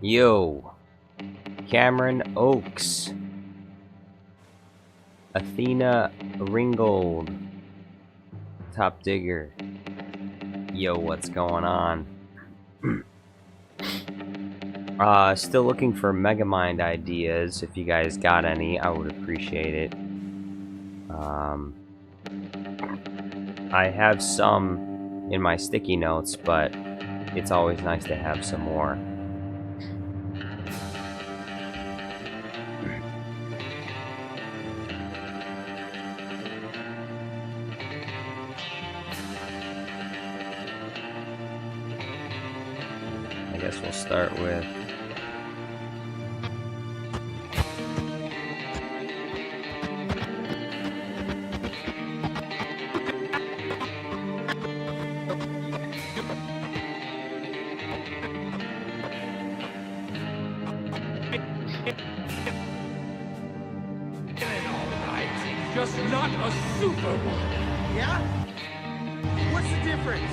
Yo, Cameron Oaks, Athena Ringgold, Top Digger. Yo, what's going on? Still looking for Megamind ideas. If you guys got any, I would appreciate it. I have some in my sticky notes, but it's always nice to have some more. I guess we'll start with just not a super one. Yeah? What's the difference?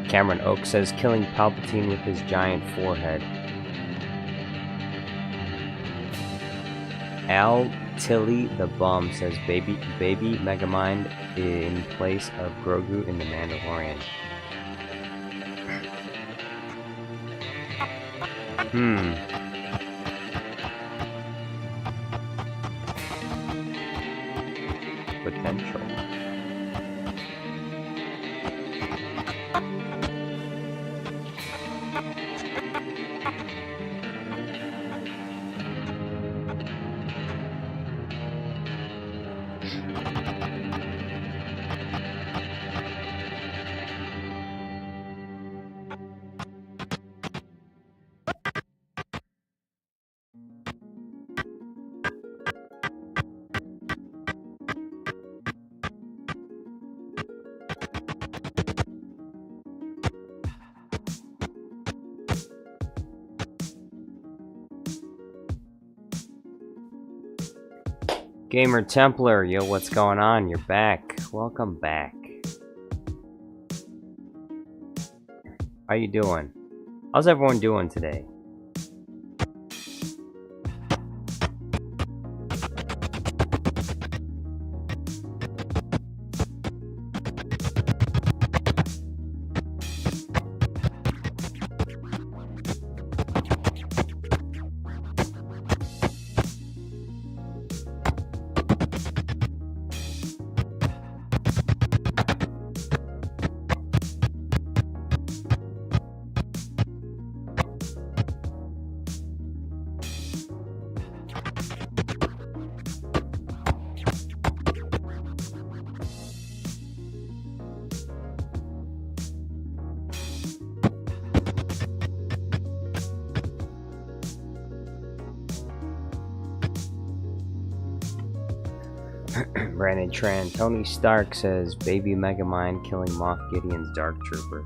Cameron Oak says killing Palpatine with his giant forehead. Al Tilly the Bum says baby Megamind in place of Grogu in The Mandalorian. Potential. Gamer Templar, yo, what's going on? You're back. Welcome back. How you doing? How's everyone doing today? Brandon Tran. Tony Stark says baby Megamind killing Moff Gideon's Dark Trooper.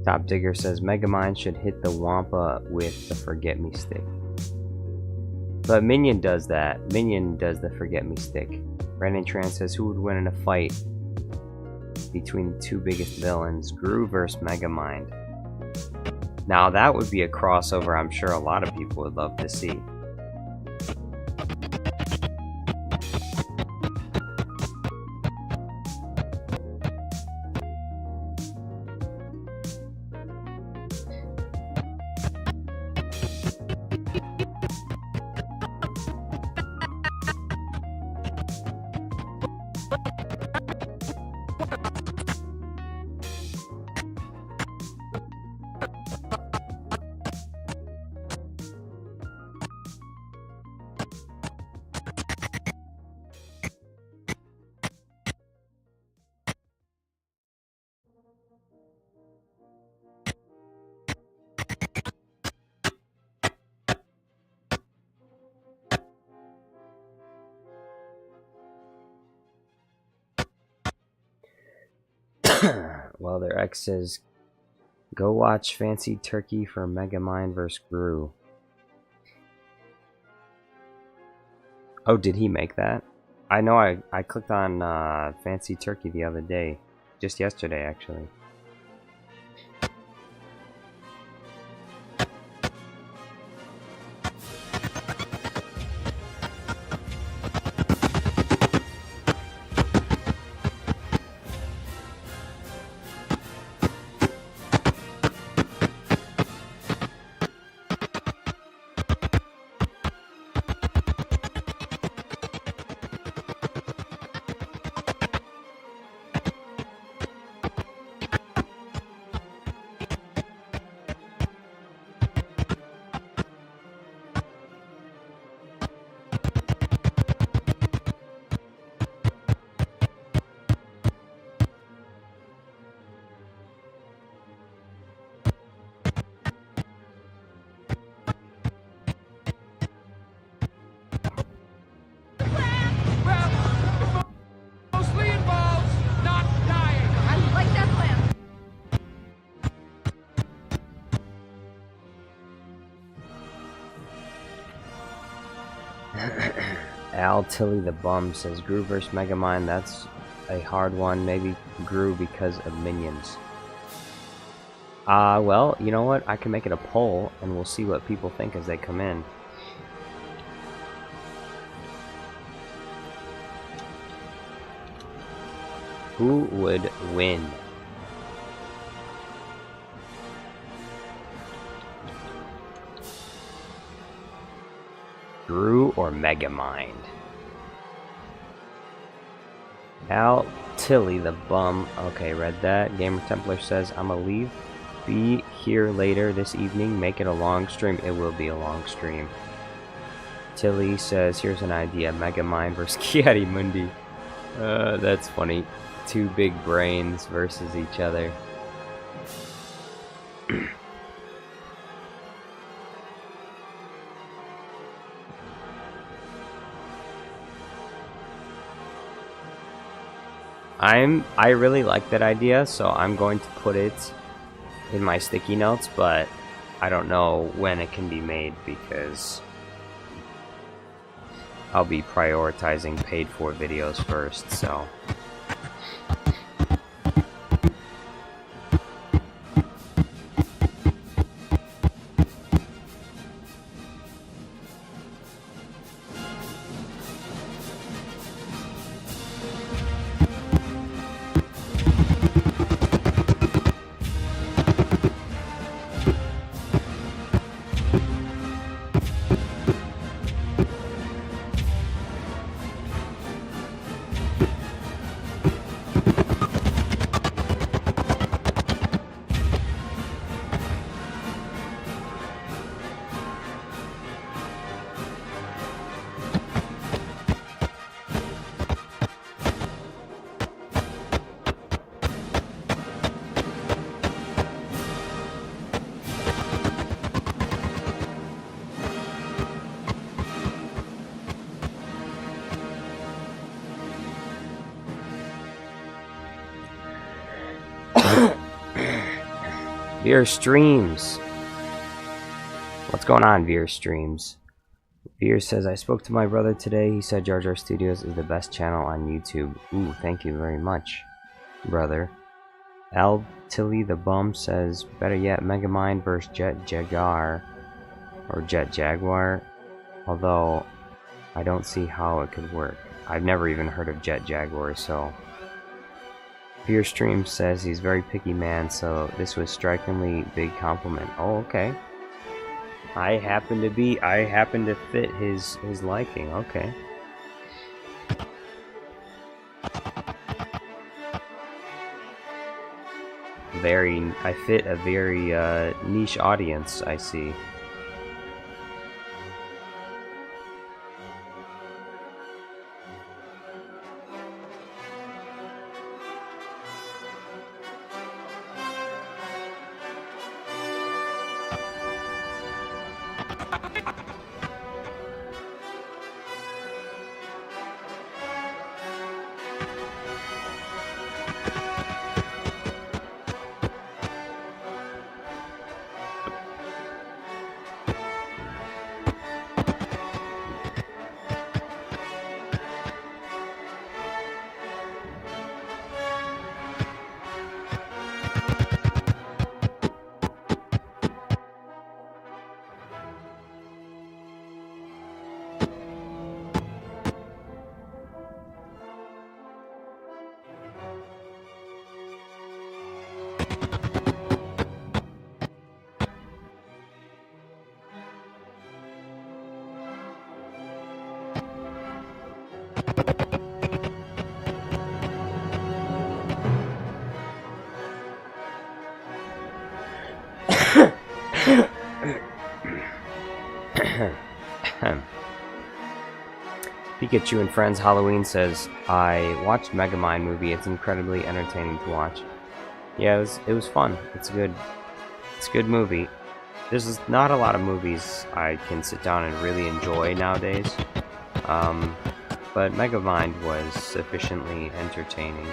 Top Digger says Megamind should hit the Wampa with the Forget Me Stick. But Minion does that. Minion does the Forget Me Stick. Brandon Tran says, who would win in a fight between the two biggest villains? Gru versus Megamind. Now that would be a crossover I'm sure a lot of people would love to see. Well, their ex says, go watch Fancy Turkey for Megamind vs. Gru. Oh, did he make that? I know I clicked on Fancy Turkey the other day. Just yesterday, actually. Mostly involves not dying. I like that plan. Al Tilly the Bum says Gru vs. Megamind. That's a hard one. Maybe Gru because of minions. Well, you know what? I can make it a poll and we'll see what people think as they come in. Who would win? Gru or Megamind? Al Tilly the Bum. Okay, read that. Gamer Templar says, I'ma leave. Be here later this evening. Make it a long stream. It will be a long stream. Tilly says, here's an idea. Megamind versus Kiari-Mundi. That's funny. Two big brains versus each other. I really like that idea, so I'm going to put it in my sticky notes, but I don't know when it can be made because I'll be prioritizing paid for videos first, so. Veer Streams. What's going on, Veer Streams? Veer says, I spoke to my brother today. He said Jar Jar Studios is the best channel on YouTube. Ooh, thank you very much, brother. Al Tilly the Bum says, better yet, Megamind vs. Jet Jaguar. Or Jet Jaguar. Although, I don't see how it could work. I've never even heard of Jet Jaguar, so... Veer Stream says he's a very picky man, so this was strikingly big compliment. Oh, okay. I happen to fit his liking, okay. I fit a very niche audience, I see. Pikachu and Friends Halloween says, I watched Megamind movie. It's incredibly entertaining to watch. Yeah, it was fun. It's a good movie. There's not a lot of movies I can sit down and really enjoy nowadays. But Megamind was sufficiently entertaining.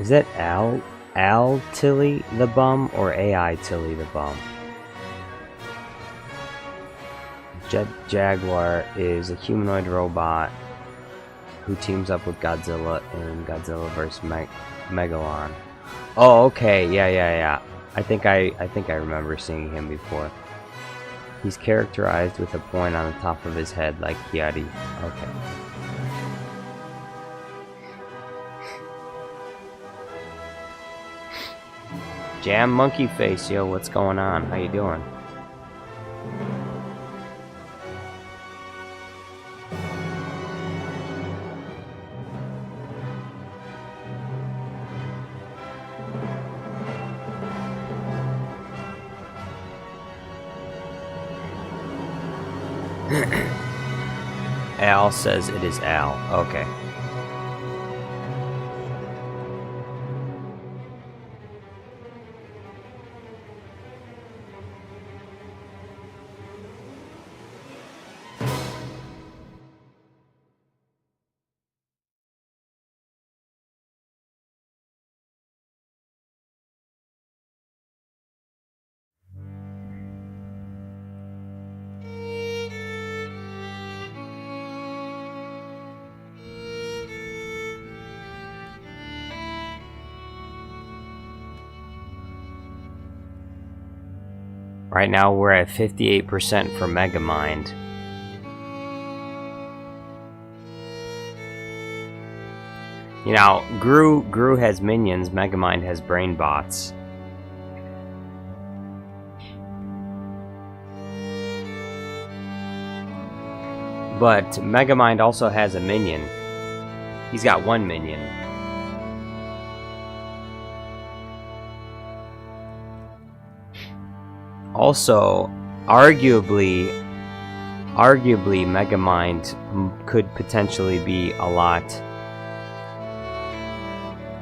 Is that Al Tilly the Bum or AI Tilly the Bum? Jet Jaguar is a humanoid robot who teams up with Godzilla in Godzilla vs. Megalon. Oh, okay, yeah. I think I remember seeing him before. He's characterized with a point on the top of his head like Yeti. Okay. Jam Monkey Face, yo, what's going on? How you doing? Al says it is Al. Okay. Right now we're at 58% for Megamind. You know, Gru has minions, Megamind has brain bots. But Megamind also has a minion. He's got one minion. Also, arguably Megamind could potentially be a lot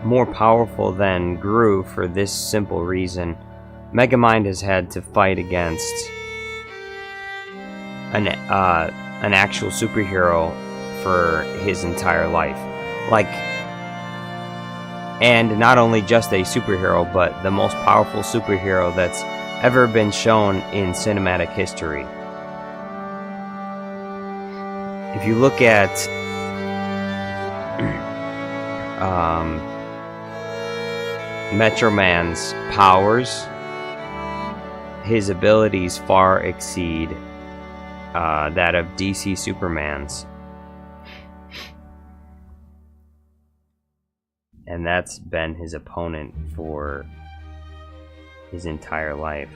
more powerful than Gru for this simple reason. Megamind has had to fight against an actual superhero for his entire life. Like, and not only just a superhero, but the most powerful superhero that's ever been shown in cinematic history. If you look at Metro Man's powers, his abilities far exceed that of DC Superman's. And that's been his opponent for his entire life.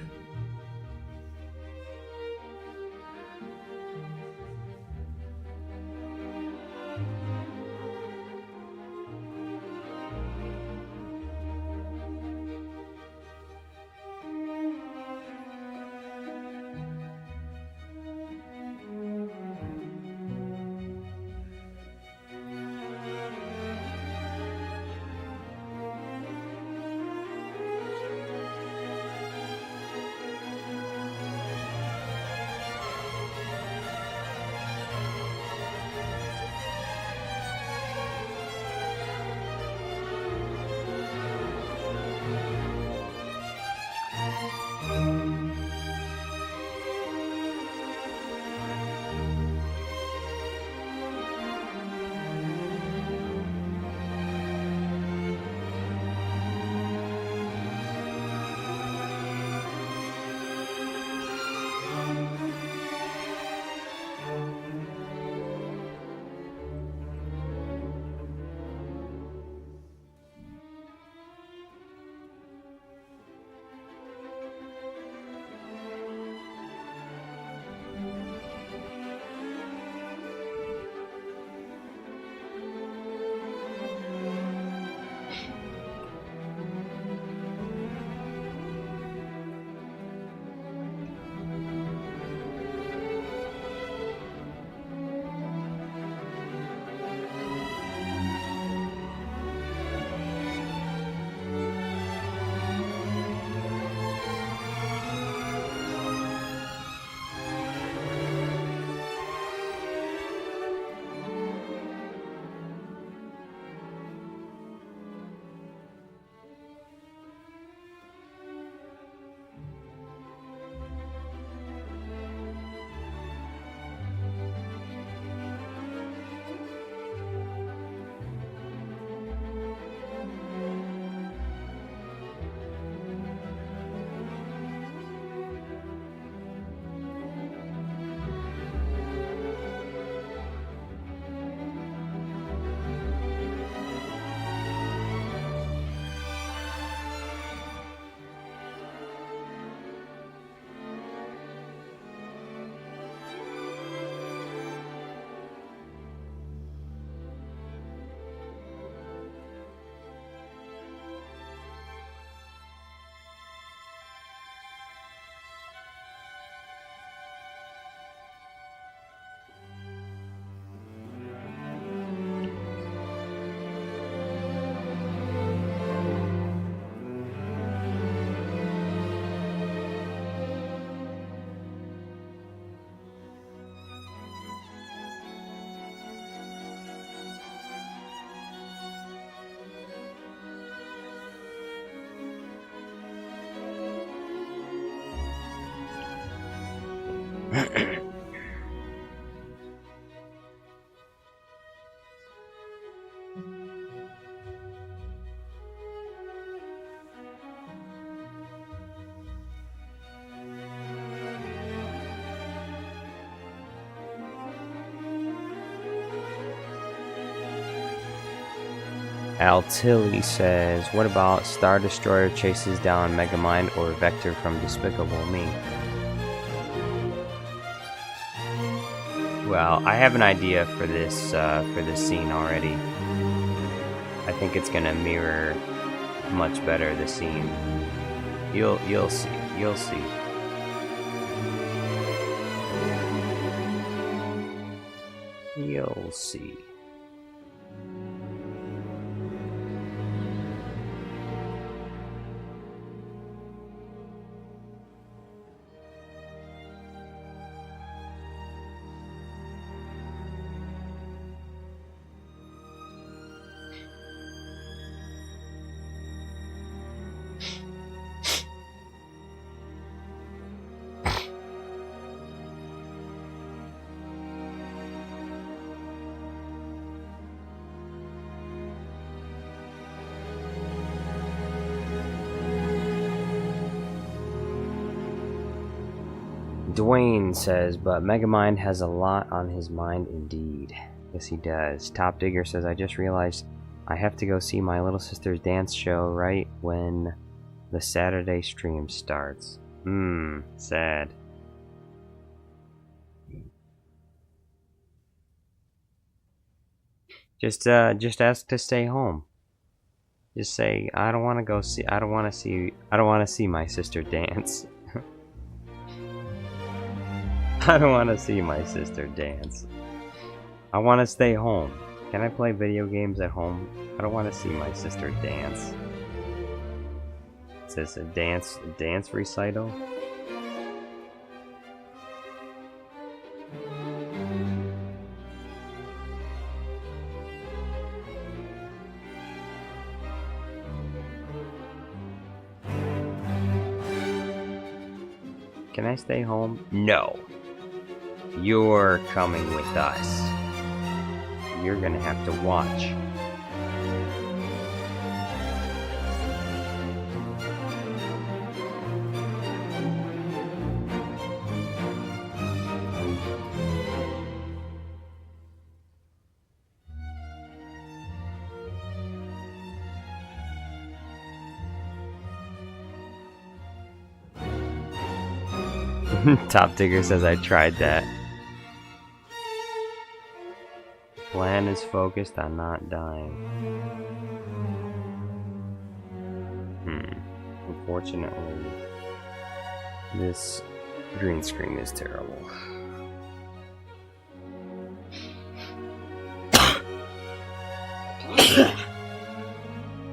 Al Tilly says, what about Star Destroyer chases down Megamind or Vector from Despicable Me? Well, I have an idea for this scene already. I think it's gonna mirror much better the scene. You'll see. You'll see. You'll see. Dwayne says, but Megamind has a lot on his mind indeed. Yes, he does. Top Digger says, I just realized I have to go see my little sister's dance show right when the Saturday stream starts. Sad. Just ask to stay home. Just say, I don't want to see my sister dance. I don't want to see my sister dance. I want to stay home. Can I play video games at home? I don't want to see my sister dance. Is this a dance recital? Can I stay home? No. You're coming with us. You're gonna have to watch. Top Digger says I tried that. Plan is focused on not dying. Unfortunately, this green screen is terrible.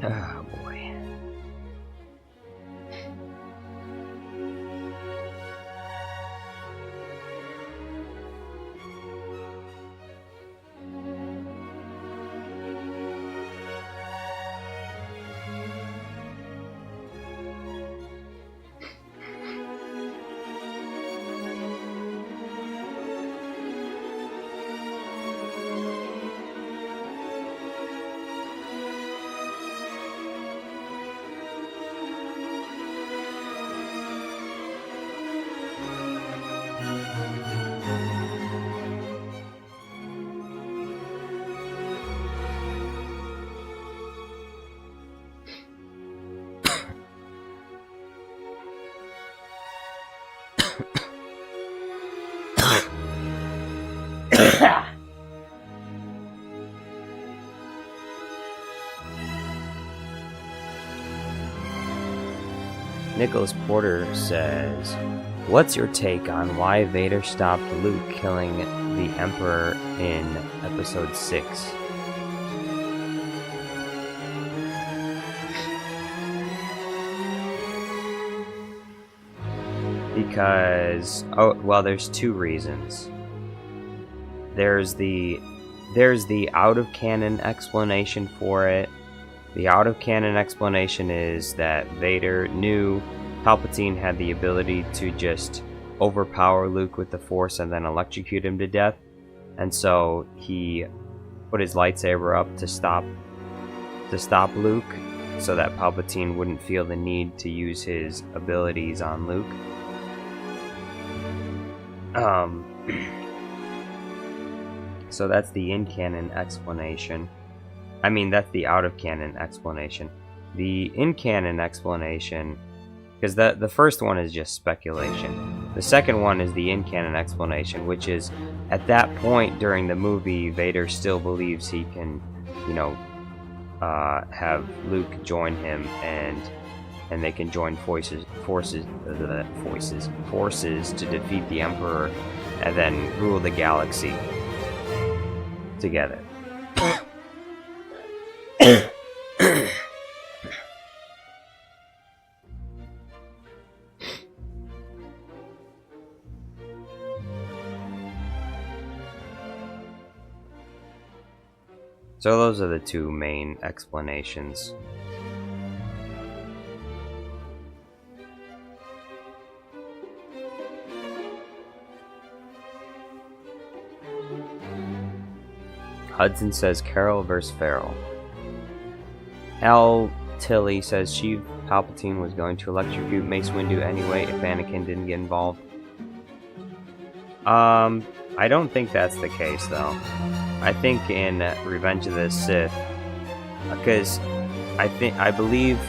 Oh boy. Nicholas Porter says, what's your take on why Vader stopped Luke killing the Emperor in Episode 6? Because, there's two reasons. There's the out-of-canon explanation for it. The out-of-canon explanation is that Vader knew Palpatine had the ability to just overpower Luke with the Force and then electrocute him to death. And so he put his lightsaber up to stop Luke, so that Palpatine wouldn't feel the need to use his abilities on Luke. So that's the in-canon explanation. I mean, that's the out-of-canon explanation. The in-canon explanation, because the first one is just speculation. The second one is the in-canon explanation, which is, at that point during the movie, Vader still believes he can, you know, have Luke join him, and they can join forces to defeat the Emperor and then rule the galaxy together. So those are the two main explanations. Hudson says Carol versus Farrell. Al Tilly says Sheev Palpatine was going to electrocute Mace Windu anyway if Anakin didn't get involved. I don't think that's the case though. I think in Revenge of the Sith, because I believe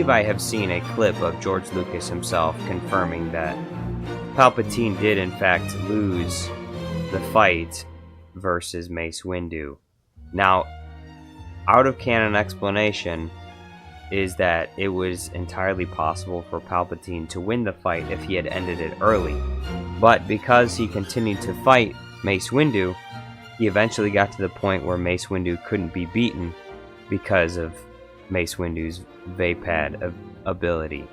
I have seen a clip of George Lucas himself confirming that Palpatine did in fact lose the fight versus Mace Windu. Now, out of canon explanation is that it was entirely possible for Palpatine to win the fight if he had ended it early. But because he continued to fight Mace Windu, he eventually got to the point where Mace Windu couldn't be beaten because of Mace Windu's Vapad ability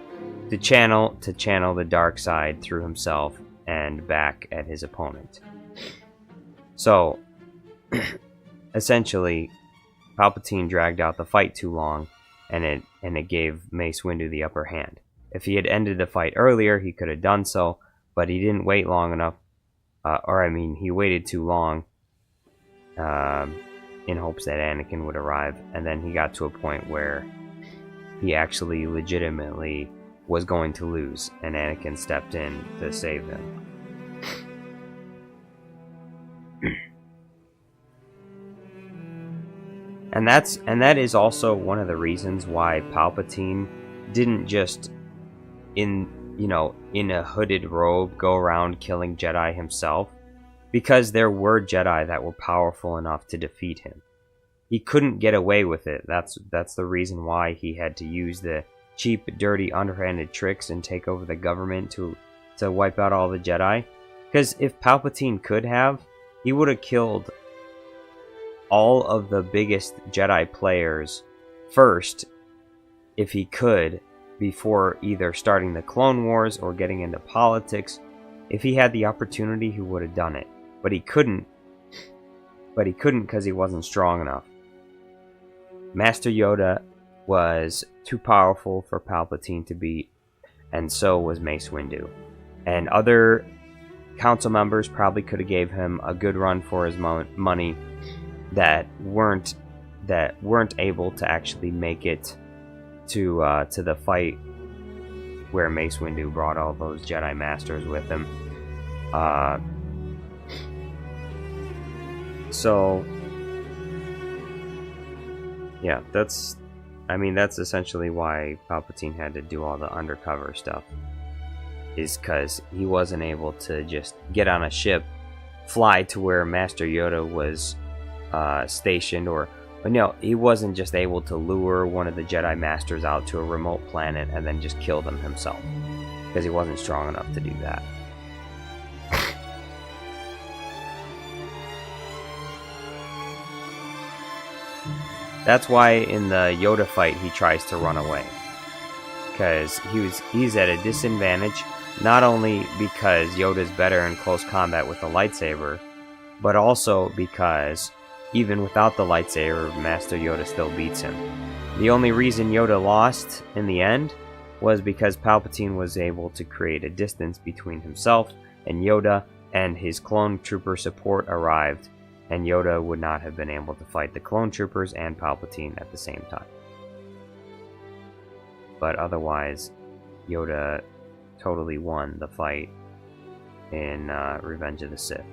to channel the dark side through himself and back at his opponent. So, essentially, Palpatine dragged out the fight too long, and it gave Mace Windu the upper hand. If he had ended the fight earlier, he could have done so, but he didn't wait long enough. He waited too long in hopes that Anakin would arrive, and then he got to a point where he actually legitimately was going to lose, and Anakin stepped in to save him. And that is also one of the reasons why Palpatine didn't just in a hooded robe go around killing Jedi himself, because there were Jedi that were powerful enough to defeat him. He couldn't get away with it. That's the reason why he had to use the cheap, dirty, underhanded tricks and take over the government to wipe out all the Jedi. Because if Palpatine could have, he would have killed all of the biggest Jedi players first, if he could, before either starting the Clone Wars or getting into politics. If he had the opportunity, he would have done it. But he couldn't. Because he wasn't strong enough. Master Yoda was too powerful for Palpatine to beat, and so was Mace Windu. And other council members probably could have gave him a good run for his money that weren't able to actually make it to the fight where Mace Windu brought all those Jedi Masters with him. So yeah, that's essentially why Palpatine had to do all the undercover stuff, is because he wasn't able to just get on a ship, fly to where Master Yoda was stationed, or no, he wasn't just able to lure one of the Jedi Masters out to a remote planet and then just kill them himself, because he wasn't strong enough to do that. That's why in the Yoda fight he tries to run away, because he's at a disadvantage, not only because Yoda's better in close combat with the lightsaber, but also because even without the lightsaber, Master Yoda still beats him. The only reason Yoda lost in the end was because Palpatine was able to create a distance between himself and Yoda, and his clone trooper support arrived, and Yoda would not have been able to fight the clone troopers and Palpatine at the same time. But otherwise, Yoda totally won the fight in Revenge of the Sith.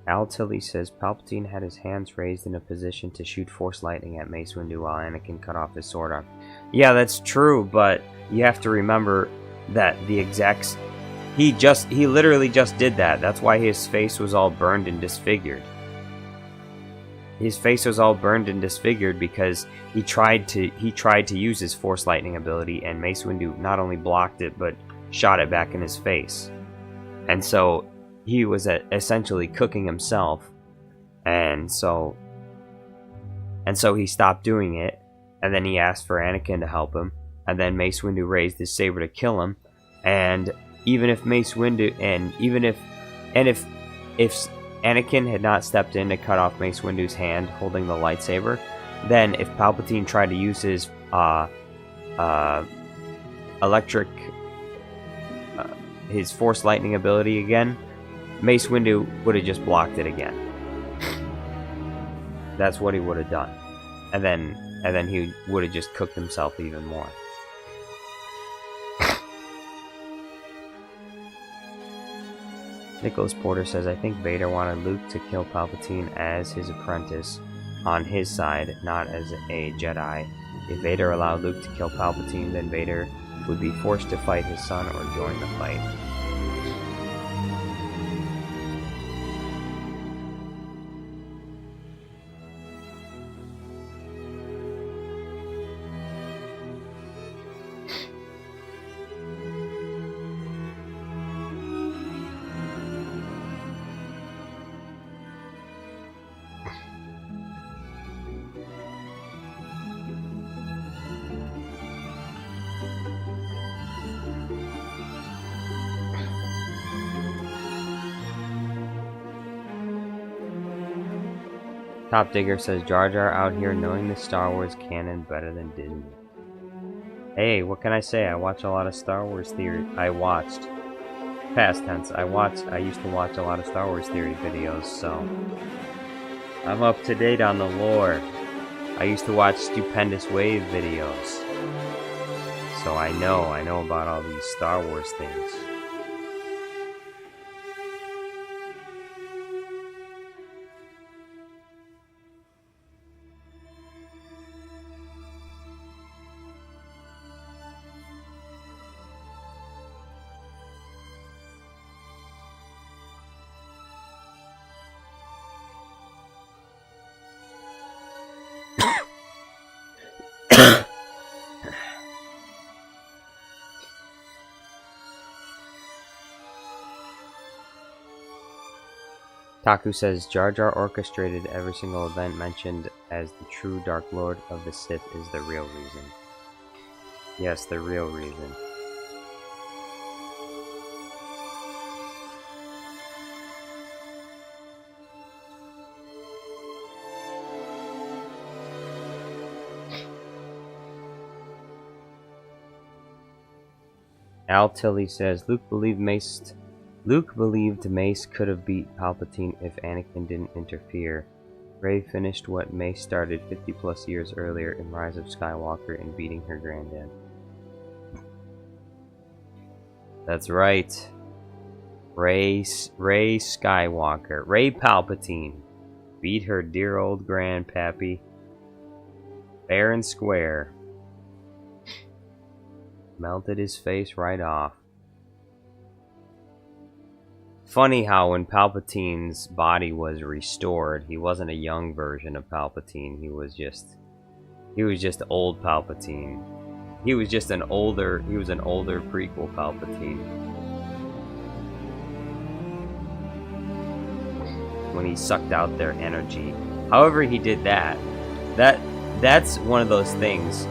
Al Tilly says Palpatine had his hands raised in a position to shoot Force lightning at Mace Windu while Anakin cut off his sword arm. Yeah, that's true, but you have to remember that the execs... He literally just did that. That's why his face was all burned and disfigured. His face was all burned and disfigured because he tried to use his Force lightning ability, and Mace Windu not only blocked it, but shot it back in his face. And so he was essentially cooking himself, and so he stopped doing it, and then he asked for Anakin to help him, and then Mace Windu raised his saber to kill him, and even if Mace Windu, if Anakin had not stepped in to cut off Mace Windu's hand holding the lightsaber, then if Palpatine tried to use his his Force lightning ability again, Mace Windu would have just blocked it again. That's what he would have done. And then he would have just cooked himself even more. Nicholas Porter says, I think Vader wanted Luke to kill Palpatine as his apprentice on his side, not as a Jedi. If Vader allowed Luke to kill Palpatine, then Vader would be forced to fight his son or join the fight. Top Digger says Jar Jar out here knowing the Star Wars canon better than Disney. Hey, what can I say? I watch a lot of Star Wars theory. I watched. Past tense. I used to watch a lot of Star Wars theory videos, so I'm up to date on the lore. I used to watch Stupendous Wave videos, so I know about all these Star Wars things. Taku says Jar Jar orchestrated every single event mentioned as the true Dark Lord of the Sith is the real reason. Yes, the real reason. Al Tilly says Luke believed Mace could have beat Palpatine if Anakin didn't interfere. Rey finished what Mace started 50 plus years earlier in Rise of Skywalker in beating her granddad. That's right. Rey Skywalker. Rey Palpatine beat her dear old grandpappy fair and square. Melted his face right off. Funny how when Palpatine's body was restored, he wasn't a young version of Palpatine. He was just old Palpatine. He was an older prequel Palpatine. When he sucked out their energy. However he did that. That's one of those things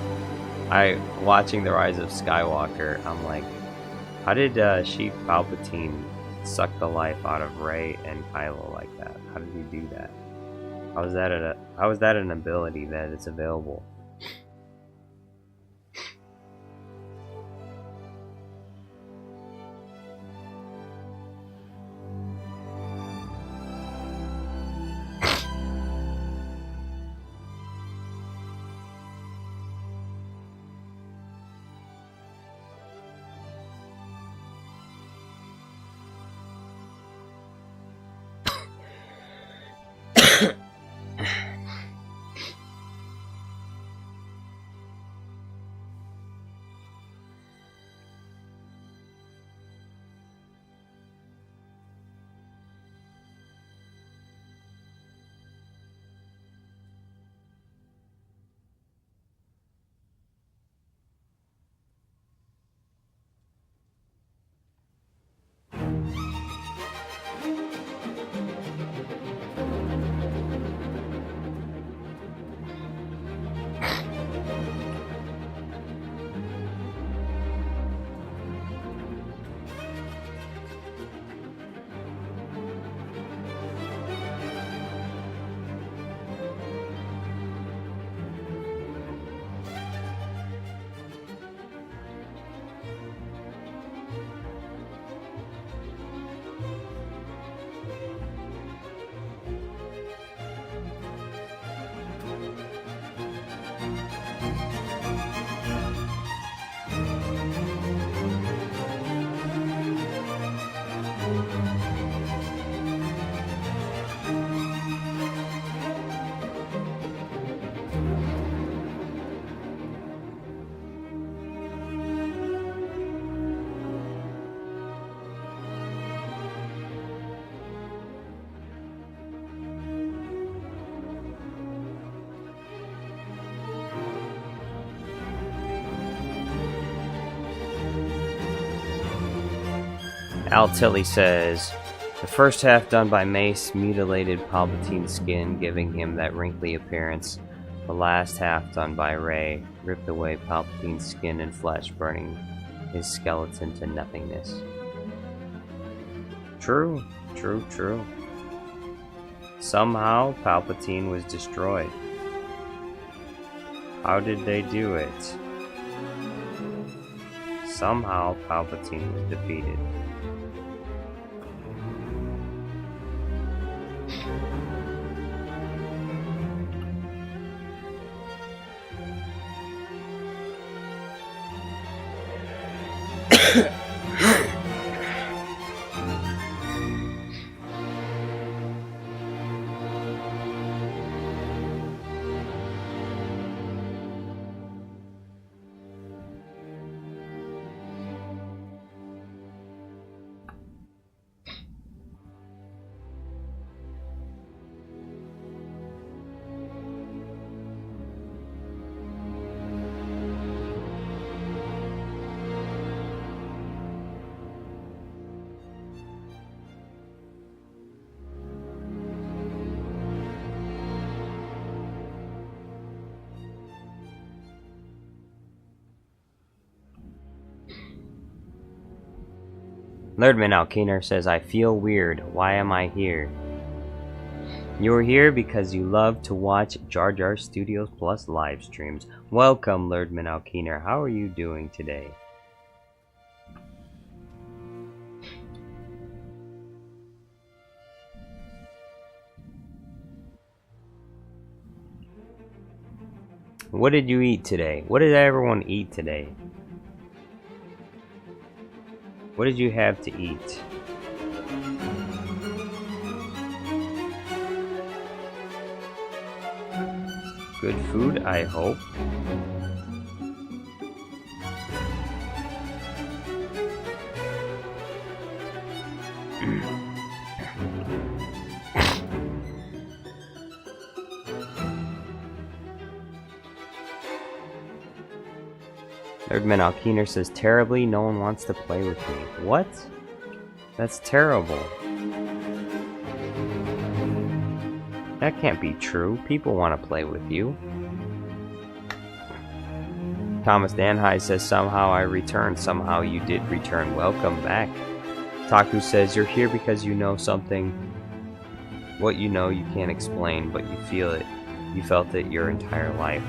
Watching The Rise of Skywalker, I'm like, how did Sheik Palpatine suck the life out of Rey and Kylo like that? How did he do that? How is that an ability that is available? Al Tilly says, the first half done by Mace mutilated Palpatine's skin, giving him that wrinkly appearance. The last half done by Rey ripped away Palpatine's skin and flesh, burning his skeleton to nothingness. True, true, true. Somehow Palpatine was destroyed. How did they do it? Somehow Palpatine was defeated. Lerdman Alkiner says, I feel weird. Why am I here? You're here because you love to watch Jar Jar Studios Plus live streams. Welcome, Lerdman Alkiner. How are you doing today? What did you eat today? What did everyone eat today? What did you have to eat? Good food, I hope. Erdman Alkiner says, terribly, no one wants to play with me. What? That's terrible. That can't be true. People want to play with you. Thomas Danhai says, somehow I returned. Somehow you did return. Welcome back. Taku says, you're here because you know something. What you know you can't explain, but you feel it. You felt it your entire life.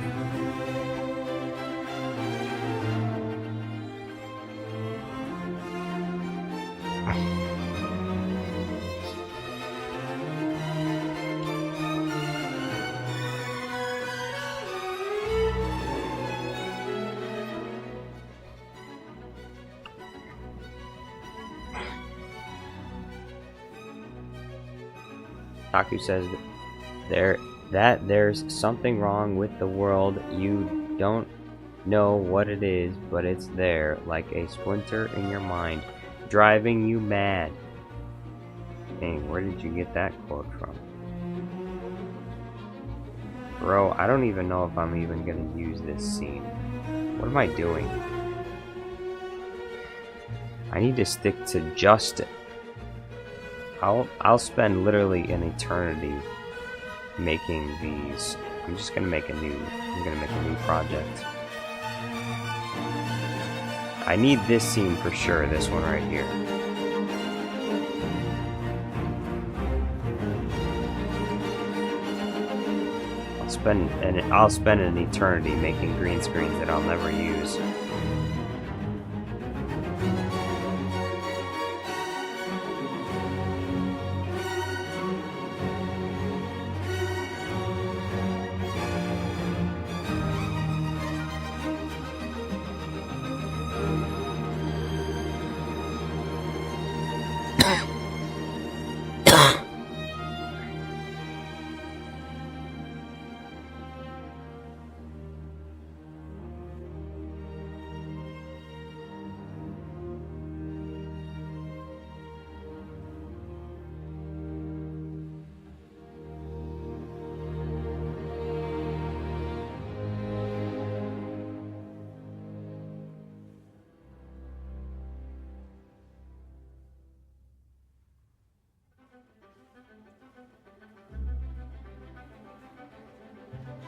Taku says there's something wrong with the world. You don't know what it is, but it's there, like a splinter in your mind, driving you mad. Dang, where did you get that quote from? Bro, I don't even know if I'm even gonna use this scene. What am I doing? I need to stick to just it. I'll spend literally an eternity making these. I'm gonna make a new project. I need this scene for sure, this one right here. I'll spend an eternity making green screens that I'll never use.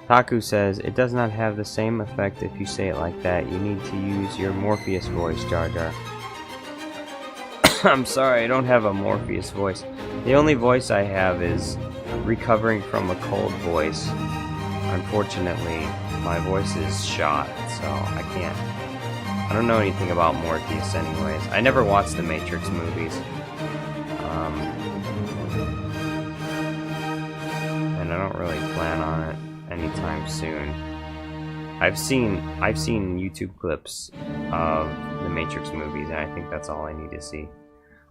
Taku says, it does not have the same effect if you say it like that. You need to use your Morpheus voice, Jar Jar. I'm sorry, I don't have a Morpheus voice. The only voice I have is recovering from a cold voice. Unfortunately, my voice is shot, so I can't. I don't know anything about Morpheus anyways. I never watched the Matrix movies. And I don't really plan on it anytime soon. I've seen YouTube clips of the Matrix movies, and I think that's all I need to see.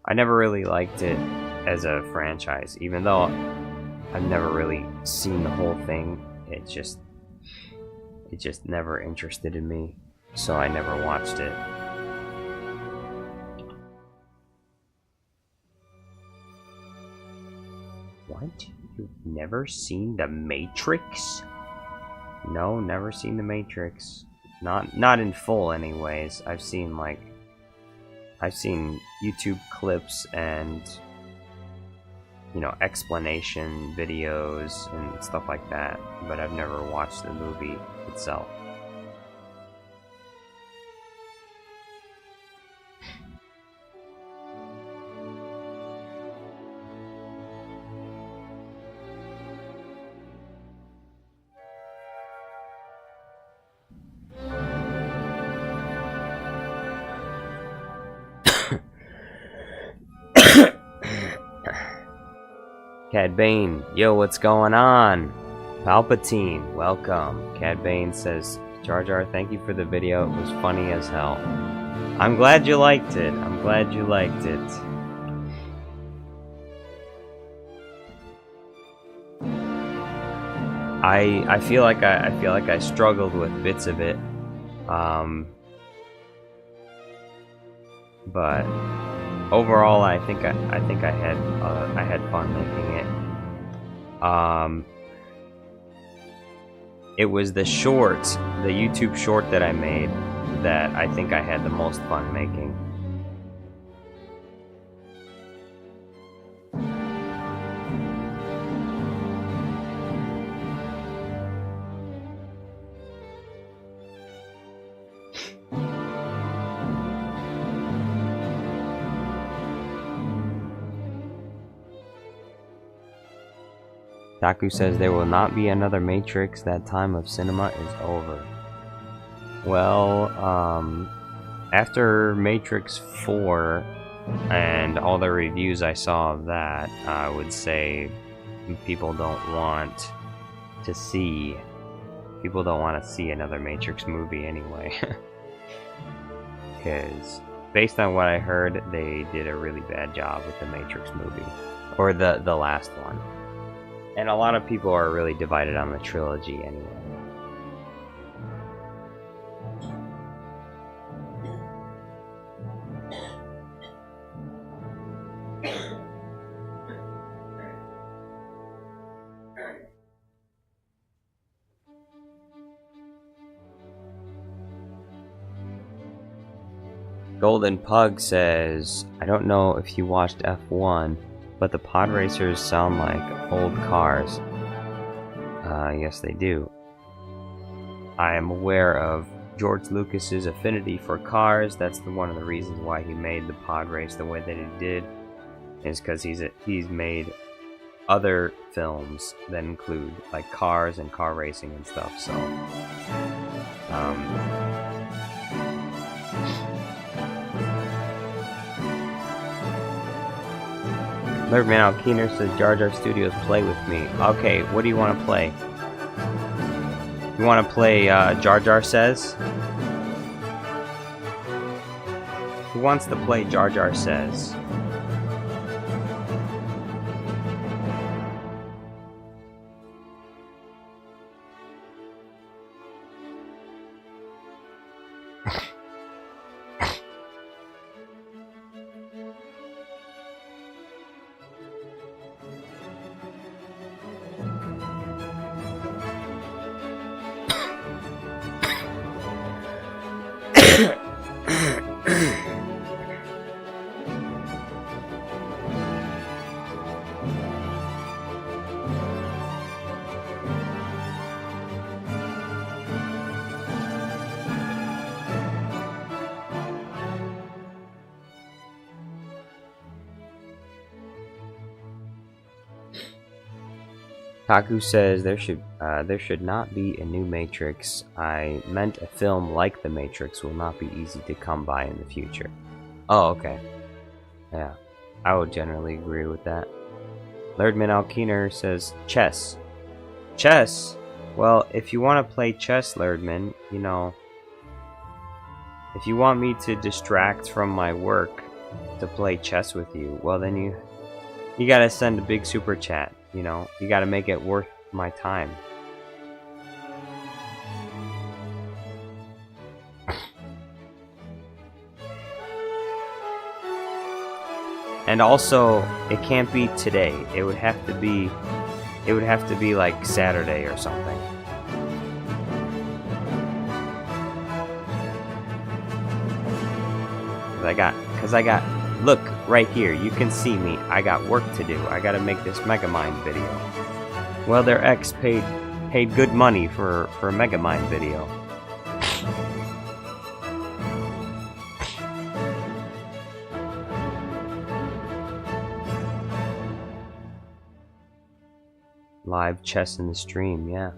I never really liked it as a franchise, even though I've never really seen the whole thing. It just never interested in me, so I never watched it. What? You've never seen the Matrix? No, never seen the Matrix. Not in full anyways. I've seen YouTube clips and, you know, explanation videos and stuff like that, but I've never watched the movie itself. CAD Bane, yo, what's going on? Palpatine, welcome. CAD Bane says, Jar Jar, thank you for the video. It was funny as hell. I'm glad you liked it. I'm glad you liked it. I feel like I struggled with bits of it, but overall, I think I had fun making it. It was the short, the YouTube short that I made, that I think I had the most fun making. Taku says there will not be another Matrix. That time of cinema is over. Well, after Matrix 4 and all the reviews I saw of that, I would say people don't want to see another Matrix movie anyway. Because based on what I heard, they did a really bad job with the Matrix movie, or the last one. And a lot of people are really divided on the trilogy anyway. Golden Pug says, I don't know if you watched F1, but the pod racers sound like old cars. Yes, they do. I am aware of George Lucas's affinity for cars. That's one of the reasons why he made the pod race the way that he did, is because he's made other films that include like cars and car racing and stuff. So, Lurkman Alkeener says Jar Jar Studios, play with me. Okay, what do you want to play? You want to play Jar Jar Says? Who wants to play Jar Jar Says? Taku says there should not be a new Matrix. I meant a film like The Matrix will not be easy to come by in the future. Oh, okay. Yeah, I would generally agree with that. Lerdman Alkeener says chess. Chess? Well, if you want to play chess, Lerdman, you know, if you want me to distract from my work to play chess with you, well then you gotta send a big super chat. You know, you gotta make it worth my time. And also, it can't be today. It would have to be like Saturday or something. Cause I got look, right here, you can see me. I got work to do. I gotta make this Megamind video. Well, their ex paid good money for a Megamind video. Live chess in the stream, yeah.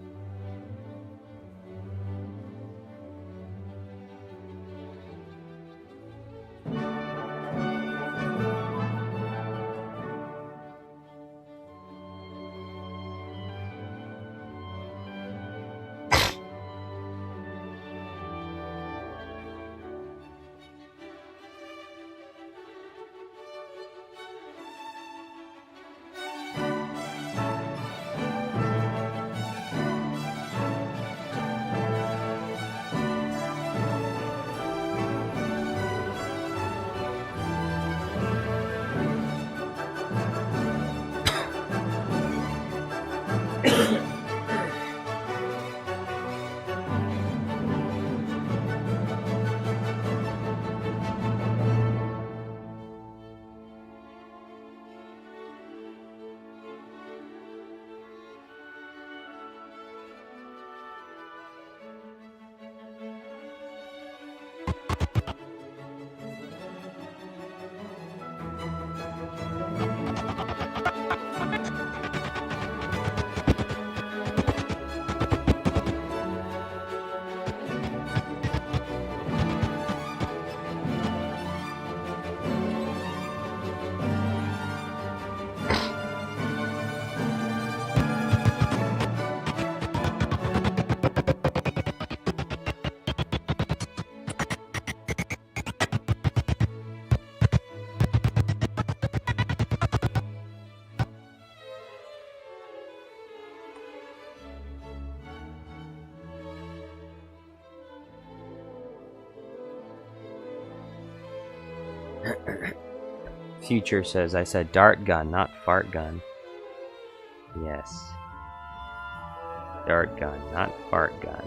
Future says, I said dart gun, not fart gun. Yes. Dart gun, not fart gun.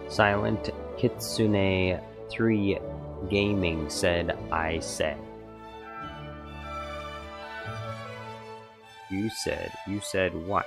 Silent Kitsune 3 Gaming said, I said. You said what?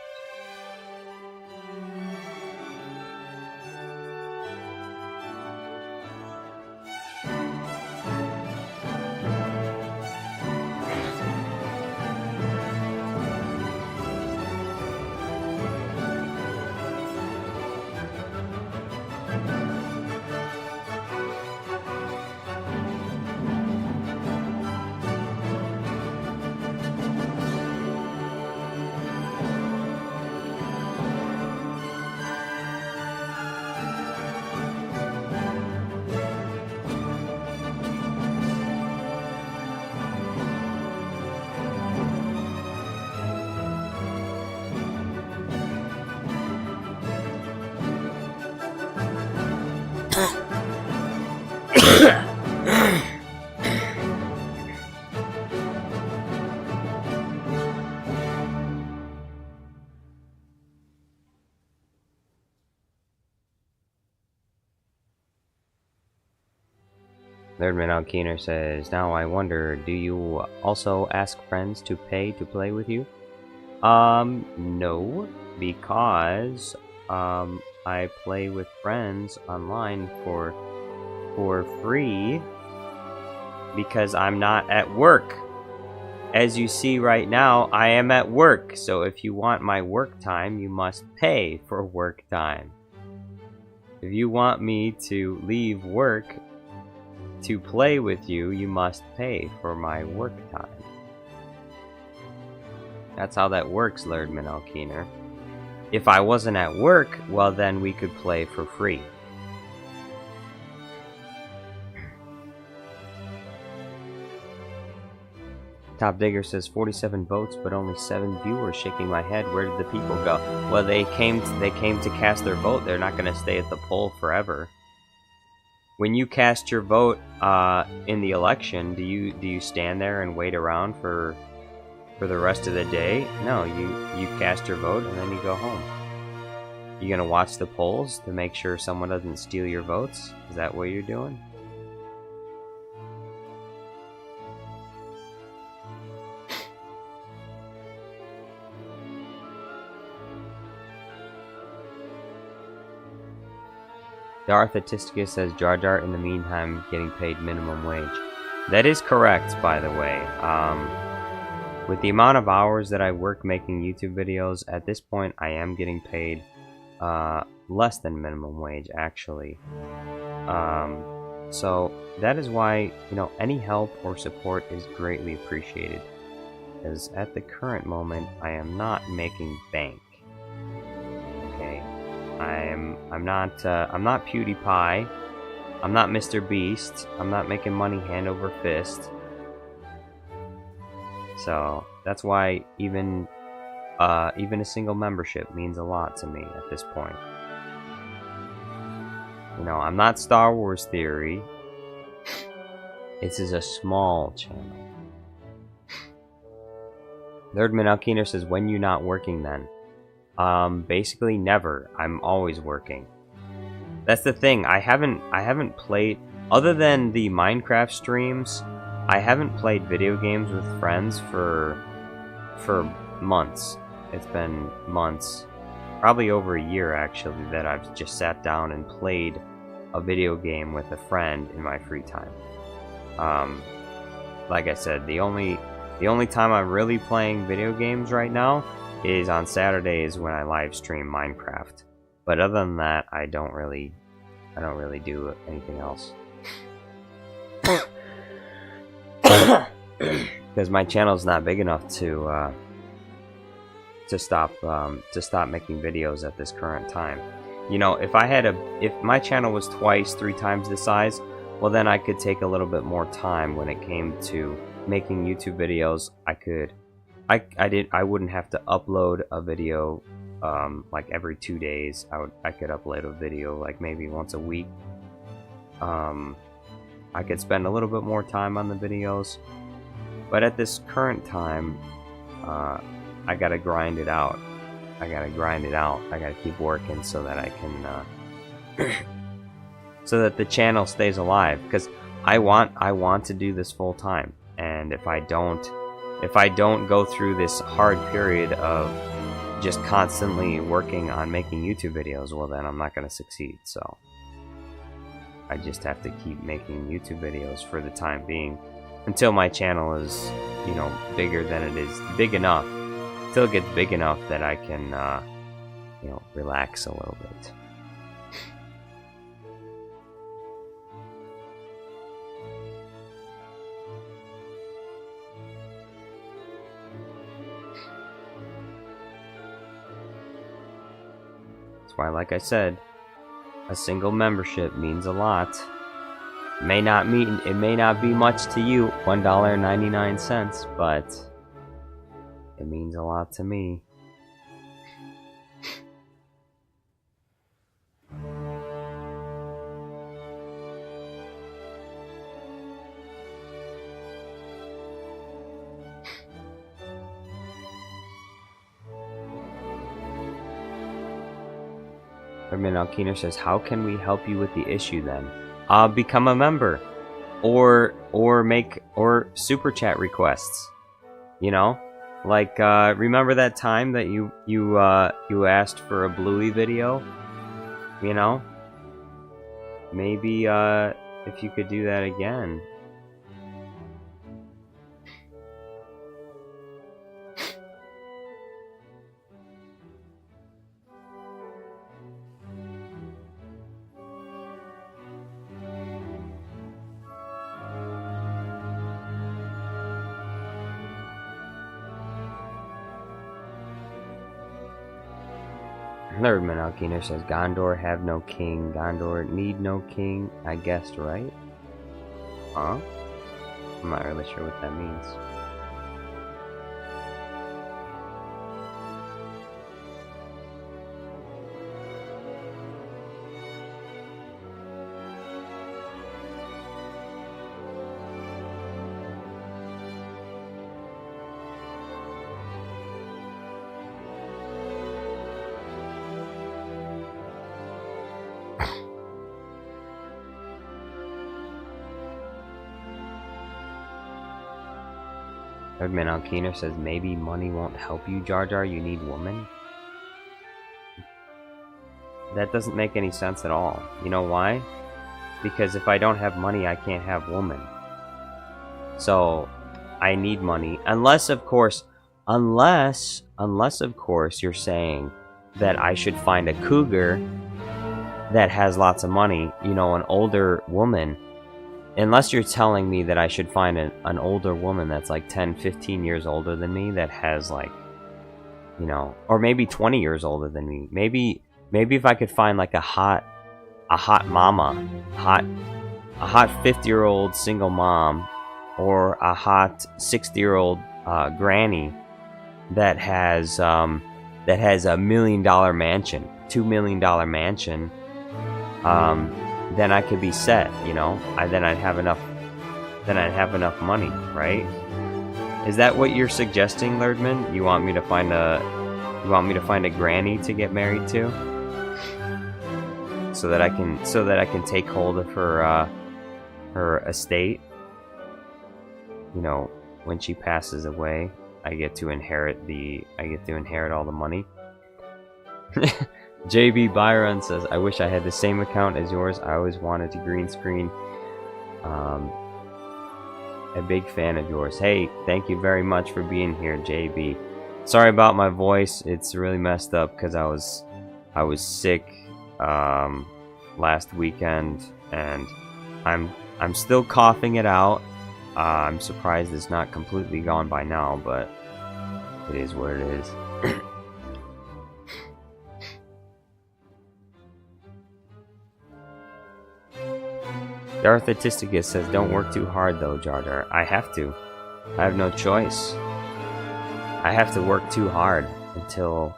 Thirdman Alkeener says, now I wonder, do you also ask friends to pay to play with you? No, because I play with friends online for free because I'm not at work. As you see right now, I am at work, so if you want my work time, you must pay for work time. If you want me to leave work to play with you, you must pay for my work time. That's how that works, Lerdman Alkeener. If I wasn't at work, well then we could play for free. Top Digger says 47 votes, but only 7 viewers. Shaking my head. Where did the people go? Well, they came to cast their vote. They're not going to stay at the poll forever. When you cast your vote in the election, do you stand there and wait around for the rest of the day? No, you cast your vote and then you go home. You gonna watch the polls to make sure someone doesn't steal your votes? Is that what you're doing? Darth Atisticus says Jar Jar in the meantime getting paid minimum wage. That is correct, by the way. With the amount of hours that I work making YouTube videos, at this point I am getting paid less than minimum wage, actually. So that is why, you know, any help or support is greatly appreciated. Because at the current moment, I am not making bank. Okay, I'm not PewDiePie. I'm not Mr. Beast. I'm not making money hand over fist. So that's why even a single membership means a lot to me at this point. You know, I'm not Star Wars Theory. This is a small channel. Nerdman Alkeener says, when you not working then? Basically never. I'm always working. That's the thing. I haven't played, other than the Minecraft streams, I haven't played video games with friends for months. It's been months, probably over a year actually, that I've just sat down and played a video game with a friend in my free time. Like I said, the only time I'm really playing video games right now is on Saturdays when I live stream Minecraft. But other than that, I don't really do anything else. Because my channel's not big enough to stop making videos at this current time. You know, if my channel was twice, 3 times the size, well then I could take a little bit more time when it came to making YouTube videos. I wouldn't have to upload a video like every 2 days. I could upload a video like maybe once a week. I could spend a little bit more time on the videos, but at this current time, I gotta grind it out. I gotta keep working so that I can, so that the channel stays alive. Because I want to do this full time, and if I don't go through this hard period of just constantly working on making YouTube videos, well then I'm not gonna succeed. So I just have to keep making YouTube videos for the time being until my channel is, you know, bigger than it is, big enough, until it gets big enough that I can, you know, relax a little bit. That's why, like I said, a single membership means a lot. It may not be much to you, $1.99, but it means a lot to me. Alkeener says, how can we help you with the issue then? Become a member. or super chat requests. You know, like remember that time that you asked for a Bluey video? You know, maybe if you could do that again. Nerdman Alkiner says, Gondor have no king. Gondor need no king. I guessed right? Huh? I'm not really sure what that means. Nerdman Alkiner says, maybe money won't help you, Jar Jar. You need woman? That doesn't make any sense at all. You know why? Because if I don't have money, I can't have woman. So, I need money. Unless, of course, you're saying that I should find a cougar that has lots of money, you know, an older woman. Unless you're telling me that I should find an older woman that's like 10, 15 years older than me that has like, you know, or maybe 20 years older than me. Maybe if I could find like a hot mama, a hot 50-year-old single mom, or a hot 60-year-old granny that has a $1 million mansion, $2 million mansion, then I could be set, you know. Then I'd have enough money, right? Is that what you're suggesting, Lerdman? You want me to find a granny to get married to, so that I can take hold of her estate. You know, when she passes away, I get to inherit all the money. JB Byron says, I wish I had the same account as yours. I always wanted to green screen. A big fan of yours. Hey, thank you very much for being here, JB. Sorry about my voice. It's really messed up because I was sick last weekend, and I'm still coughing it out. I'm surprised it's not completely gone by now, but it is what it is. Darth Atisticus says, don't work too hard though, Jar Jar. I have to. I have no choice. I have to work too hard until...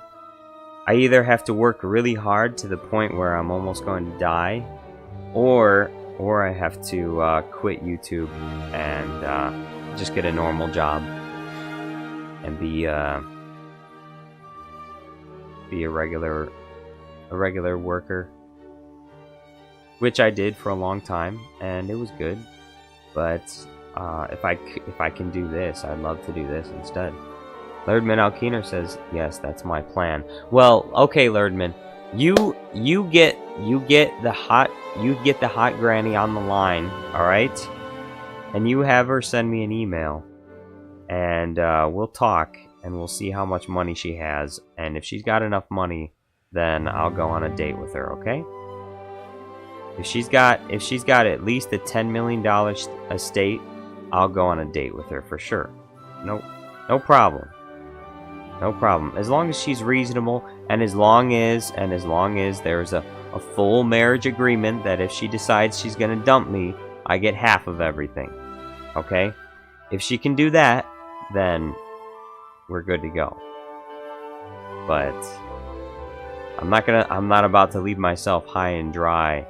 I either have to work really hard to the point where I'm almost going to die, or I have to quit YouTube and just get a normal job and be a regular worker. Which I did for a long time, and it was good. But if I can do this, I'd love to do this instead. Lerdman Alkiner says, yes, that's my plan. Well, okay, Lerdman, you get the hot granny on the line, all right? And you have her send me an email, and we'll talk, and we'll see how much money she has. And if she's got enough money, then I'll go on a date with her, okay? If she's got at least a $10 million estate, I'll go on a date with her for sure. No problem. No problem. As long as she's reasonable, and as long as there's a full marriage agreement that if she decides she's gonna dump me, I get half of everything. Okay? If she can do that, then we're good to go. But I'm not about to leave myself high and dry.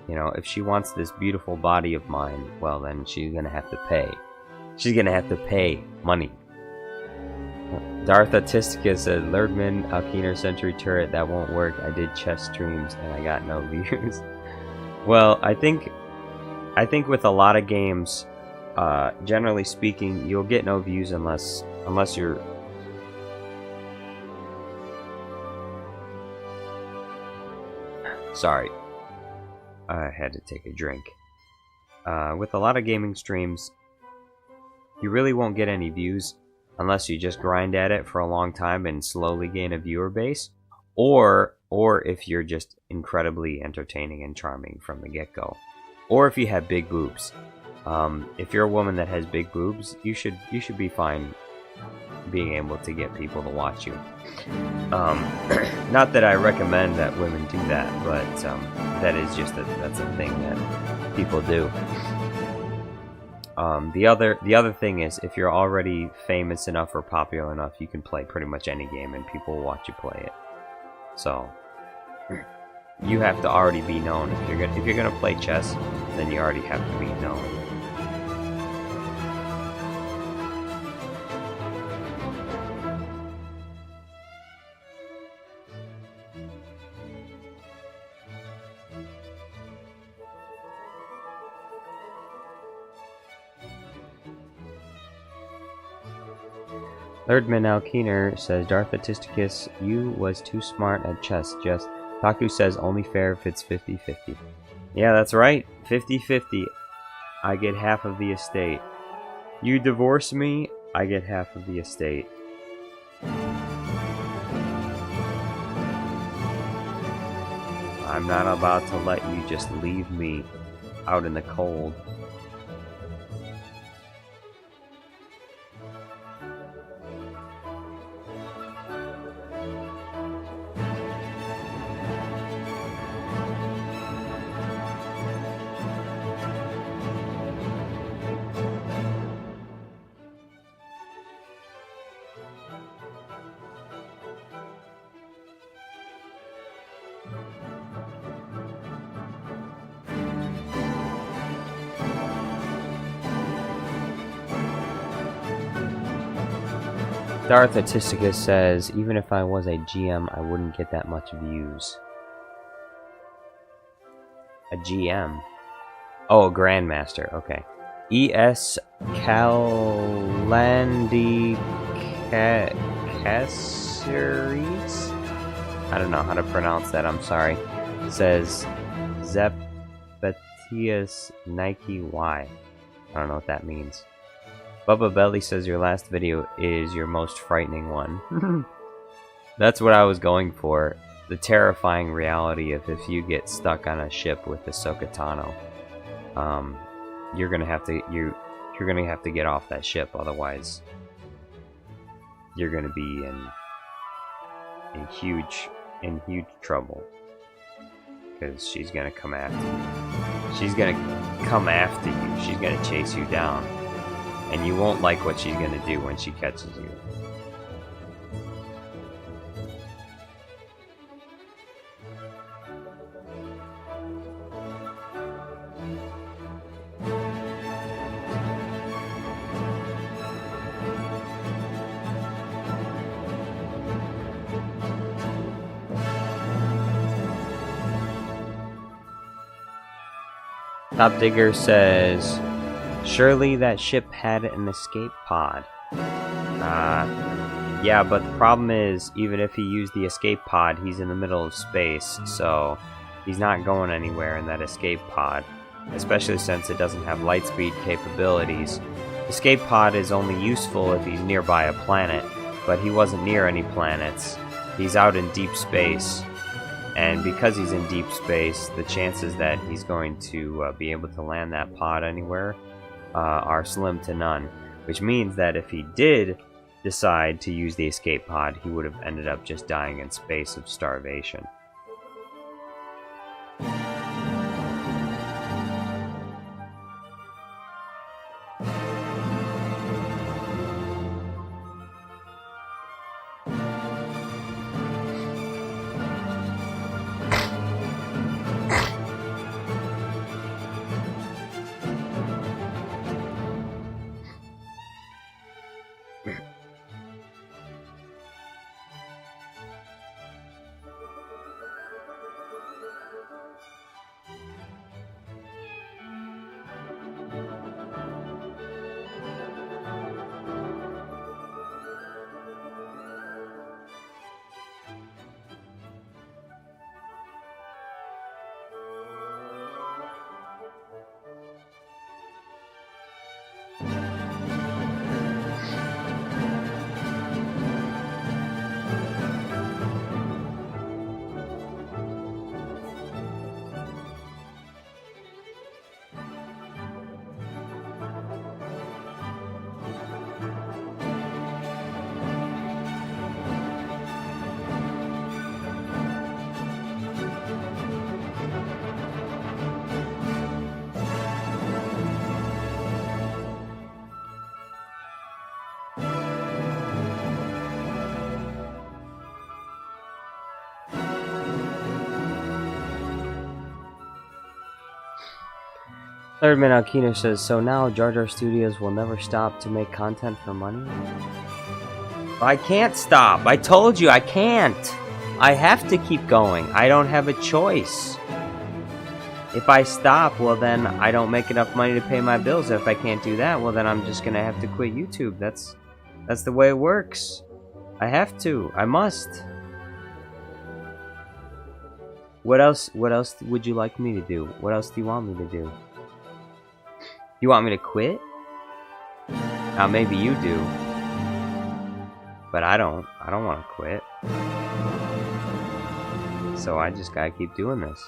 You know, if she wants this beautiful body of mine, well, then she's gonna have to pay. She's gonna have to pay money. Darth Autistica said, Lerdman, Alkiner Sentry Turret, that won't work. I did chess streams and I got no views. Well, I think with a lot of games, generally speaking, you'll get no views unless you're... Sorry. I had to take a drink. With a lot of gaming streams, you really won't get any views unless you just grind at it for a long time and slowly gain a viewer base, or if you're just incredibly entertaining and charming from the get-go, or if you have big boobs. If you're a woman that has big boobs, you should be fine being able to get people to watch you. Not that I recommend that women do that, but that is just that's a thing that people do. The other thing is, if you're already famous enough or popular enough, you can play pretty much any game and people will watch you play it. So you have to already be known. If you're gonna play chess, then you already have to be known. Lerdman Alkiner says, Darth Autisticus, you was too smart at chess. Just Taku says only fair if it's 50-50. Yeah, that's right. 50-50. I get half of the estate. You divorce me, I get half of the estate. I'm not about to let you just leave me out in the cold. Darth Autisticus says, even if I was a GM, I wouldn't get that much views. A GM? Oh, a Grandmaster, okay. E.S. Calandi Caceres? I don't know how to pronounce that, I'm sorry. Says, Zepatius Nike Y. I don't know what that means. Bubba Belly says your last video is your most frightening one. That's what I was going for. The terrifying reality of if you get stuck on a ship with Ahsoka Tano, you're gonna have to get off that ship. Otherwise, you're gonna be in huge trouble, because she's gonna come after you. She's gonna come after you. She's gonna chase you down. And you won't like what she's gonna do when she catches you. Top Digger says, surely that ship had an escape pod. Yeah, but the problem is, even if he used the escape pod, he's in the middle of space, so he's not going anywhere in that escape pod, especially since it doesn't have lightspeed capabilities. Escape pod is only useful if he's nearby a planet, but he wasn't near any planets. He's out in deep space, and because he's in deep space, the chances that he's going to be able to land that pod anywhere are slim to none, which means that if he did decide to use the escape pod, he would have ended up just dying in space of starvation. Thirdman Alkino says, so now Jar Jar Studios will never stop to make content for money? I can't stop. I told you I can't. I have to keep going. I don't have a choice. If I stop, well then I don't make enough money to pay my bills. If I can't do that, well then I'm just gonna have to quit YouTube. That's the way it works. I have to. I must. What else would you like me to do? What else do you want me to do? You want me to quit? Now maybe you do. But I don't. I don't want to quit. So I just gotta keep doing this.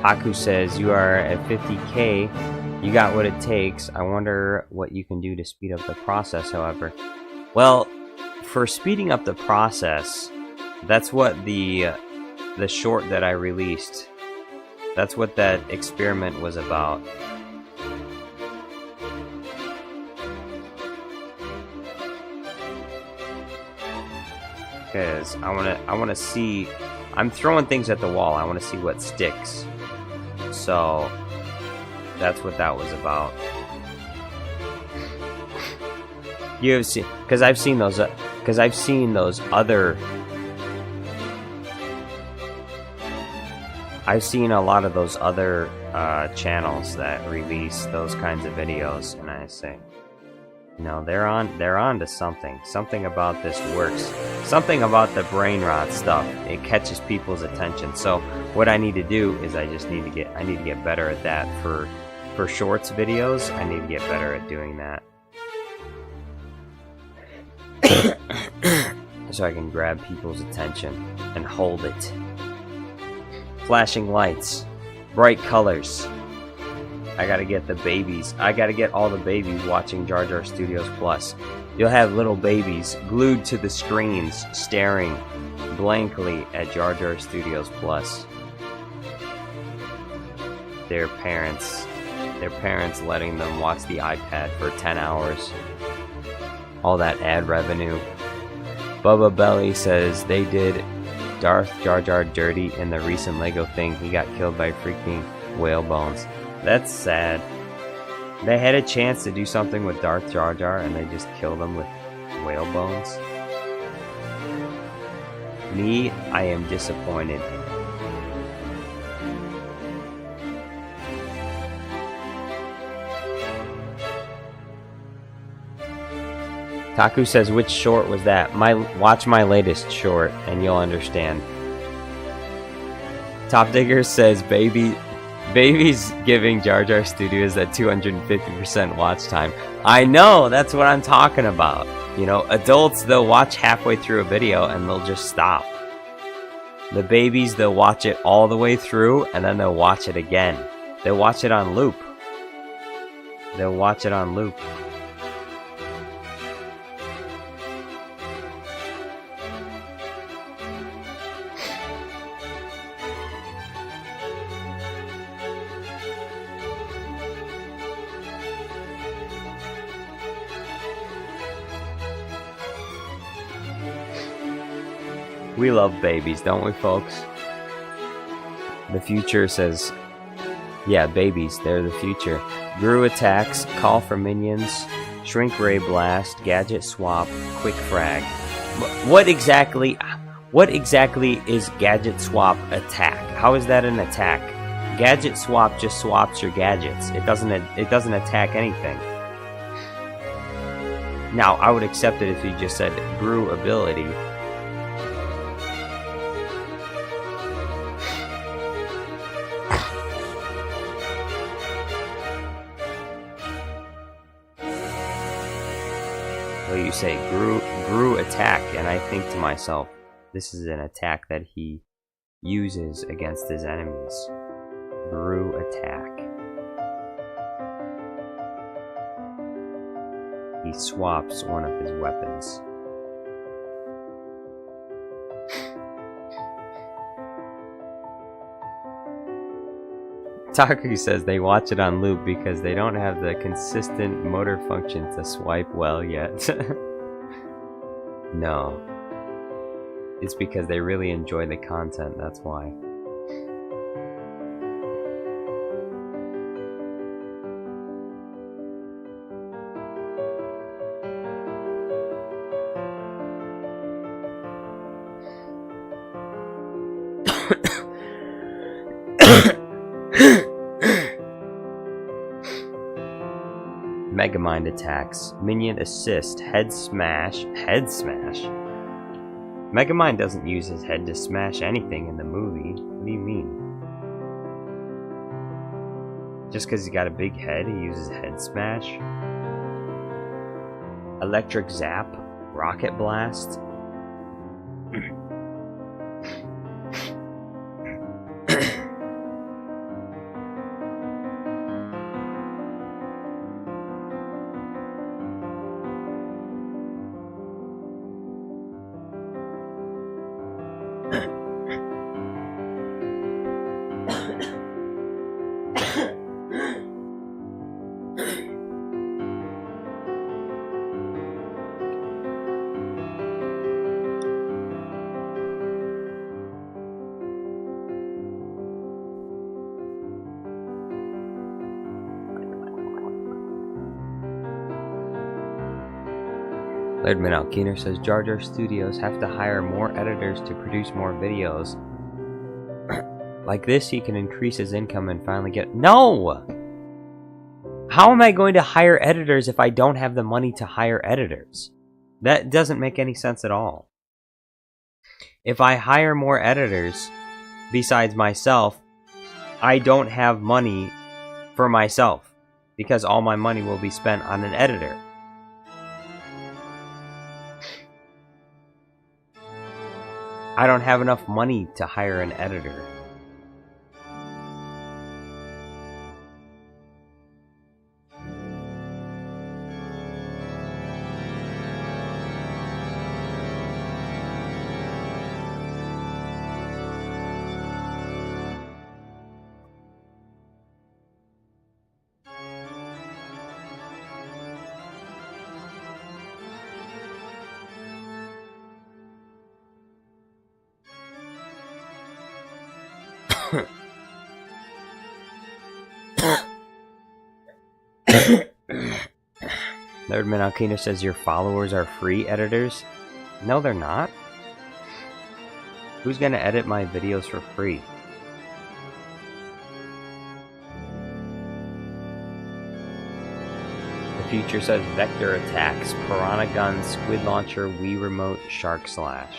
Haku says, you are at 50k, you got what it takes. I wonder what you can do to speed up the process, however. Well, for speeding up the process, that's what the short that I released, that's what that experiment was about. Because I wanna see, I'm throwing things at the wall, I wanna see what sticks. So that's what that was about. You have seen, because I've seen those other. I've seen a lot of those other channels that release those kinds of videos, and I say, you know, they're on to something. Something about this works. Something about the brain rot stuff. It catches people's attention. So what I need to do is I need to get better at that. For shorts videos, I need to get better at doing that. So I can grab people's attention and hold it. Flashing lights, bright colors. I gotta get the babies. I gotta get all the babies watching Jar Jar Studios Plus. You'll have little babies glued to the screens, staring blankly at Jar Jar Studios Plus. Their parents letting them watch the iPad for 10 hours. All that ad revenue. Bubba Belly says they did Darth Jar Jar dirty in the recent Lego thing. He got killed by freaking whale bones. That's sad. They had a chance to do something with Darth Jar Jar and they just killed him with whale bones. Me, I am disappointed. Taku says, which short was that? Watch my latest short and you'll understand. Top Digger says, Baby's giving Jar Jar Studios that 250% watch time. I know, that's what I'm talking about. You know, adults, they'll watch halfway through a video and they'll just stop. The babies, they'll watch it all the way through and then they'll watch it again. They'll watch it on loop. They'll watch it on loop. We love babies, don't we, folks? The future says, yeah, babies, they're the future. Gru attacks, call for minions, shrink ray blast, gadget swap, quick frag. What exactly What exactly is gadget swap attack? How is that an attack? Gadget swap just swaps your gadgets. It doesn't attack anything. Now, I would accept it if you just said grew ability. Well, you say grew attack, and I think to myself, this is an attack that he uses against his enemies. Grew attack. He swaps one of his weapons. Taku says they watch it on loop because they don't have the consistent motor function to swipe well yet. No. It's because they really enjoy the content, that's why. Megamind attacks. Minion assist. Head smash. Head smash? Megamind doesn't use his head to smash anything in the movie. What do you mean? Just because he's got a big head, he uses head smash? Electric zap. Rocket blast. Ledman Alkeener says Jar Jar Studios have to hire more editors to produce more videos. Like this, he can increase his income and finally get— No! How am I going to hire editors if I don't have the money to hire editors? That doesn't make any sense at all. If I hire more editors, besides myself, I don't have money for myself, because all my money will be spent on an editor. I don't have enough money to hire an editor. Nerdman Alkina says your followers are free editors. No, they're not. Who's gonna edit my videos for free? The future says vector attacks, piranha gun, squid launcher, Wii remote, shark slash.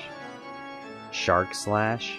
Shark slash?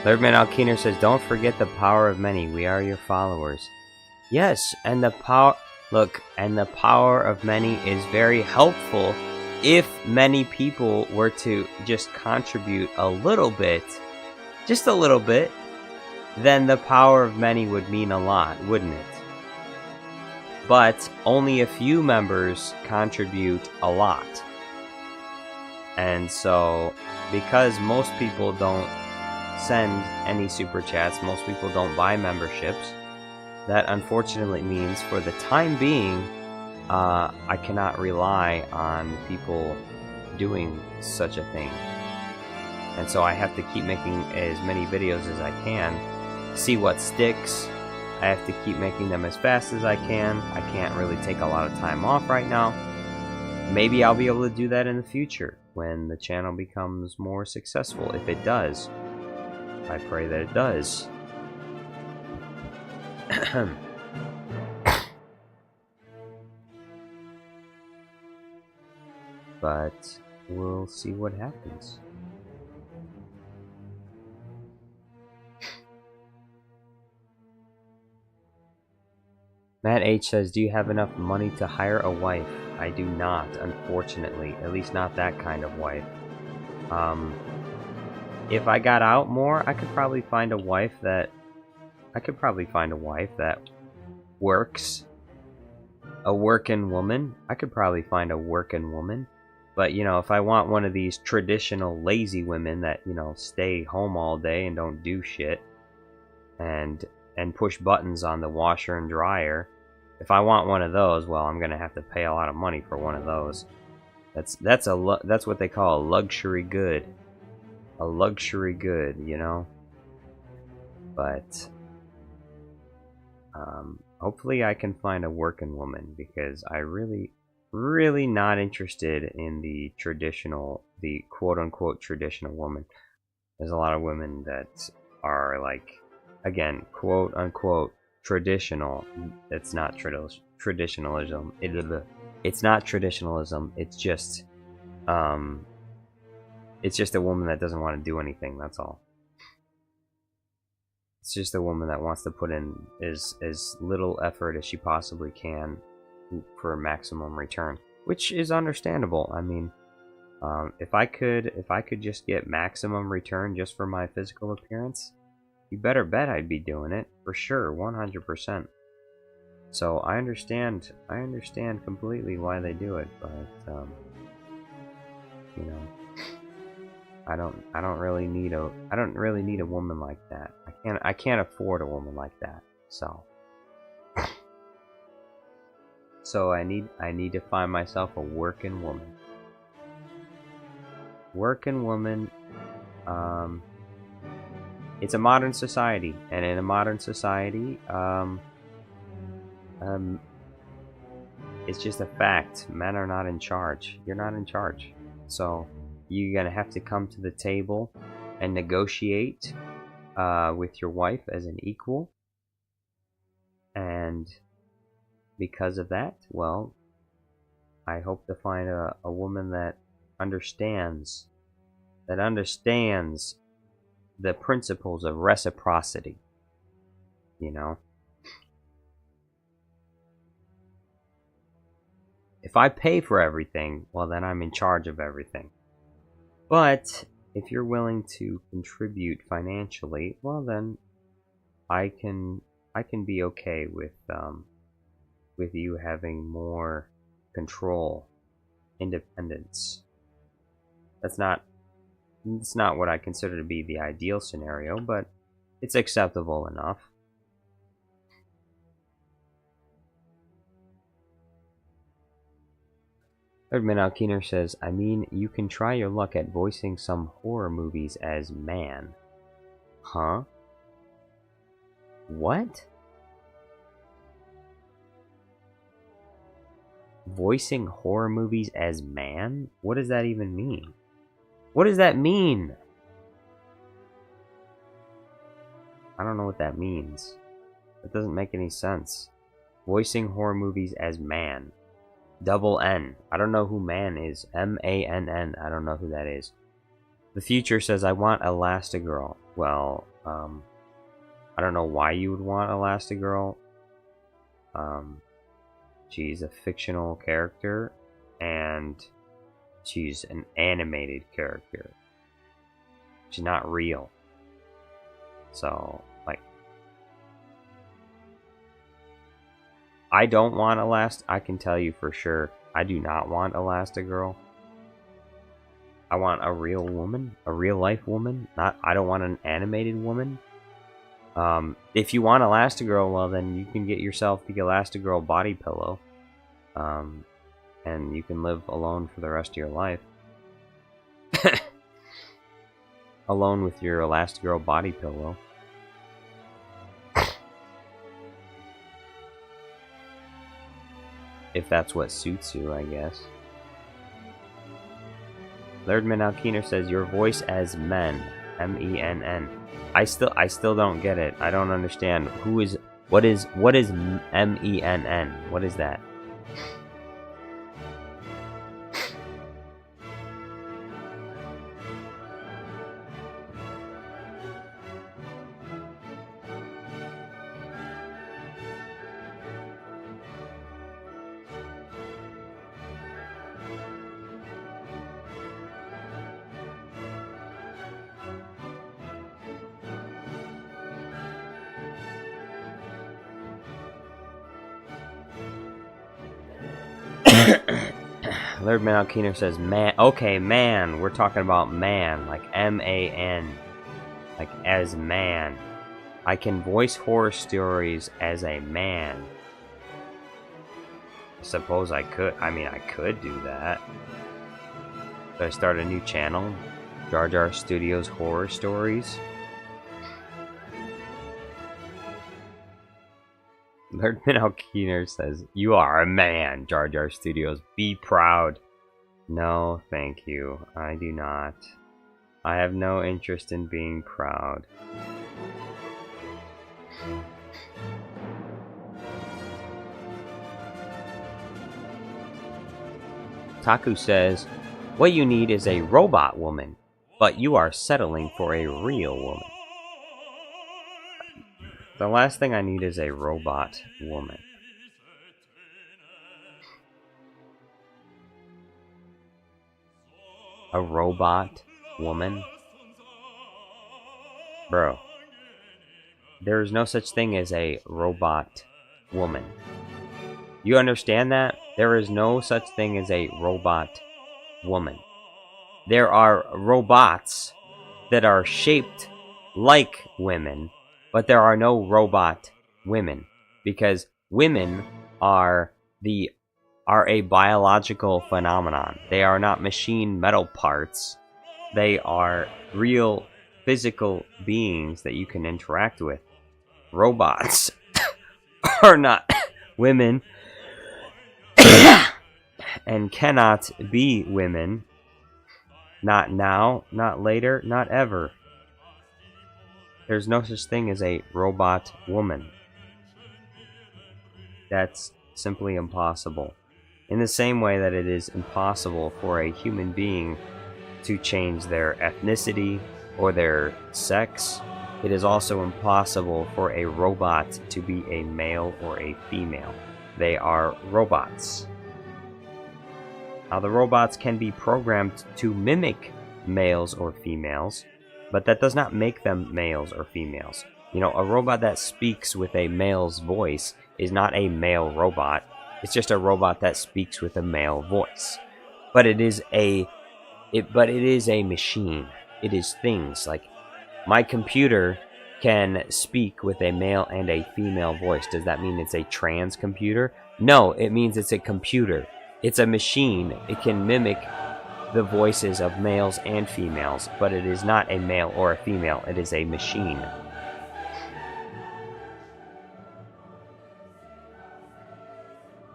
Thirdman Alkeener says, don't forget the power of many. We are your followers. Yes, and the power... Look, and the power of many is very helpful if many people were to just contribute a little bit, just a little bit, then the power of many would mean a lot, wouldn't it? But only a few members contribute a lot. And so, because most people don't send any super chats, most people don't buy memberships, that unfortunately means for the time being, I cannot rely on people doing such a thing. And so I have to keep making as many videos as I can, see what sticks. I have to keep making them as fast as I can. I can't really take a lot of time off right now. Maybe I'll be able to do that in the future when the channel becomes more successful, if it does. I pray that it does. But we'll see what happens. Matt H says, do you have enough money to hire a wife? I do not, unfortunately. At least not that kind of wife. If I got out more, I could probably find a wife that... works. A working woman. I could probably find a working woman. But, you know, if I want one of these traditional lazy women that, you know, stay home all day and don't do shit, and push buttons on the washer and dryer, if I want one of those, well, I'm gonna have to pay a lot of money for one of those. That's what they call a luxury good. A luxury good, you know. But hopefully I can find a working woman, because I really not interested in the quote-unquote traditional woman. There's a lot of women that are like, again, quote-unquote traditional. It's not traditionalism. It's not traditionalism. It's just a woman that doesn't want to do anything. That's all. It's just a woman that wants to put in as little effort as she possibly can for maximum return, which is understandable. I mean, if I could just get maximum return just for my physical appearance, you better bet I'd be doing it for sure, 100%. So I understand completely why they do it, but you know, I don't really need a woman like that. I can't afford a woman like that. So I need to find myself a working woman. Working woman. It's a modern society, and in a modern society, it's just a fact. Men are not in charge. You're not in charge. So you're gonna have to come to the table and negotiate with your wife as an equal. And because of that, well, I hope to find a woman that understands the principles of reciprocity, you know. If I pay for everything, well, then I'm in charge of everything. But if you're willing to contribute financially, well, then I can be okay with you having more control, independence. It's not what I consider to be the ideal scenario, but it's acceptable enough. Erdman Alkiner says, I mean, you can try your luck at voicing some horror movies as man. Huh? What? Voicing horror movies as man? What does that even mean? What does that mean? I don't know what that means. That doesn't make any sense. Voicing horror movies as man. Double N. I don't know who man is. M-A-N-N. I don't know who that is. The Future says, I want Elastigirl. Well, I don't know why you would want Elastigirl. She's a fictional character, and she's an animated character. She's not real. So, like, I don't want I can tell you for sure, I do not want Elastigirl. I want a real woman, a real life woman. I don't want an animated woman. If you want Elastigirl, well then you can get yourself the Elastigirl body pillow. And you can live alone for the rest of your life. Alone with your Elastigirl body pillow. If that's what suits you, I guess. Lerdman Alkeener says, your voice as men. M-E-N-N. I still don't get it. I don't understand. What is M-E-N-N? What is that? Lerdman Alkeener says, man. Okay, man. We're talking about man. Like M-A-N. Like as man. I can voice horror stories as a man. I suppose I could. I mean, I could do that. Should I start a new channel? Jar Jar Studios Horror Stories? Lerdman Alkeener says, you are a man, Jar Jar Studios. Be proud. No, thank you. I do not. I have no interest in being proud. Taku says, what you need is a robot woman, but you are settling for a real woman. The last thing I need is a robot woman. A robot woman? Bro. There is no such thing as a robot woman. You understand that? There is no such thing as a robot woman. There are robots that are shaped like women, but there are no robot women, because women are a biological phenomenon. They are not machine metal parts. They are real physical beings that you can interact with. Robots are not women and cannot be women. Not now, not later, not ever. There's no such thing as a robot woman. That's simply impossible. In the same way that it is impossible for a human being to change their ethnicity or their sex, it is also impossible for a robot to be a male or a female. They are robots. Now, the robots can be programmed to mimic males or females, but that does not make them males or females. You know, a robot that speaks with a male's voice is not a male robot. It's just a robot that speaks with a male voice. But it is a machine. It is things. Like, my computer can speak with a male and a female voice. Does that mean it's a trans computer? No, it means it's a computer. It's a machine. It can mimic the voices of males and females, but it is not a male or a female. It is a machine.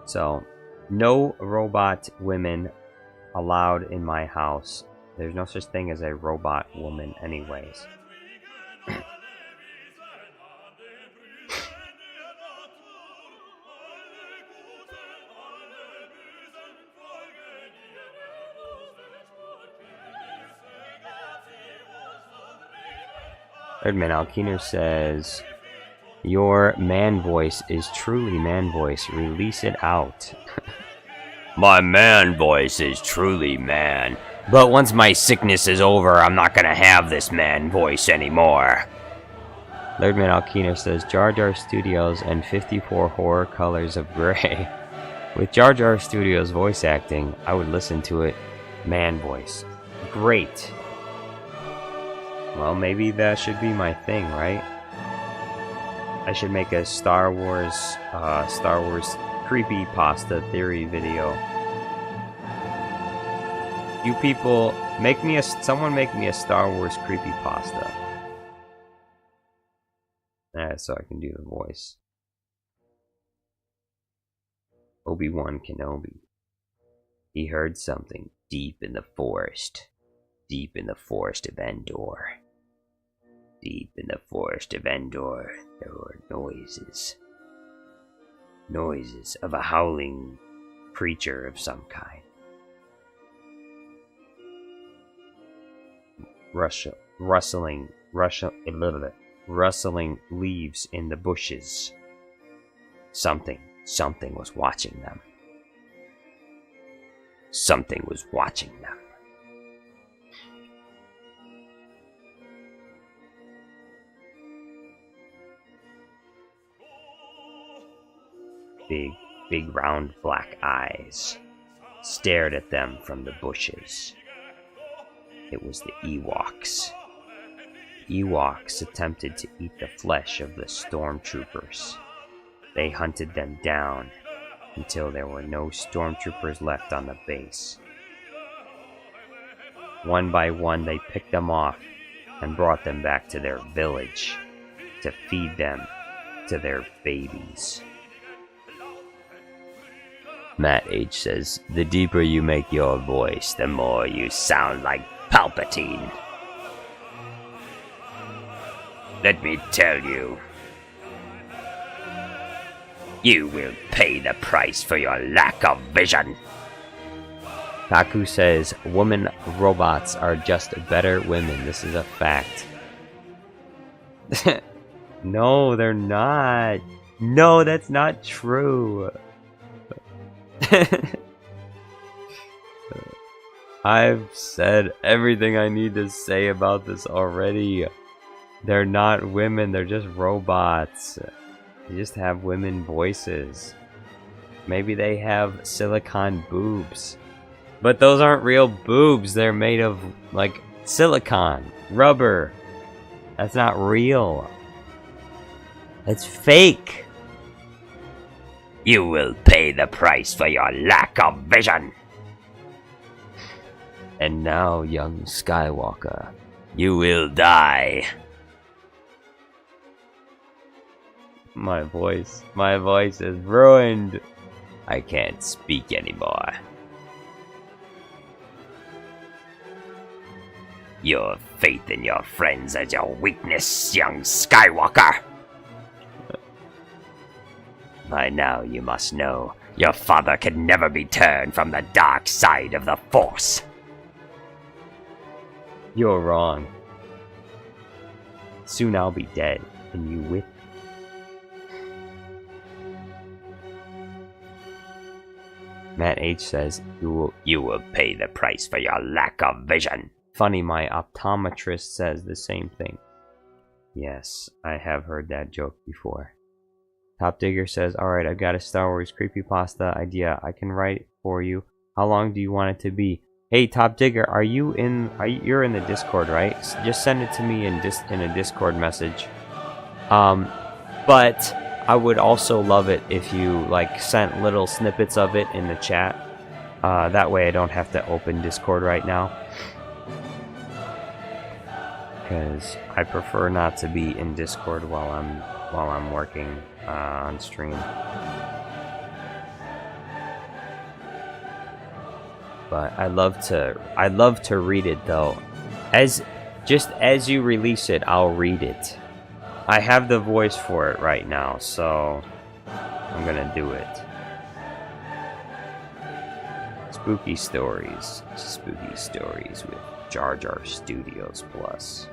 So, no robot women allowed in my house. There's no such thing as a robot woman anyways. Erdman Alkeener says, Your man voice is truly man voice. Release it out. My man voice is truly man. But once my sickness is over, I'm not gonna have this man voice anymore. Lordman Alkino says Jar Jar Studios and 54 horror colors of gray. With Jar Jar Studios voice acting, I would listen to it man voice. Great. Well, maybe that should be my thing, right? I should make a Star Wars creepypasta theory video. You people, someone make me a Star Wars creepypasta. So I can do the voice. Obi-Wan Kenobi. He heard something deep in the forest. Deep in the forest of Endor. Deep in the forest of Endor, there were noises. Noises of a howling creature of some kind. Rustling leaves in the bushes. Something was watching them. Something was watching them. Big round black eyes stared at them from the bushes. It was the Ewoks. Ewoks attempted to eat the flesh of the stormtroopers. They hunted them down until there were no stormtroopers left on the base. One by one, they picked them off and brought them back to their village to feed them to their babies. Matt H says, the deeper you make your voice, the more you sound like Palpatine. Let me tell you, you will pay the price for your lack of vision. Kaku says, woman robots are just better women. This is a fact. No, they're not. No, that's not true. I've said everything I need to say about this already. They're not women, they're just robots. They just have women voices. Maybe they have silicone boobs. But those aren't real boobs, they're made of, like, silicone, rubber. That's not real. That's fake. You will pay the price for your lack of vision. And now, young Skywalker, you will die. My voice is ruined. I can't speak anymore. Your faith in your friends is your weakness, young Skywalker. By now you must know, your father can never be turned from the dark side of the Force. You're wrong. Soon I'll be dead, and you with me. Matt H says, you will pay the price for your lack of vision. Funny, my optometrist says the same thing. Yes, I have heard that joke before. Top Digger says, alright, I've got a Star Wars creepypasta idea. I can write it for you. How long do you want it to be? Hey, Top Digger, you're in the Discord, right? Just send it to me in a Discord message. But I would also love it if you, like, sent little snippets of it in the chat. That way I don't have to open Discord right now. Because I prefer not to be in Discord while I'm working on stream. But I love to read it though. As you release it, I'll read it. I have the voice for it right now, so I'm gonna do it. Spooky stories with Jar Jar Studios Plus.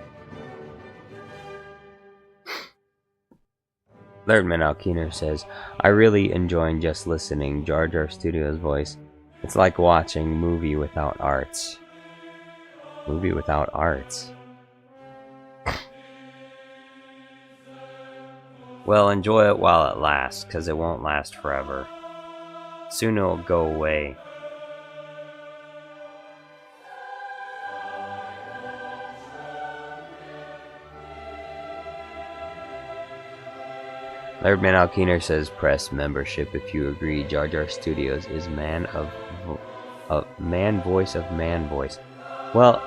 Thirdman Alkeener says, I really enjoyed just listening Jar Jar Studios' voice. It's like watching movie without arts. Movie without arts. Well, enjoy it while it lasts, because it won't last forever. Soon it'll go away. Thirdman Alkeener says, press membership if you agree. Jar Jar Studios is man voice of man voice. Well,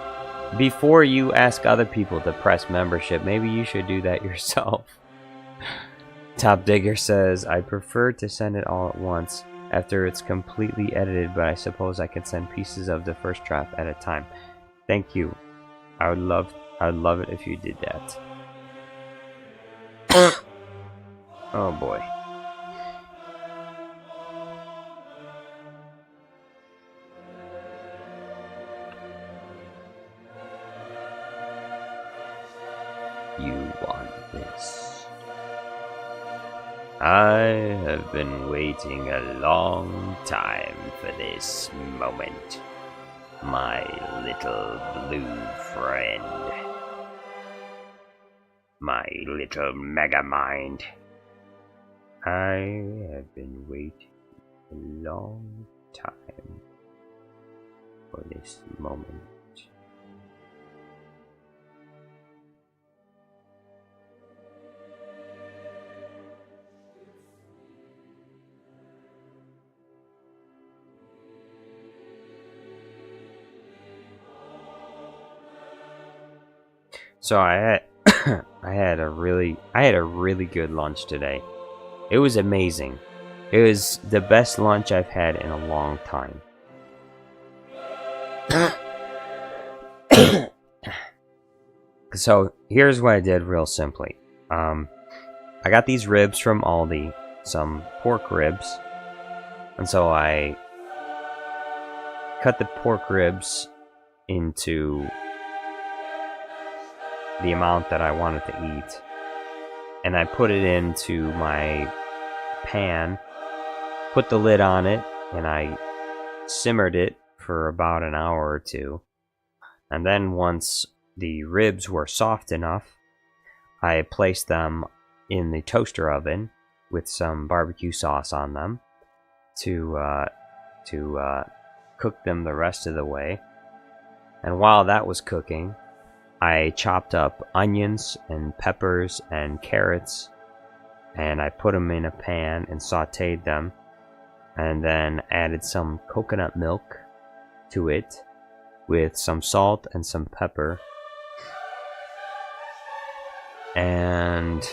before you ask other people to press membership, maybe you should do that yourself. Top Digger says, I prefer to send it all at once after it's completely edited, but I suppose I can send pieces of the first draft at a time. Thank you. I would love it if you did that. Oh boy. You want this. I have been waiting a long time for this moment, my little blue friend. My little Megamind. I have been waiting a long time for this moment. So I had I had a really good lunch today. It was amazing. It was the best lunch I've had in a long time. So here's what I did real simply. I got these ribs from Aldi, some pork ribs, and so I cut the pork ribs into the amount that I wanted to eat, and I put it into my pan, put the lid on it, and I simmered it for about an hour or two. And then once the ribs were soft enough, I placed them in the toaster oven with some barbecue sauce on them to cook them the rest of the way. And while that was cooking, I chopped up onions and peppers and carrots, and I put them in a pan and sauteed them, and then added some coconut milk to it with some salt and some pepper. And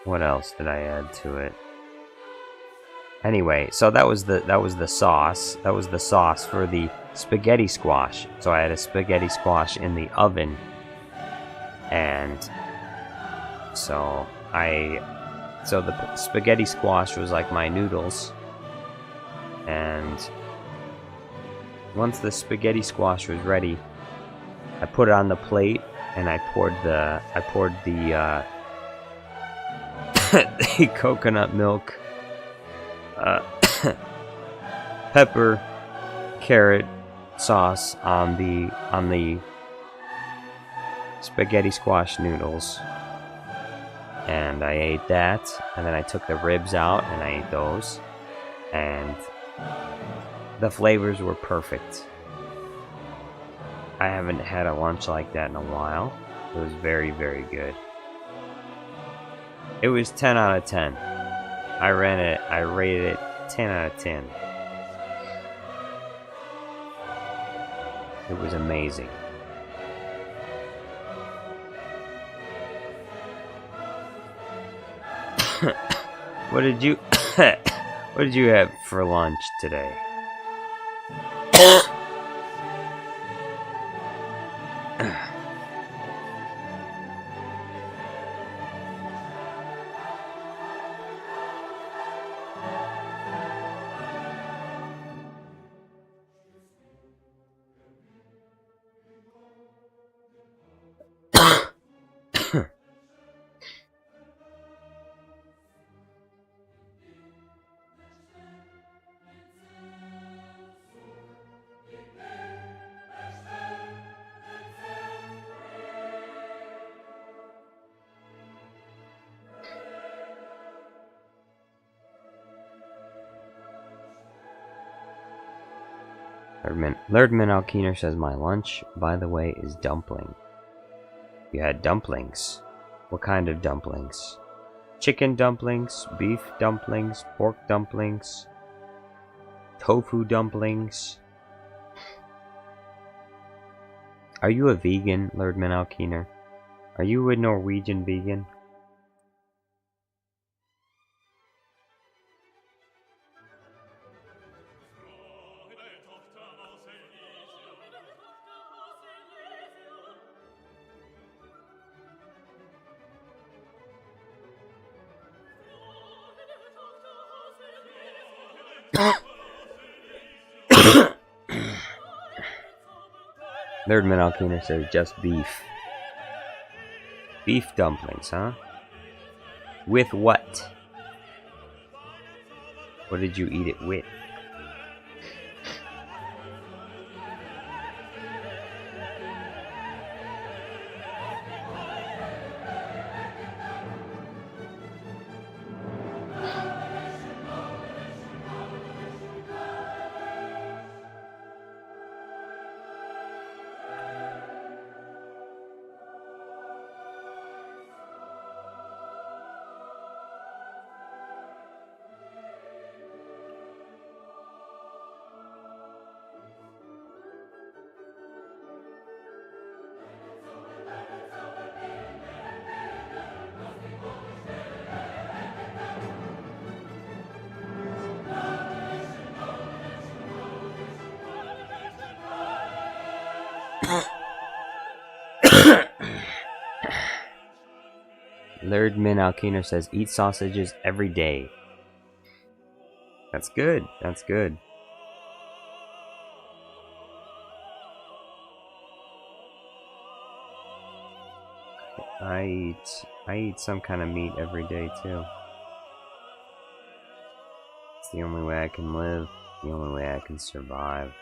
what else did I add to it? Anyway, so that was the sauce. That was the sauce for the spaghetti squash. So I had a spaghetti squash in the oven, and so the spaghetti squash was like my noodles. And once the spaghetti squash was ready, I put it on the plate, and I poured the the coconut milk, pepper, carrot sauce on the spaghetti squash noodles, and I ate that. And then I took the ribs out and I ate those, and the flavors were perfect. I haven't had a lunch like that in a while. It was very, very good. It was 10 out of 10. I rated it 10 out of 10. It was amazing. What did you have for lunch today? Lerdman Alkeener says, my lunch, by the way, is dumpling. You had dumplings. What kind of dumplings? Chicken dumplings, beef dumplings, pork dumplings, tofu dumplings. Are you a vegan, Lerdman Alkeener? Are you a Norwegian vegan? Lerdman Alkeener says just beef. Beef dumplings, huh? With what? What did you eat it with? Lerdman Alkeener says, eat sausages every day. That's good. That's good. I eat some kind of meat every day too. It's the only way I can live. The only way I can survive.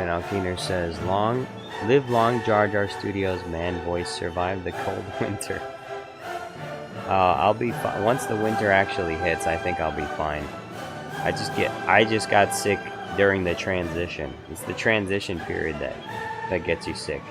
Alkeener says, live long, Jar Jar Studios man voice, survive the cold winter. I'll be fine. Once the winter actually hits, I think I'll be fine. I just got sick during the transition. It's the transition period that gets you sick.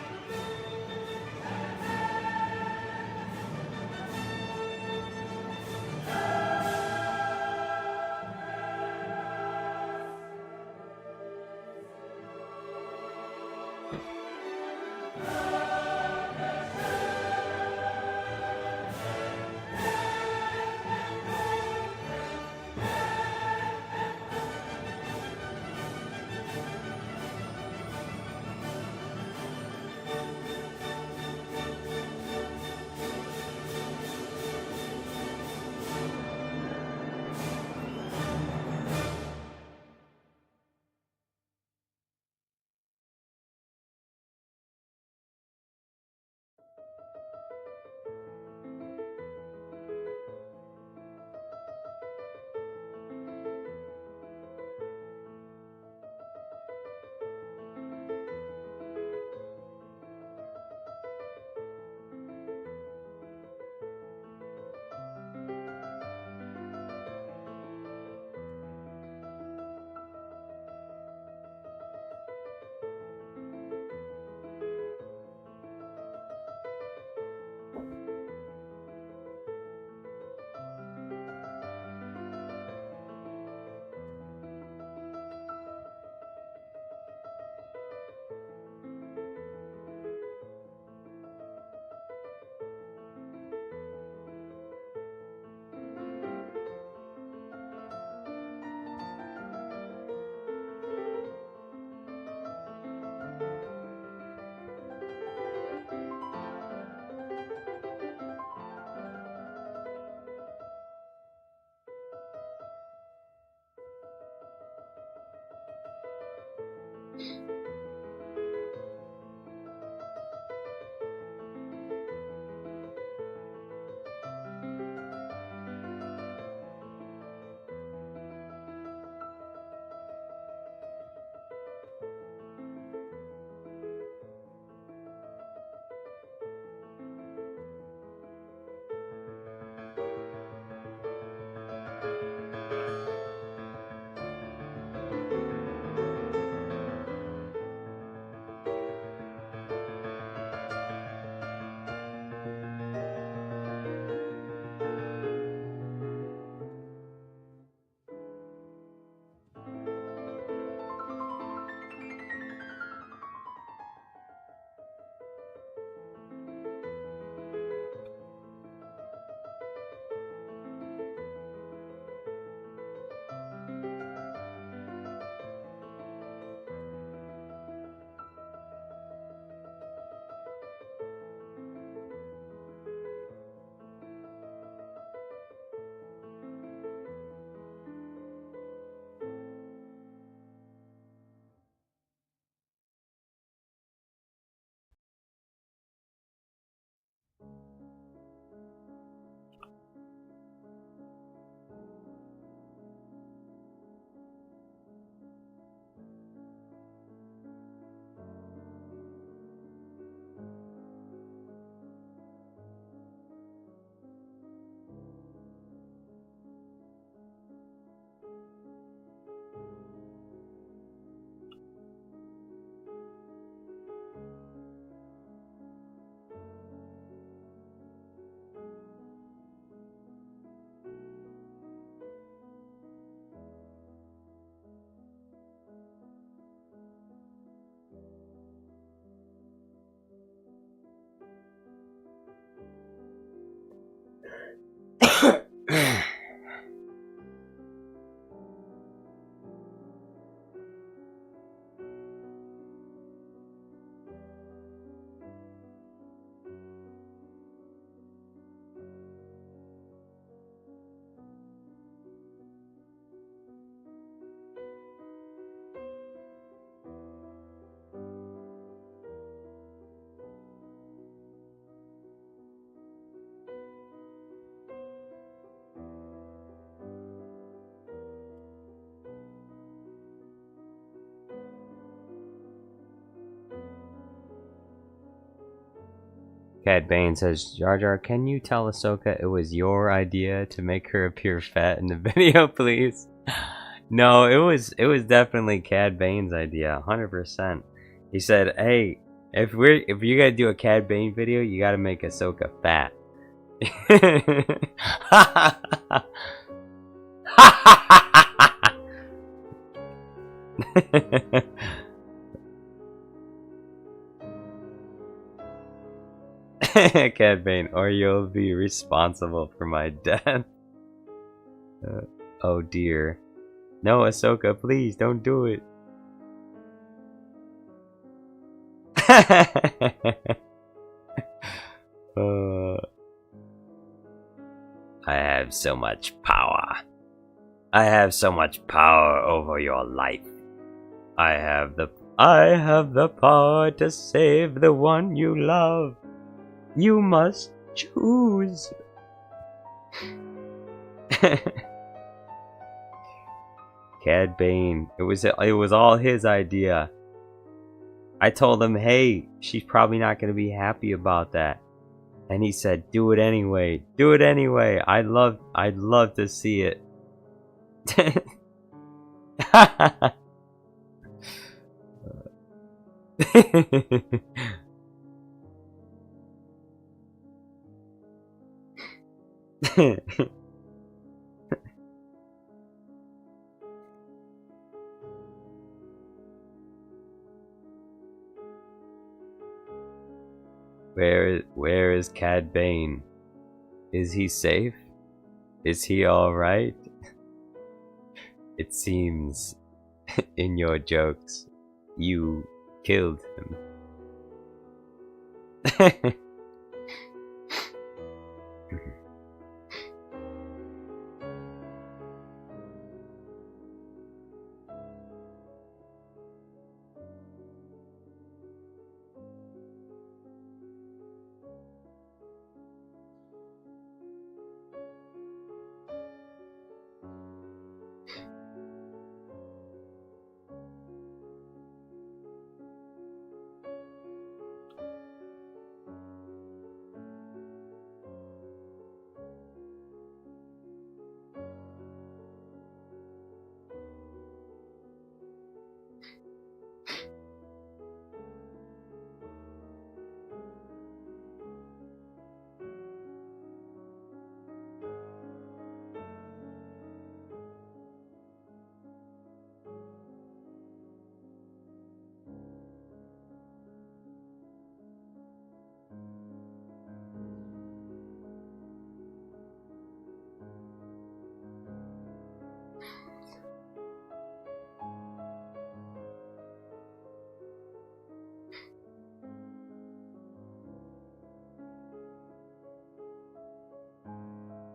CAD Bane says, Jar Jar, can you tell Ahsoka it was your idea to make her appear fat in the video, please? No, it was definitely CAD Bane's idea, 100%. He said, hey, if you gotta do a CAD Bane video, you gotta make Ahsoka fat. CAD Bane, or you'll be responsible for my death. Oh dear. No, Ahsoka, please don't do it. I have so much power. I have so much power over your life. I have the power to save the one you love. You must choose. CAD Bane. It was all his idea. I told him, hey, she's probably not gonna be happy about that. And he said, do it anyway. Do it anyway. I'd love to see it. Where is CAD Bane? Is he safe? Is he alright? It seems in your jokes you killed him.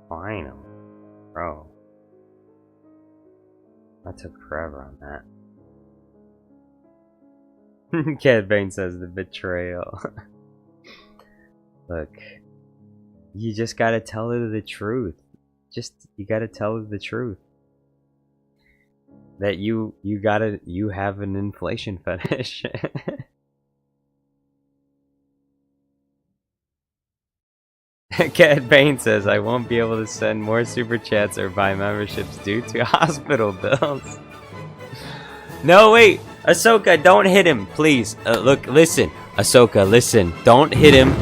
Finally. Bro. That took forever on that. CAD Bane says the betrayal. Look. You just gotta tell her the truth. You gotta tell her the truth. That you have an inflation fetish. CAD Bane says, I won't be able to send more super chats or buy memberships due to hospital bills. No, wait! Ahsoka, don't hit him, please. Look, listen. Ahsoka, listen. Don't hit him.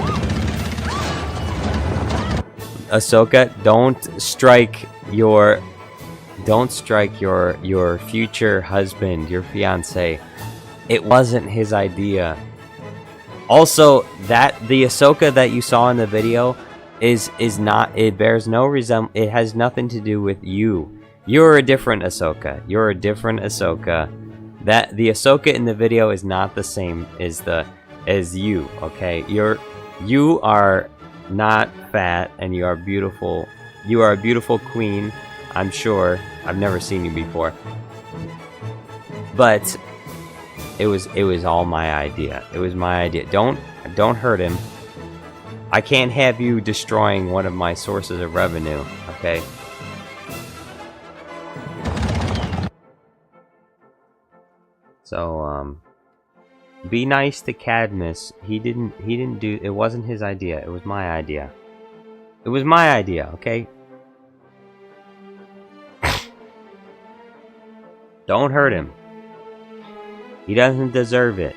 Ahsoka, don't strike your future husband, your fiance. It wasn't his idea. Also, the Ahsoka that you saw in the video is not, it bears no it has nothing to do with you. You're a different Ahsoka. You're a different Ahsoka. The Ahsoka in the video is not the same as you, okay? You are not fat and you are beautiful. You are a beautiful queen, I'm sure. I've never seen you before. But it was all my idea. It was my idea. Don't hurt him. I can't have you destroying one of my sources of revenue, okay? So, Be nice to Cadmus. He didn't do it. Wasn't his idea. It was my idea. It was my idea, okay? Don't hurt him. He doesn't deserve it.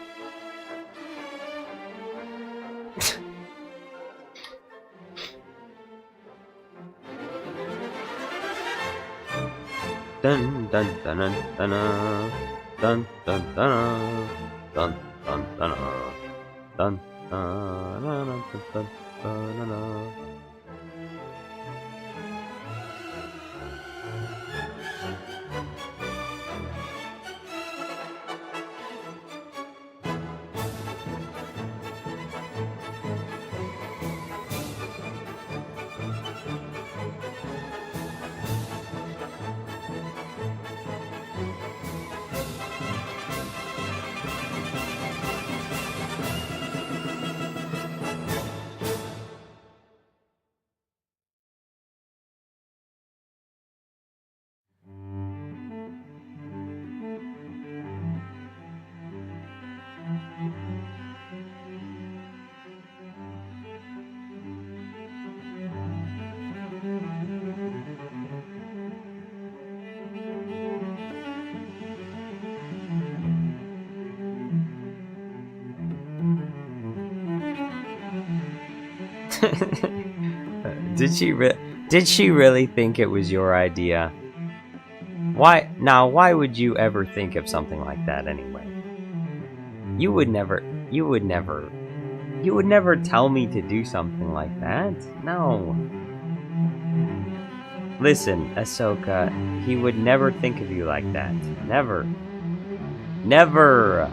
Dun dun dun dun dun dun dun dun dun dun dun dun dun dun dun. Did she really think it was your idea? Why would you ever think of something like that anyway? You would never tell me to do something like that. No. Listen, Ahsoka, he would never think of you like that. Never. Never.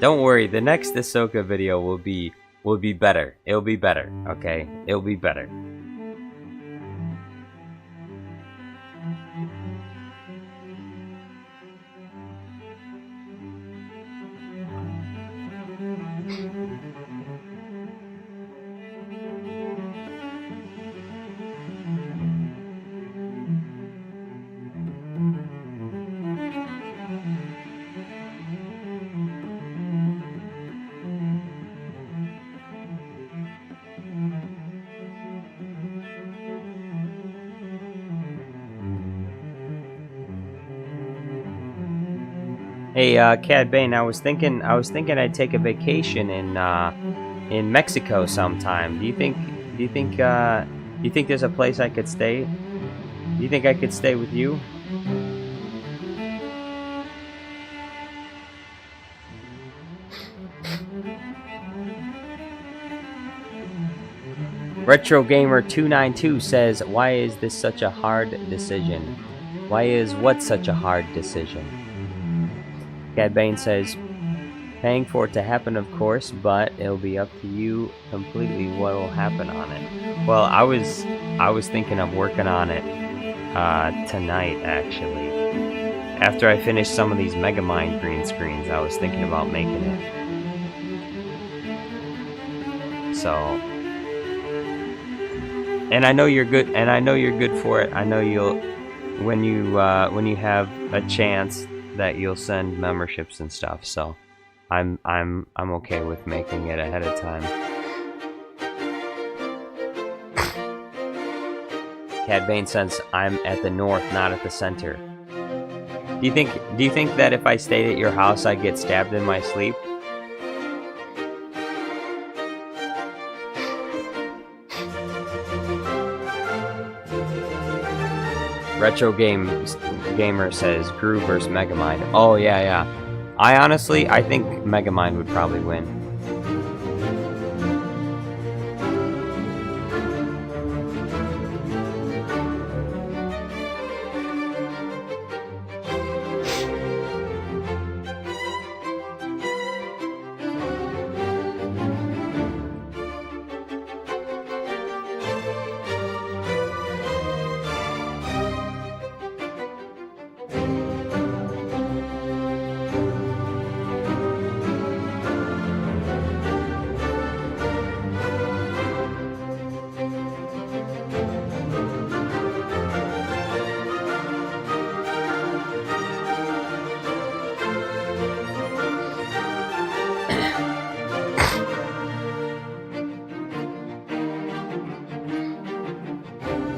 Don't worry, the next Ahsoka video will be better. It'll be better, okay? It'll be better. Hey, CAD Bane, I was thinking I'd take a vacation in Mexico sometime. Do you think there's a place I could stay? Do you think I could stay with you? Retro Gamer 292 says, "Why is this such a hard decision? Why is what such a hard decision?" CAD Bane says, "Paying for it to happen, of course, but it'll be up to you completely what will happen on it." Well, I was thinking of working on it tonight, actually. After I finish some of these Megamind green screens, I was thinking about making it. So, and I know you're good. And I know you're good for it. I know you'll, when you have a chance, that you'll send memberships and stuff. So, I'm okay with making it ahead of time. Cad Bane says, "I'm at the north, not at the center." Do you think that if I stayed at your house, I'd get stabbed in my sleep? Retro Gamer says Gru vs Megamind. Oh yeah. I think Megamind would probably win.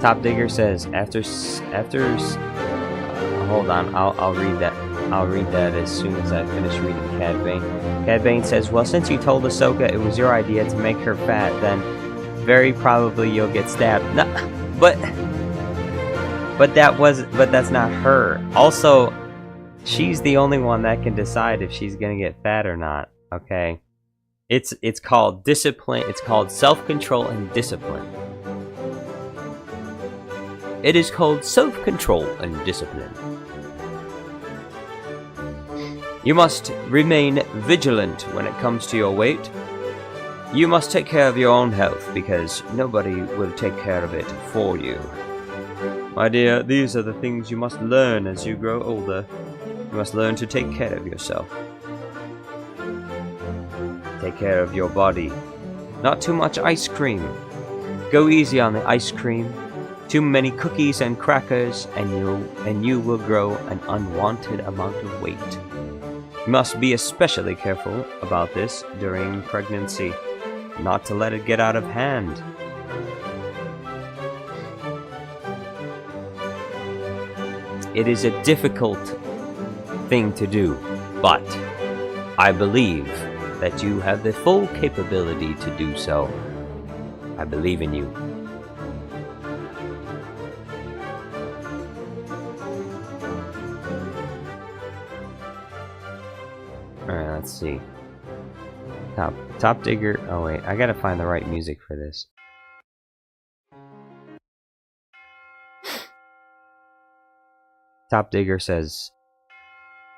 Top Digger says hold on, I'll read that. I'll read that as soon as I finish reading CAD Bane. CAD Bane says, well, since you told Ahsoka it was your idea to make her fat, then very probably you'll get stabbed. No, but that's not her. Also, she's the only one that can decide if she's gonna get fat or not. Okay, it's called discipline. It's called self-control and discipline. It is called self-control and discipline. You must remain vigilant when it comes to your weight. You must take care of your own health because nobody will take care of it for you. My dear, these are the things you must learn as you grow older. You must learn to take care of yourself. Take care of your body. Not too much ice cream. Go easy on the ice cream. Too many cookies and crackers, and you will grow an unwanted amount of weight. You must be especially careful about this during pregnancy, not to let it get out of hand. It is a difficult thing to do, but I believe that you have the full capability to do so. I believe in you. Alright, let's see. Top Digger. Oh wait, I gotta find the right music for this. Top Digger says,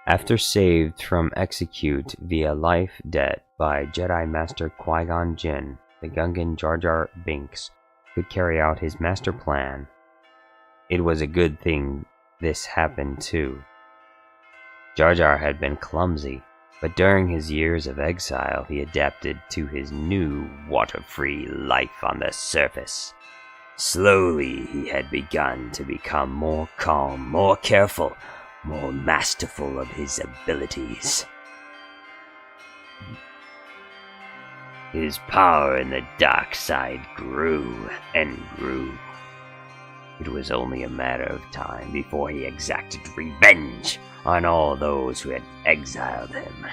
after saved from execute via life debt by Jedi Master Qui-Gon Jinn, the Gungan Jar Jar Binks could carry out his master plan. It was a good thing this happened too. Jar Jar had been clumsy, but during his years of exile, he adapted to his new, water-free life on the surface. Slowly, he had begun to become more calm, more careful, more masterful of his abilities. His power in the dark side grew and grew. It was only a matter of time before he exacted revenge on all those who had exiled him.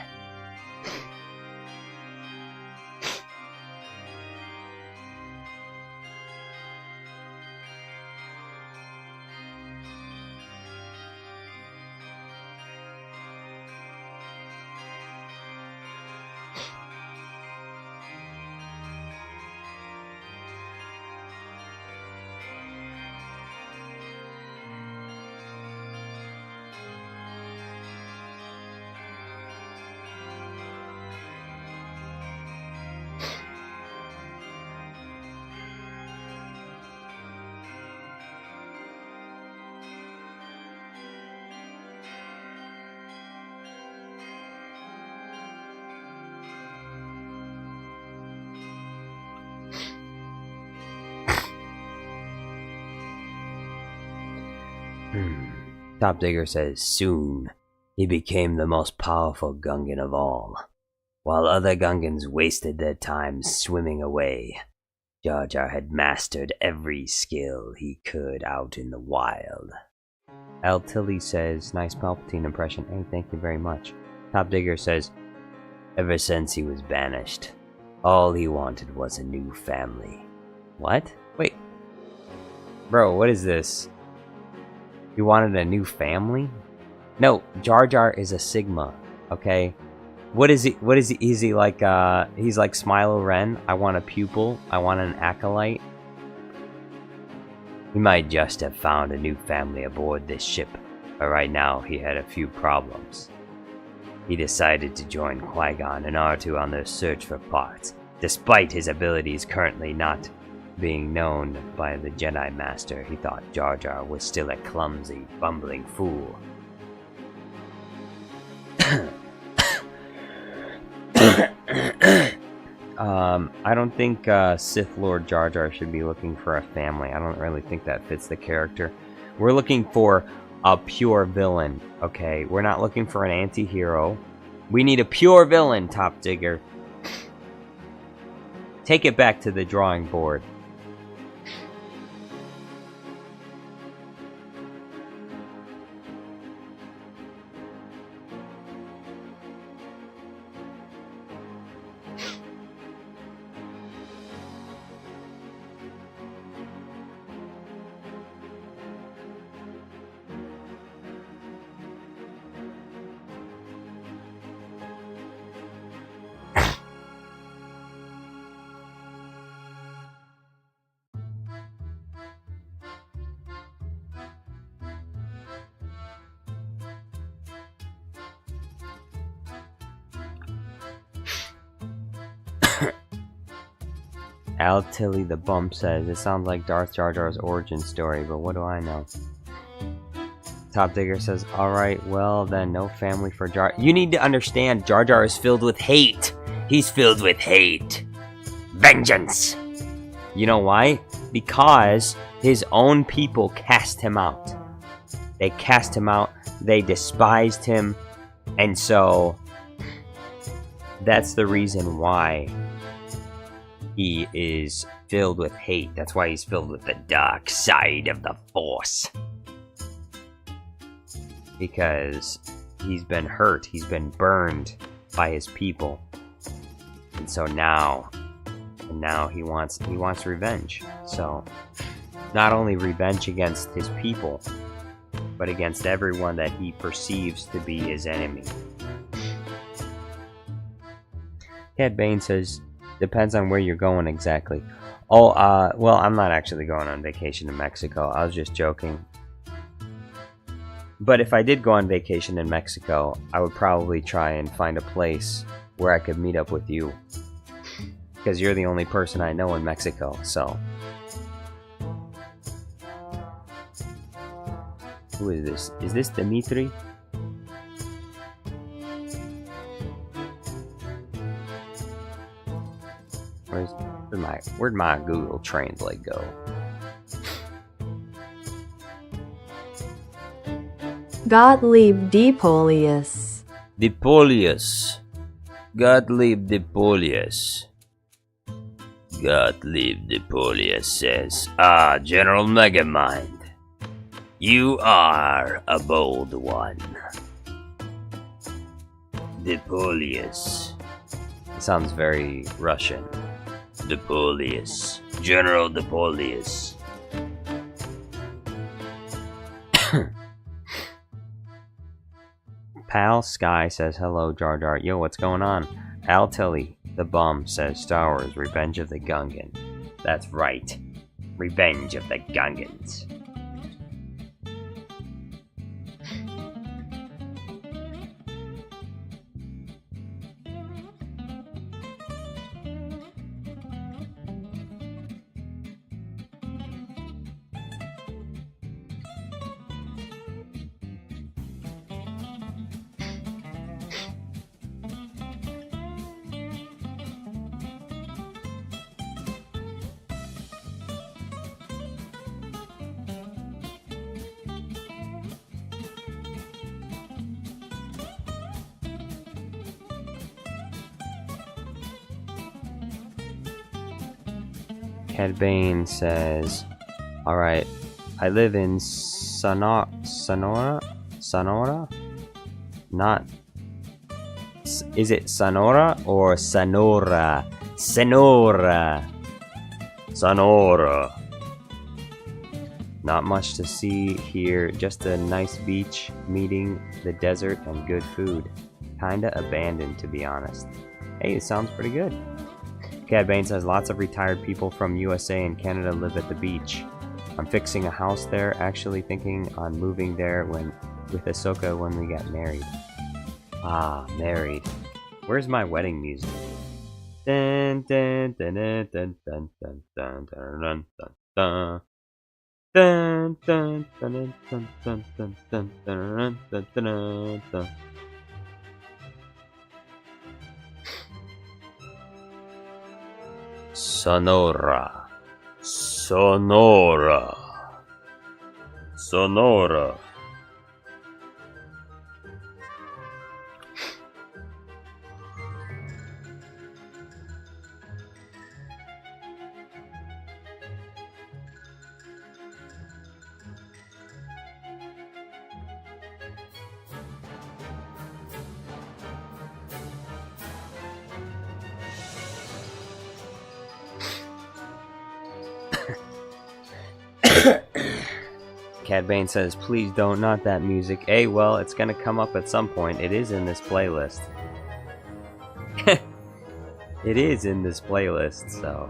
Top Digger says, soon he became the most powerful Gungan of all. While other Gungans wasted their time swimming away, Jar Jar had mastered every skill he could out in the wild. Al Tilly says, nice Palpatine impression. Hey, thank you very much. Top Digger says, ever since he was banished, all he wanted was a new family. What? Wait. Bro, what is this? He wanted a new family? No, Jar Jar is a Sigma, okay? What is he? Is he like, he's like Smilo Ren? I want a pupil. I want an acolyte. He might just have found a new family aboard this ship, but right now he had a few problems. He decided to join Qui-Gon and R2 on their search for parts, despite his abilities currently not being known by the Jedi Master. He thought Jar Jar was still a clumsy, bumbling fool. I don't think Sith Lord Jar Jar should be looking for a family. I don't really think that fits the character. We're looking for a pure villain, okay? We're not looking for an anti-hero. We need a pure villain, Top Digger. Take it back to the drawing board. Al Tilly the Bump says, it sounds like Darth Jar Jar's origin story, but what do I know? Top Digger says, alright, well then no family for Jar. You need to understand, Jar Jar is filled with hate. He's filled with hate. Vengeance! You know why? Because his own people cast him out. They cast him out, they despised him, and so that's the reason why he is filled with hate. That's why he's filled with the dark side of the Force. Because he's been hurt, he's been burned by his people. And so now he wants revenge. So not only revenge against his people, but against everyone that he perceives to be his enemy. CAD Bane says, depends on where you're going exactly. Oh, well, I'm not actually going on vacation to Mexico. I was just joking. But if I did go on vacation in Mexico, I would probably try and find a place where I could meet up with you. Because you're the only person I know in Mexico, so. Who is this? Is this Dimitri? Where'd my Google Translate go? Gottlieb Depolius. Depolius. Gottlieb Depolius. Gottlieb Depolius says, ah, General Megamind, you are a bold one. Depolius. It sounds very Russian. Depolius. General Depolius. Pal Sky says, hello, Jar Jar. Yo, what's going on? Al Tilly, the Bum, says, Star Wars, Revenge of the Gungan. That's right. Revenge of the Gungans. CAD Bane says, alright, I live in Sonora? Not... Is it Sonora or Sonora? Sonora. Not much to see here, just a nice beach, meeting the desert, and good food. Kinda abandoned, to be honest. Hey, it sounds pretty good. CAD Bane says lots of retired people from USA and Canada live at the beach. I'm fixing a house there, actually thinking on moving there with Ahsoka when we get married. Ah, married. Where's my wedding music? Dun dun dun dun dun dun dun dun dun dun dun. Dun dun dun dun dun dun dun dun dun dun dun. Sonora. Sonora. Sonora. CAD Bane says, please don't, not that music. Hey, well, it's gonna come up at some point. It is in this playlist. It is in this playlist, so...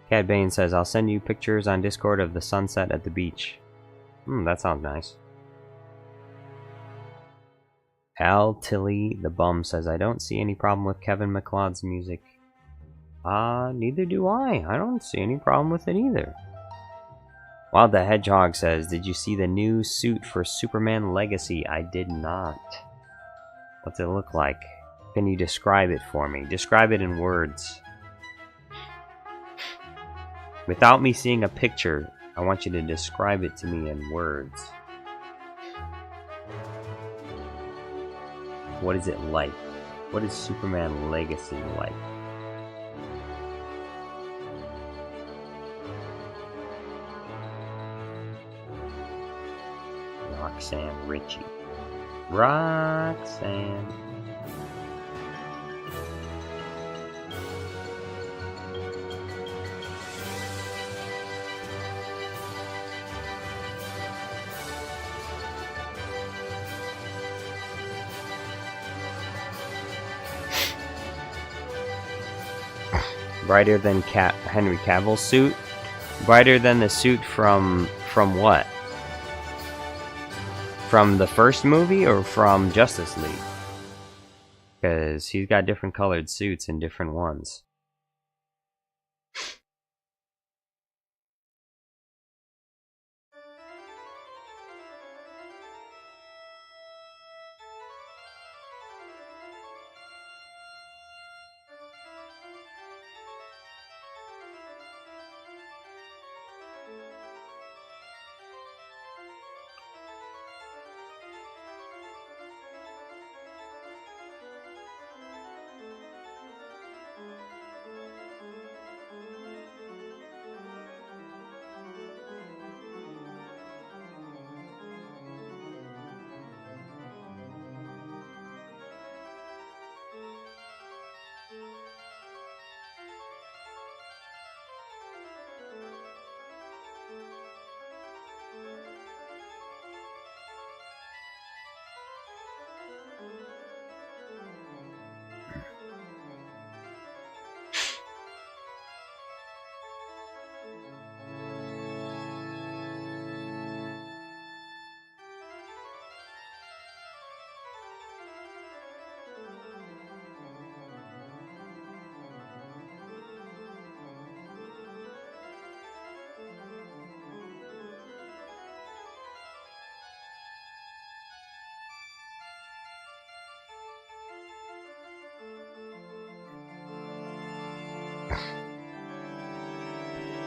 CAD Bane says, I'll send you pictures on Discord of the sunset at the beach. That sounds nice. Al Tilly the Bum says, I don't see any problem with Kevin MacLeod's music. Neither do I. I don't see any problem with it either. Wild the Hedgehog says, did you see the new suit for Superman Legacy? I did not. What's it look like? Can you describe it for me? Describe it in words. Without me seeing a picture, I want you to describe it to me in words. What is it like? What is Superman Legacy like? Roxanne Ritchie. Roxanne. Brighter than Henry Cavill's suit? Brighter than the suit from what? From the first movie or from Justice League? Because he's got different colored suits in different ones.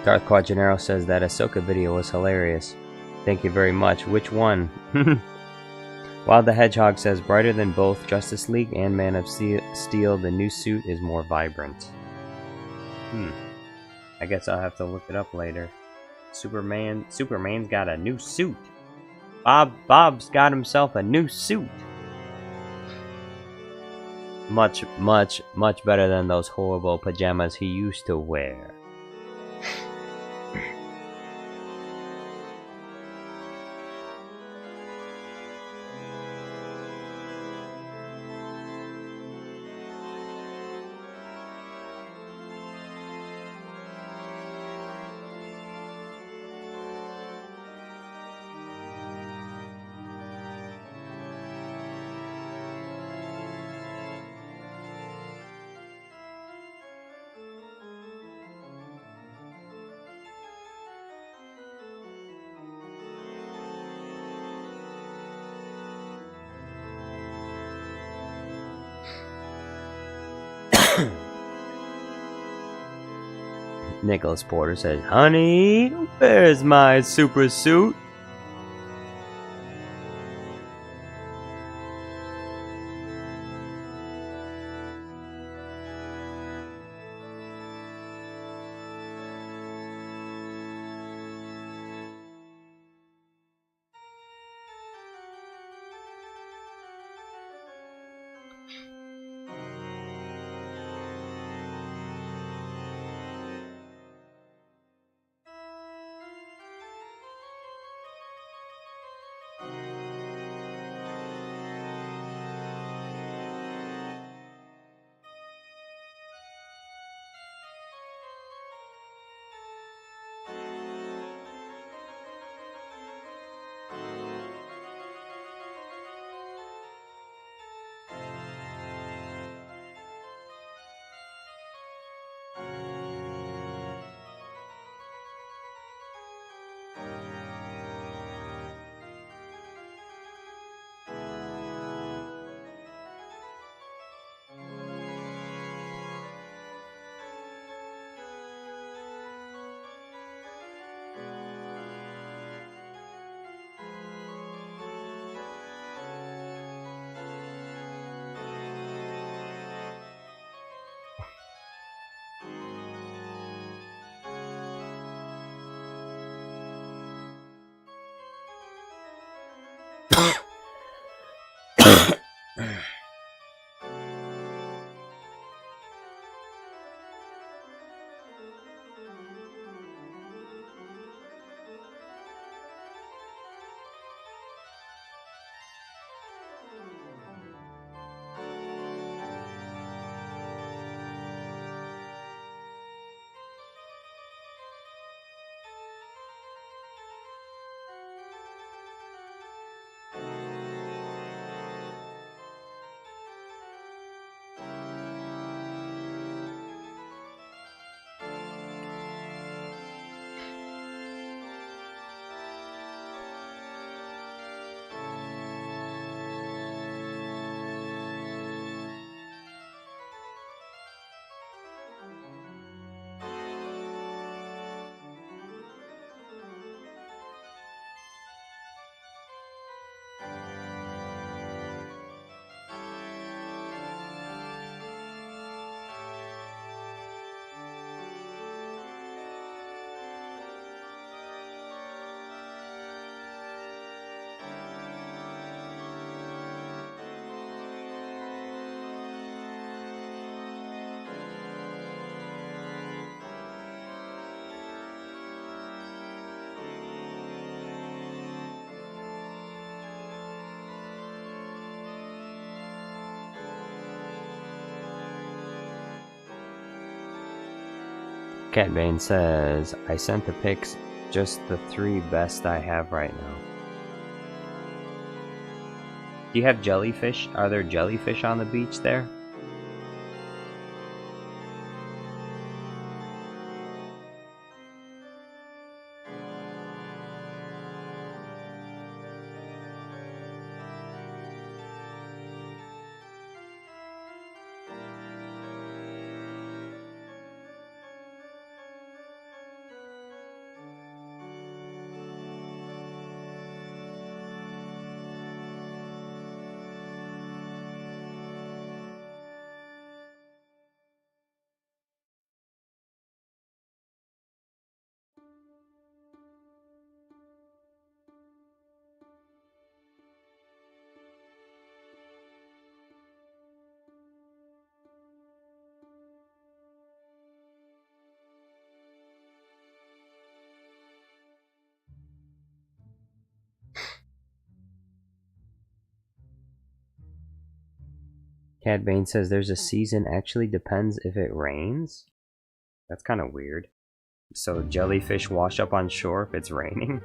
Darth Quajanero says that Ahsoka video was hilarious. Thank you very much. Which one? Wild the Hedgehog says, brighter than both Justice League and Man of Steel, the new suit is more vibrant. I guess I'll have to look it up later. Superman's got a new suit. Bob's got himself a new suit. Much better than those horrible pajamas he used to wear. Nicholas Porter says, honey, where's my super suit? CAD Bane says, I sent the pics, just the 3 best I have right now. Do you have jellyfish? Are there jellyfish on the beach there? CAD Bane says there's a season actually depends if it rains. That's kind of weird. So jellyfish wash up on shore if it's raining?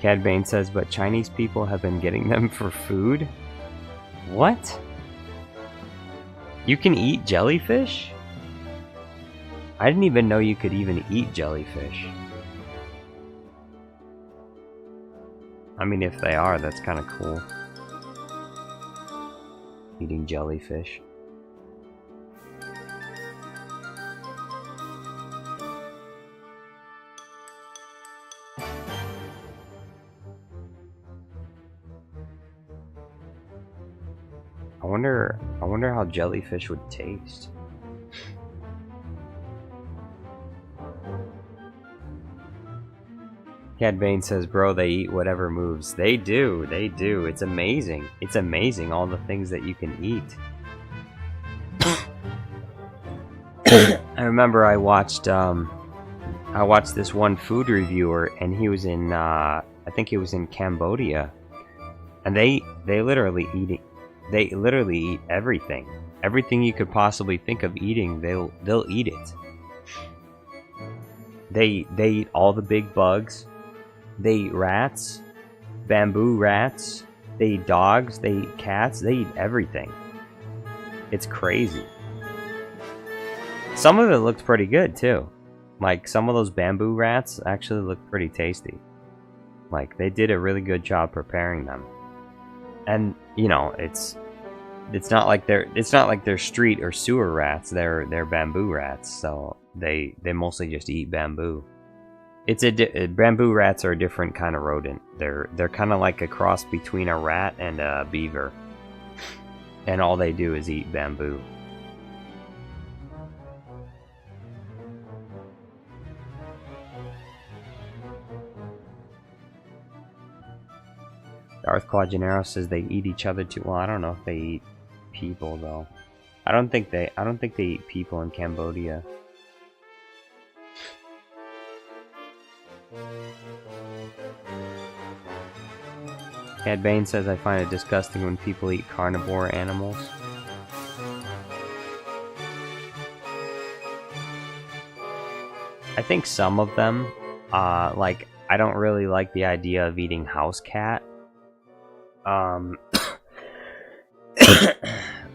Cad Bane says, but Chinese people have been getting them for food? What? You can eat jellyfish? I didn't even know you could even eat jellyfish. I mean, if they are, that's kind of cool. Eating jellyfish. I wonder how jellyfish would taste. Cad Bane says, bro, they eat whatever moves. They do, they do. It's amazing. It's amazing all the things that you can eat. I remember I watched this one food reviewer, and he was in I think he was in Cambodia, and they literally eat everything. Everything you could possibly think of eating, they'll eat it. They eat all the big bugs. They eat rats, bamboo rats. They eat dogs. They eat cats. They eat everything. It's crazy. Some of it looked pretty good too. Like some of those bamboo rats actually looked pretty tasty. Like they did a really good job preparing them. And you know, it's not like they're street or sewer rats. They're bamboo rats. So they mostly just eat bamboo. Bamboo rats are a different kind of rodent. They're kind of like a cross between a rat and a beaver. And all they do is eat bamboo. Darth Quajanero says they eat each other too. Well, I don't know if they eat people though. I don't think they eat people in Cambodia. Cad Bane says, I find it disgusting when people eat carnivore animals. I think some of them, like, I don't really like the idea of eating house cat.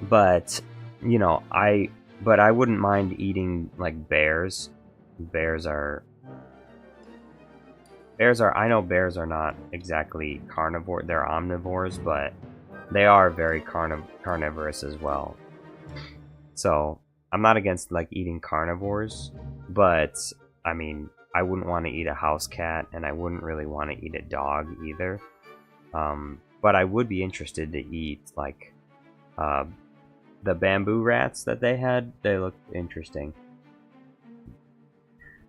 But, you know, I wouldn't mind eating, like, bears. I know bears are not exactly carnivore, they're omnivores, but they are very carnivorous as well. So, I'm not against, like, eating carnivores, but, I mean, I wouldn't want to eat a house cat, and I wouldn't really want to eat a dog either. But I would be interested to eat, like, the bamboo rats that they had. They looked interesting.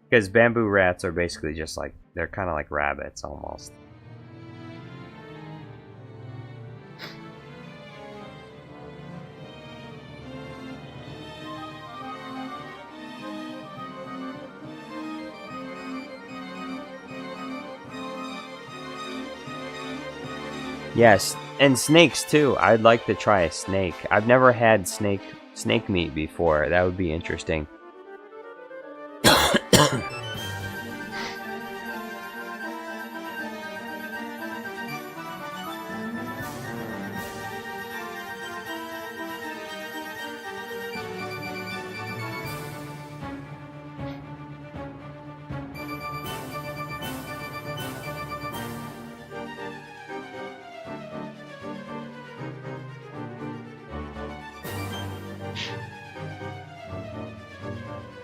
Because bamboo rats are basically just like, they're kind of like rabbits almost. Yes, and snakes too. I'd like to try a snake. I've never had snake meat before. That would be interesting.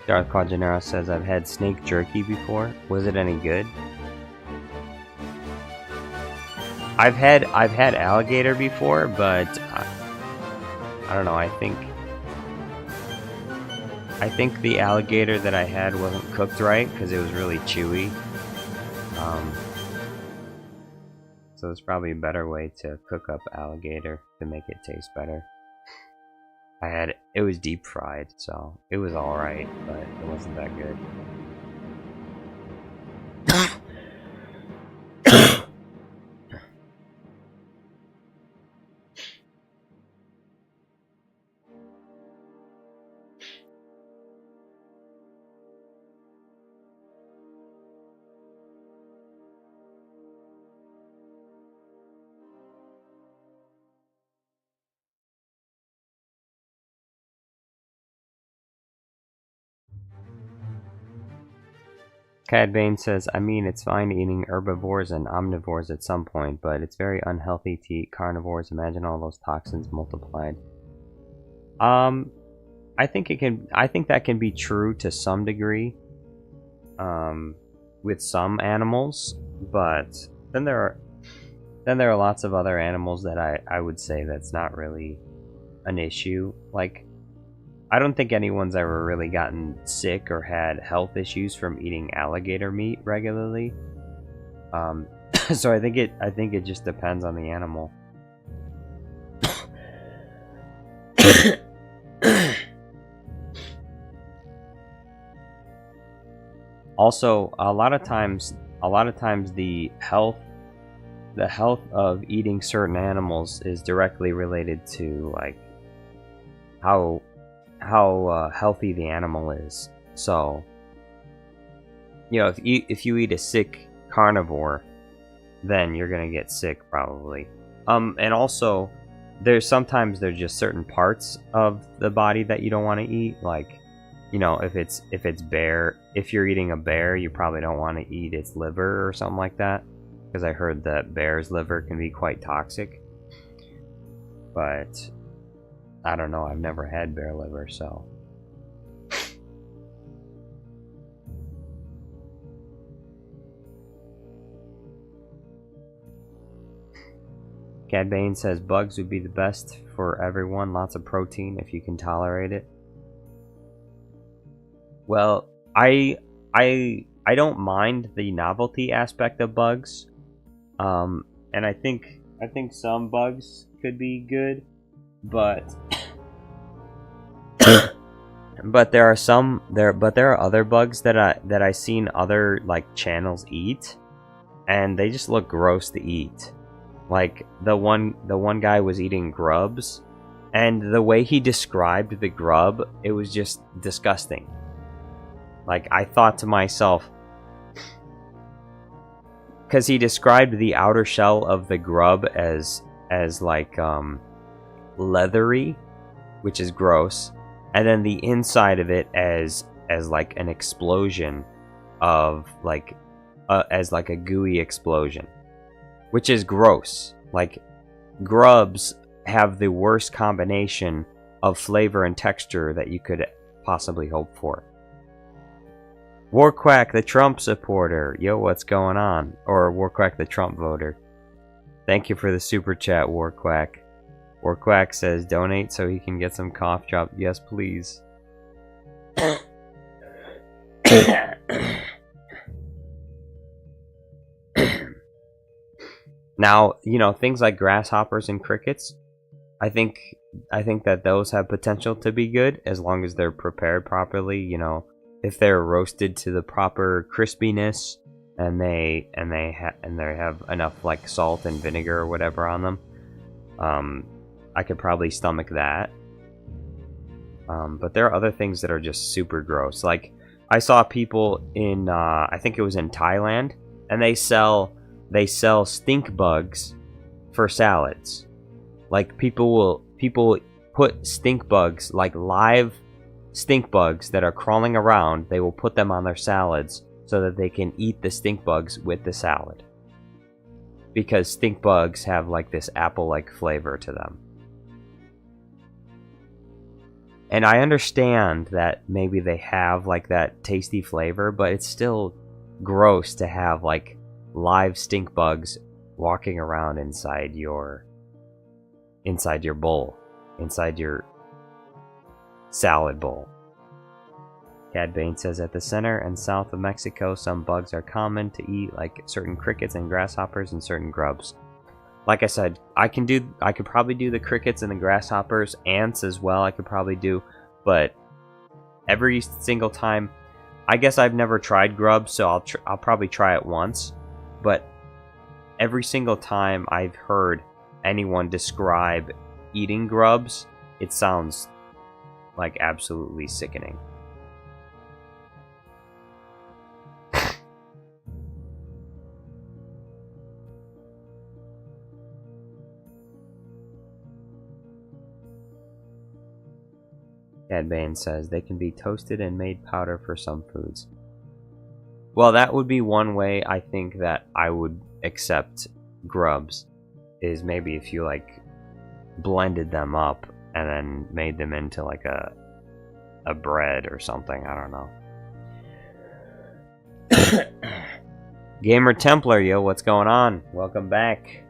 Darth Quajanero says, I've had snake jerky before. Was it any good? I've had alligator before, but I don't know. I think the alligator that I had wasn't cooked right because it was really chewy. So there's probably a better way to cook up alligator to make it taste better. It was deep fried, so it was alright, but it wasn't that good. CAD Bane says, I mean, it's fine eating herbivores and omnivores at some point, but it's very unhealthy to eat carnivores. Imagine all those toxins multiplied. I think that can be true to some degree, with some animals, but then there are lots of other animals that I would say that's not really an issue. Like, I don't think anyone's ever really gotten sick or had health issues from eating alligator meat regularly. So I think it just depends on the animal. Also, a lot of times the health of eating certain animals is directly related to like how healthy the animal is. So, you know, if you eat a sick carnivore, then you're gonna get sick probably. And also, there's just certain parts of the body that you don't want to eat. Like, you know, if you're eating a bear, you probably don't want to eat its liver or something like that, because I heard that bear's liver can be quite toxic. But I don't know, I've never had bear liver, so. Cad Bane says bugs would be the best for everyone. Lots of protein if you can tolerate it. Well, I don't mind the novelty aspect of bugs, and I think some bugs could be good, but but there are other bugs that I seen other like channels eat, and they just look gross to eat. Like the one guy was eating grubs, and the way he described the grub, it was just disgusting. Like, I thought to myself, because he described the outer shell of the grub as like leathery, which is gross, and then the inside of it as like an explosion of like as like a gooey explosion, which is gross. Like, grubs have the worst combination of flavor and texture that you could possibly hope for. Warquack, the Trump supporter. Yo, what's going on? Or Warquack, the Trump voter. Thank you for the super chat, Warquack. Warquack says, donate so he can get some cough drop. Yes, please. Now, you know, things like grasshoppers and crickets, I think that those have potential to be good as long as they're prepared properly, you know. If they're roasted to the proper crispiness and they have enough like salt and vinegar or whatever on them, I could probably stomach that. But there are other things that are just super gross. Like, I saw people in I think it was in Thailand, and they sell stink bugs for salads. Like, people put stink bugs, like live stink bugs that are crawling around, they will put them on their salads so that they can eat the stink bugs with the salad, because stink bugs have like this apple-like flavor to them. And I understand that maybe they have like that tasty flavor, but it's still gross to have like live stink bugs walking around inside your bowl, inside your salad bowl. CAD Bane says at the center and south of Mexico, some bugs are common to eat, like certain crickets and grasshoppers and certain grubs. Like I said, I could probably do the crickets and the grasshoppers, ants as well. I could probably do, but every single time, I guess I've never tried grubs, so I'll probably try it once. But every single time I've heard anyone describe eating grubs, it sounds like absolutely sickening. CAD Bane says they can be toasted and made powder for some foods. Well, that would be one way I think that I would accept grubs, is maybe if you like blended them up and then made them into like a bread or something. I don't know. Gamer Templar, yo, what's going on? Welcome back.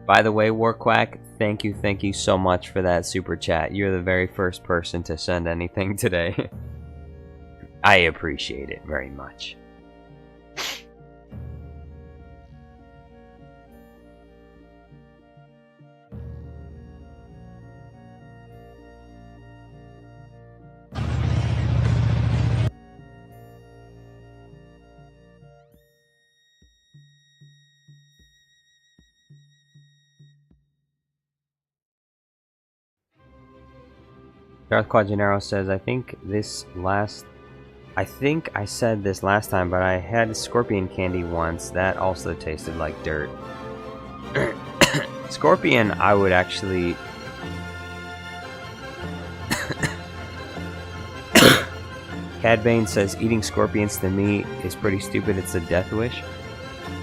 By the way, Warquack, thank you so much for that super chat. You're the very first person to send anything today. I appreciate it very much. Darth Quaginero says, I think I said this last time, but I had scorpion candy once. That also tasted like dirt. Scorpion, I would actually... Cad Bane says, eating scorpions to me is pretty stupid. It's a death wish.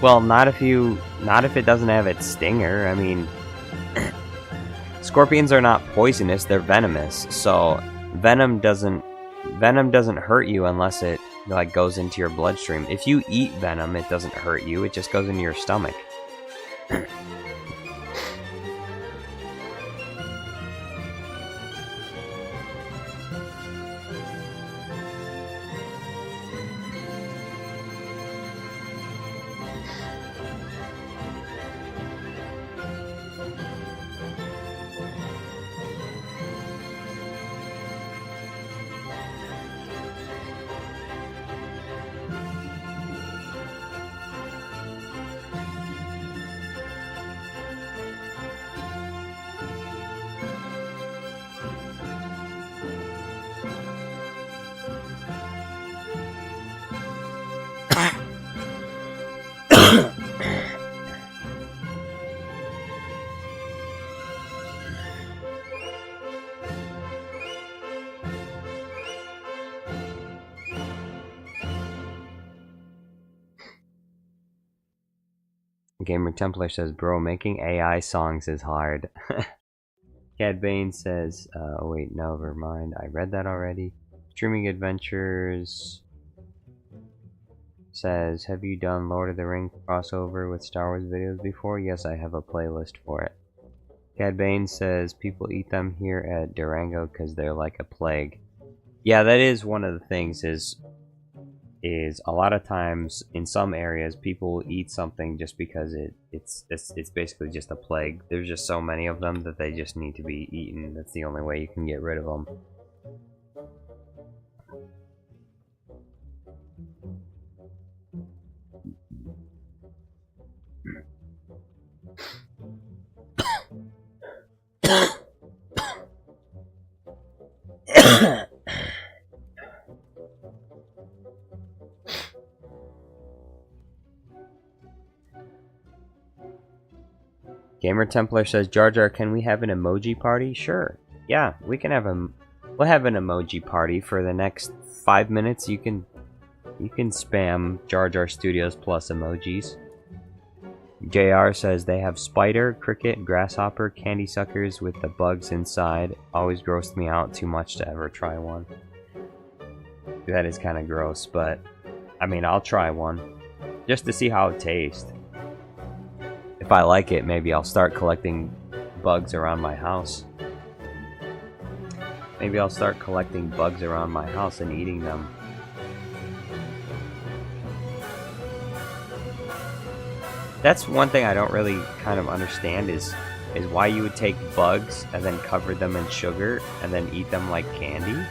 Well, not if it doesn't have its stinger. I mean... Scorpions are not poisonous, they're venomous, so venom doesn't hurt you unless it like goes into your bloodstream. If you eat venom, it doesn't hurt you, it just goes into your stomach. Gamer Templar says, bro, making AI songs is hard. Cad Bane says, oh wait, never mind, I read that already. Streaming Adventures says, have you done Lord of the Rings crossover with Star Wars videos before? Yes, I have a playlist for it. Cad Bane says, people eat them here at Durango because they're like a plague. Yeah, that is one of the things, is a lot of times in some areas people eat something just because it's basically just a plague. There's just so many of them that they just need to be eaten. That's the only way you can get rid of them. Gamer Templar says, Jar Jar, can we have an emoji party? Sure. Yeah, we can have we'll have an emoji party for the next 5 minutes. You can spam Jar Jar Studios plus emojis. JR says they have spider, cricket, grasshopper, candy suckers with the bugs inside. Always grossed me out too much to ever try one. That is kind of gross, but I mean, I'll try one just to see how it tastes. If I like it, maybe I'll start collecting bugs around my house. Maybe I'll start collecting bugs around my house and eating them. That's one thing I don't really kind of understand is why you would take bugs and then cover them in sugar and then eat them like candy.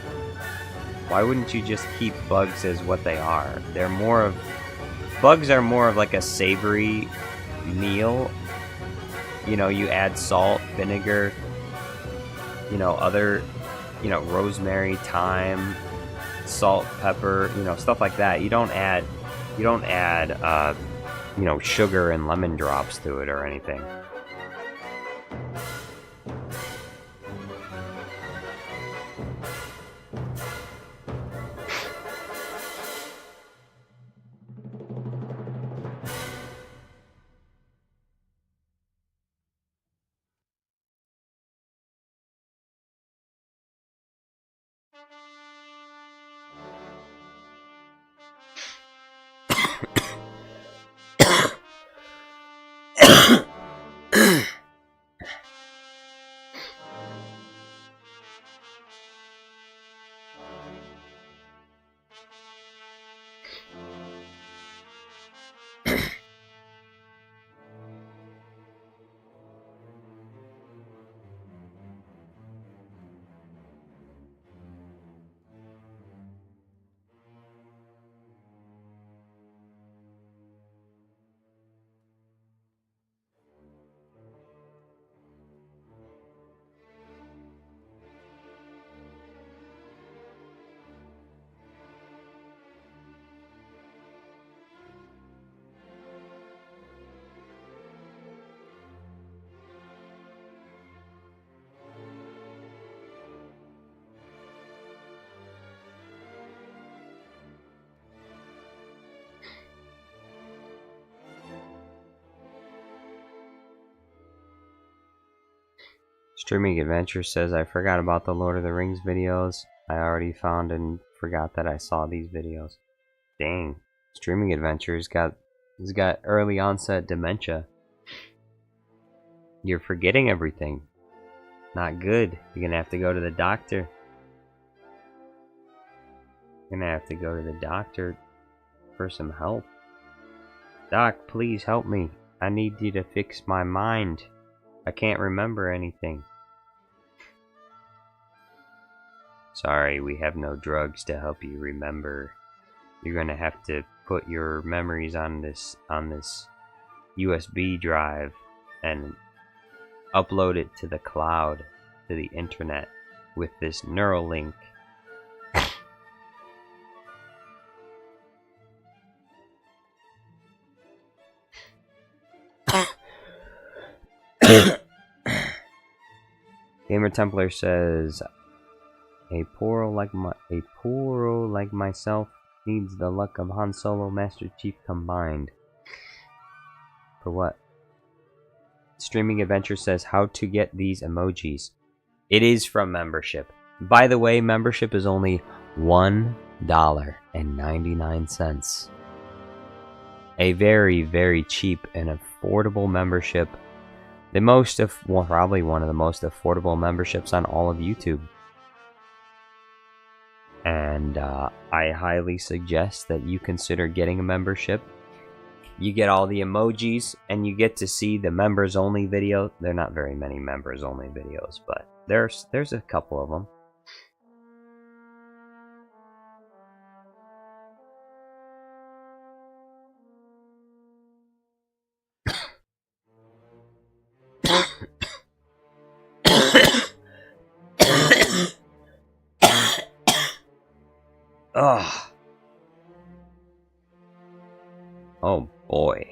Why wouldn't you just keep bugs as what they are? Bugs are more of like a savory meal. You know, you add salt, vinegar, rosemary, thyme, salt, pepper, stuff like that. You don't add sugar and lemon drops to it or anything. Streaming Adventure says, I forgot about the Lord of the Rings videos. I already found and forgot that I saw these videos. Dang. Streaming Adventure's got early onset dementia. You're forgetting everything. Not good. You're gonna have to go to the doctor. You're gonna have to go to the doctor for some help. Doc, please help me. I need you to fix my mind. I can't remember anything. Sorry, we have no drugs to help you remember. You're gonna have to put your memories on this USB drive and upload it to the cloud, to the internet, with this Neuralink. Gamer Templar says, a poor like myself needs the luck of Han Solo, Master Chief combined. For what? Streaming Adventure says, how to get these emojis. It is from membership. By the way, membership is only $1.99. A very, very cheap and affordable membership. Probably one of the most affordable memberships on all of YouTube. And I highly suggest that you consider getting a membership. You get all the emojis, and you get to see the members-only video. There are not very many members-only videos, but there's a couple of them. Ugh. Oh boy.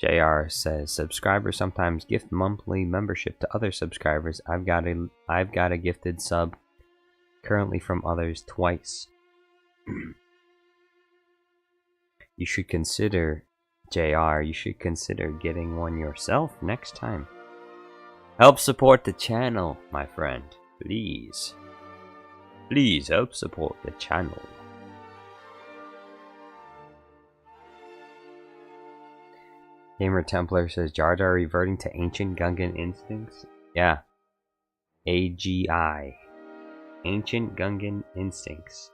JR says subscribers sometimes gift monthly membership to other subscribers. I've got a gifted sub currently from others twice. You should consider, JR, you should consider getting one yourself next time. Help support the channel, my friend. Please. Please help support the channel. Gamer Templar says Jar Jar reverting to ancient Gungan instincts. Yeah. AGI. Ancient Gungan instincts.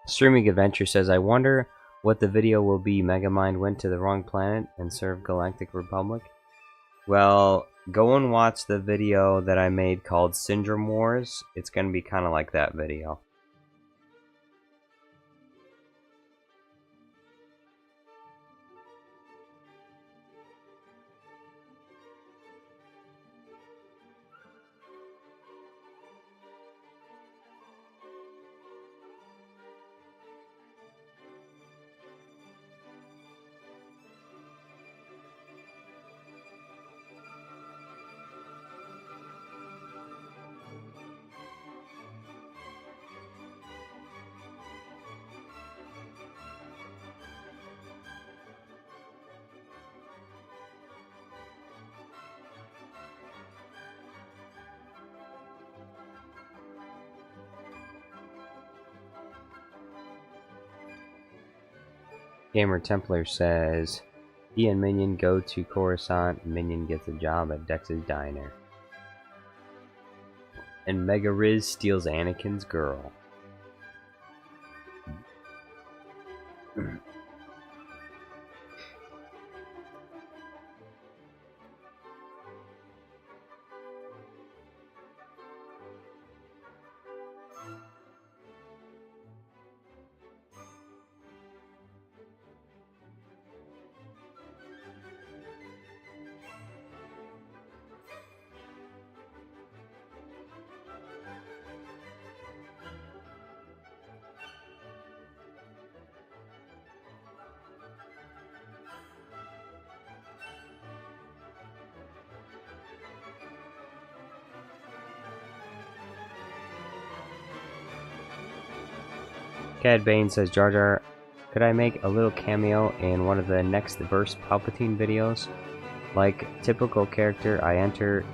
Streaming Adventure says, I wonder what the video will be. Megamind went to the wrong planet and served Galactic Republic. Well, go and watch the video that I made called Syndrome Wars. It's going to be kind of like that video. Gamer Templar says, he and Minion go to Coruscant, and Minion gets a job at Dex's Diner. And Mega Riz steals Anakin's girl. CAD Bane says, Jar Jar, could I make a little cameo in one of the next verse Palpatine videos? Like typical character, I enter,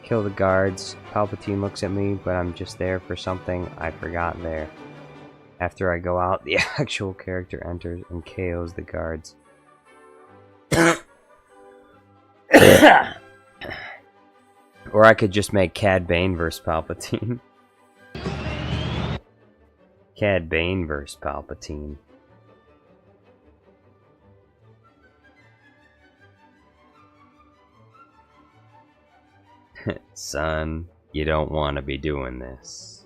kill the guards, Palpatine looks at me, but I'm just there for something I forgot there. After I go out, the actual character enters and KOs the guards. Or I could just make CAD Bane vs Palpatine. CAD Bane vs Palpatine. Son, you don't want to be doing this.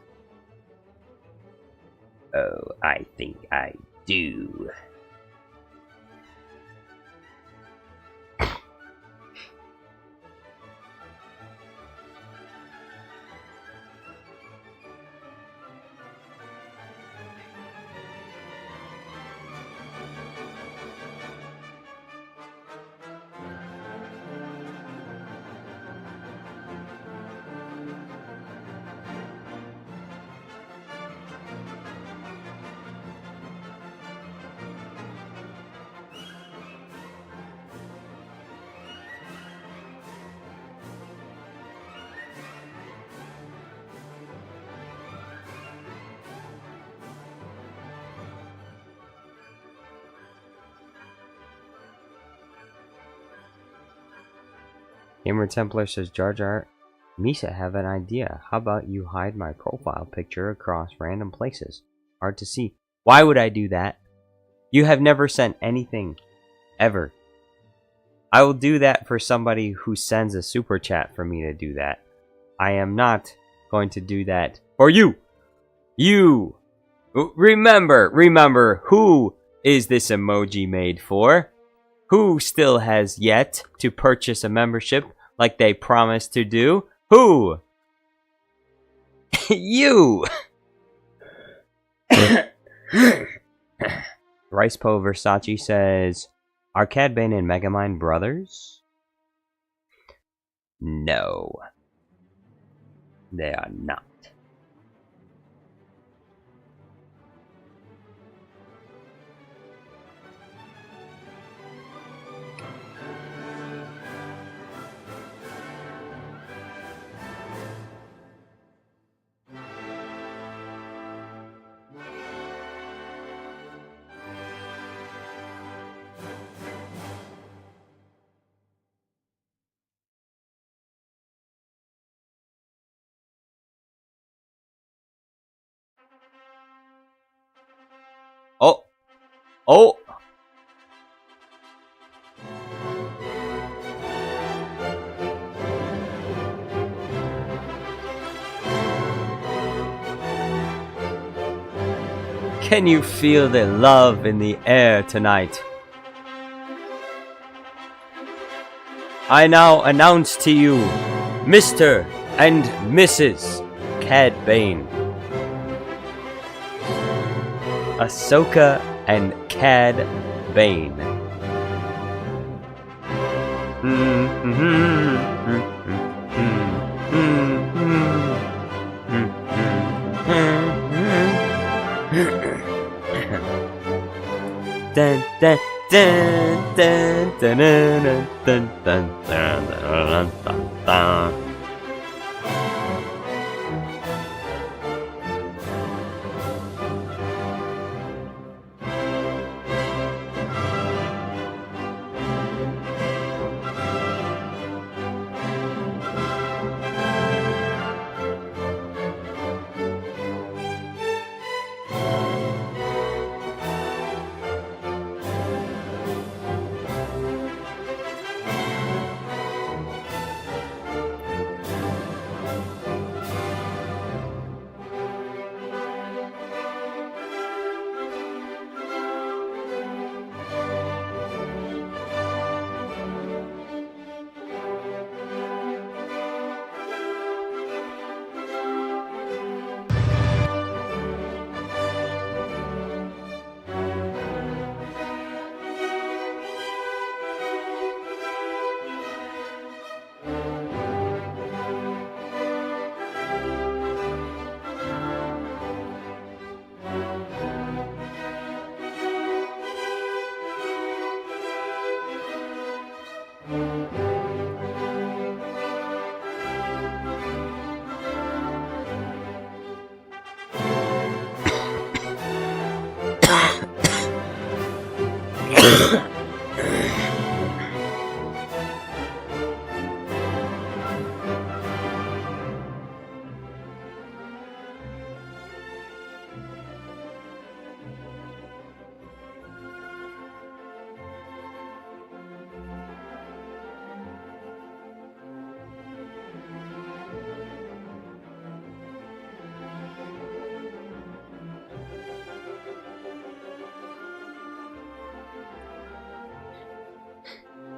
Oh, I think I do. Gamer Templar says, Jar Jar, Misa, have an idea. How about you hide my profile picture across random places? Hard to see. Why would I do that? You have never sent anything. Ever. I will do that for somebody who sends a super chat for me to do that. I am not going to do that for you. You. Remember, who is this emoji made for? Who still has yet to purchase a membership like they promised to do? Who? You! Ricepo Versace says, are CAD Bane and Megamind brothers? No. They are not. Oh! Oh! Can you feel the love in the air tonight? I now announce to you, Mr. and Mrs. CAD Bane. Ahsoka and CAD Bane. Dun, dun, dun, dun, dun, dun, dun, dun, dun, dun, dun.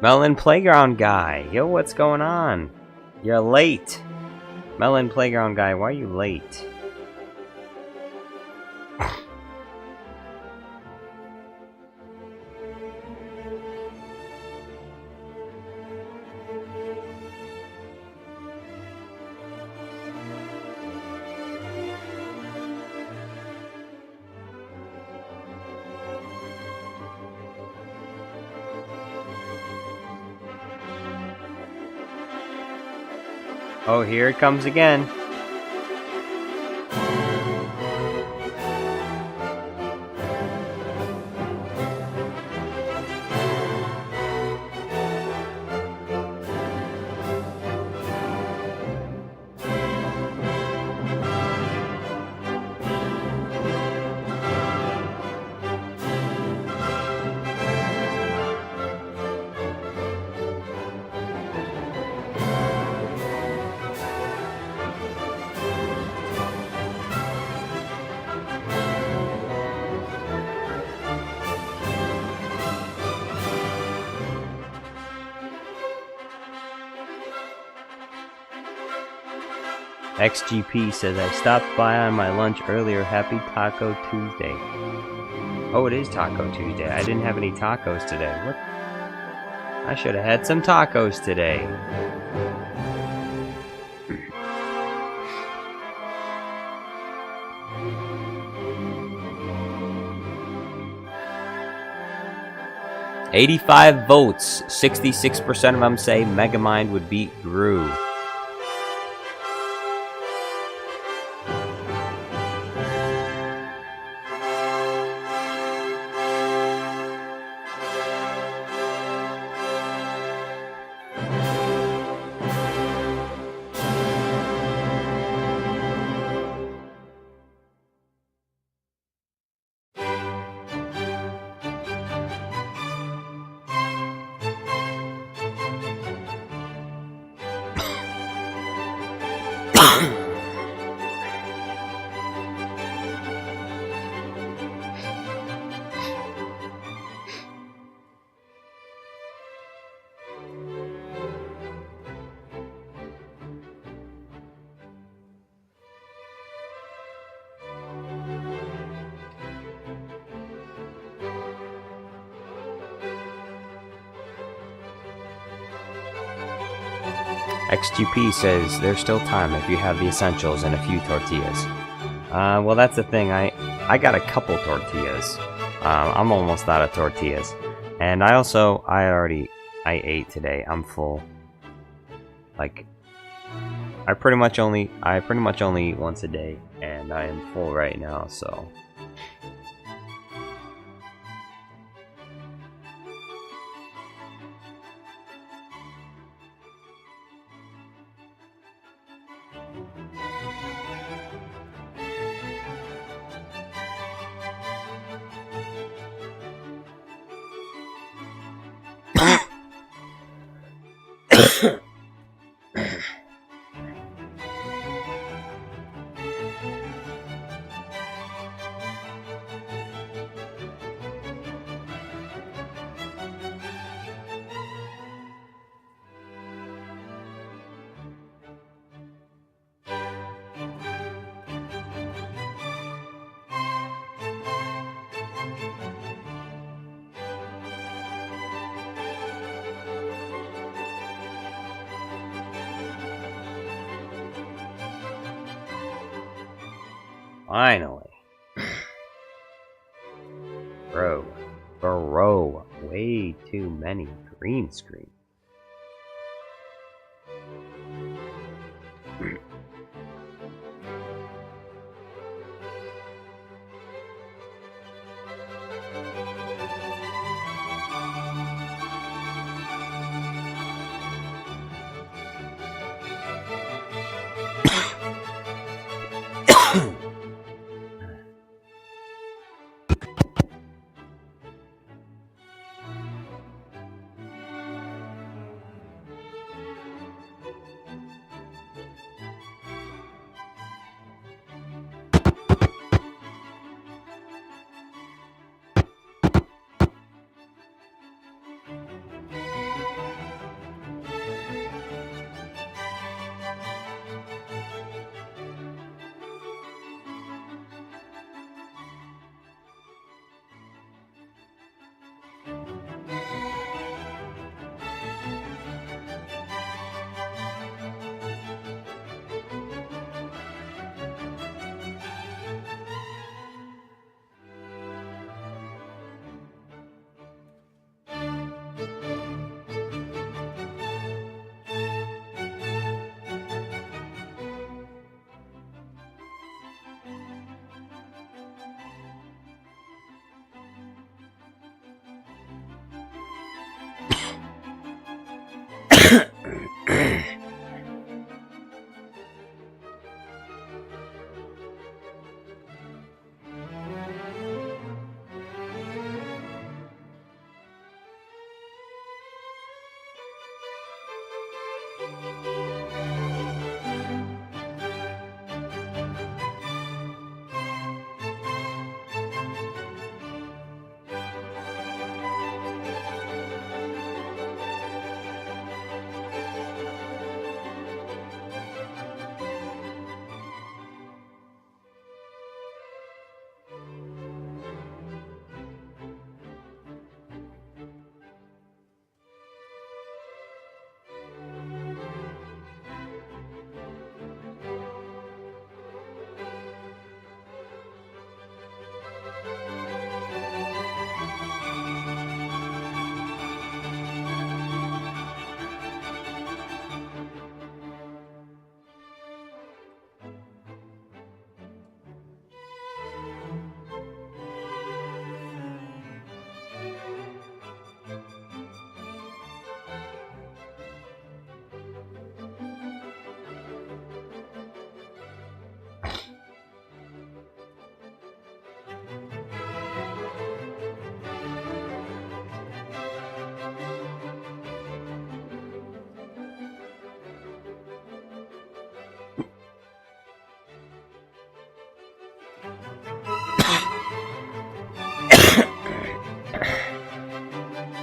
Melon Playground Guy. Yo, what's going on? You're late. Melon Playground Guy, why are you late? Oh, here it comes again. XGP says, I stopped by on my lunch earlier. Happy Taco Tuesday. Oh, it is Taco Tuesday. I didn't have any tacos today. What? I should have had some tacos today. $85 votes. 66% of them say Megamind would beat Gru. XGP says there's still time if you have the essentials and a few tortillas. Well, that's the thing. I got a couple tortillas. I'm almost out of tortillas, and I ate today. I'm full. Like, I pretty much only eat once a day, and I am full right now. So. Finally. Bro. Way too many green screens.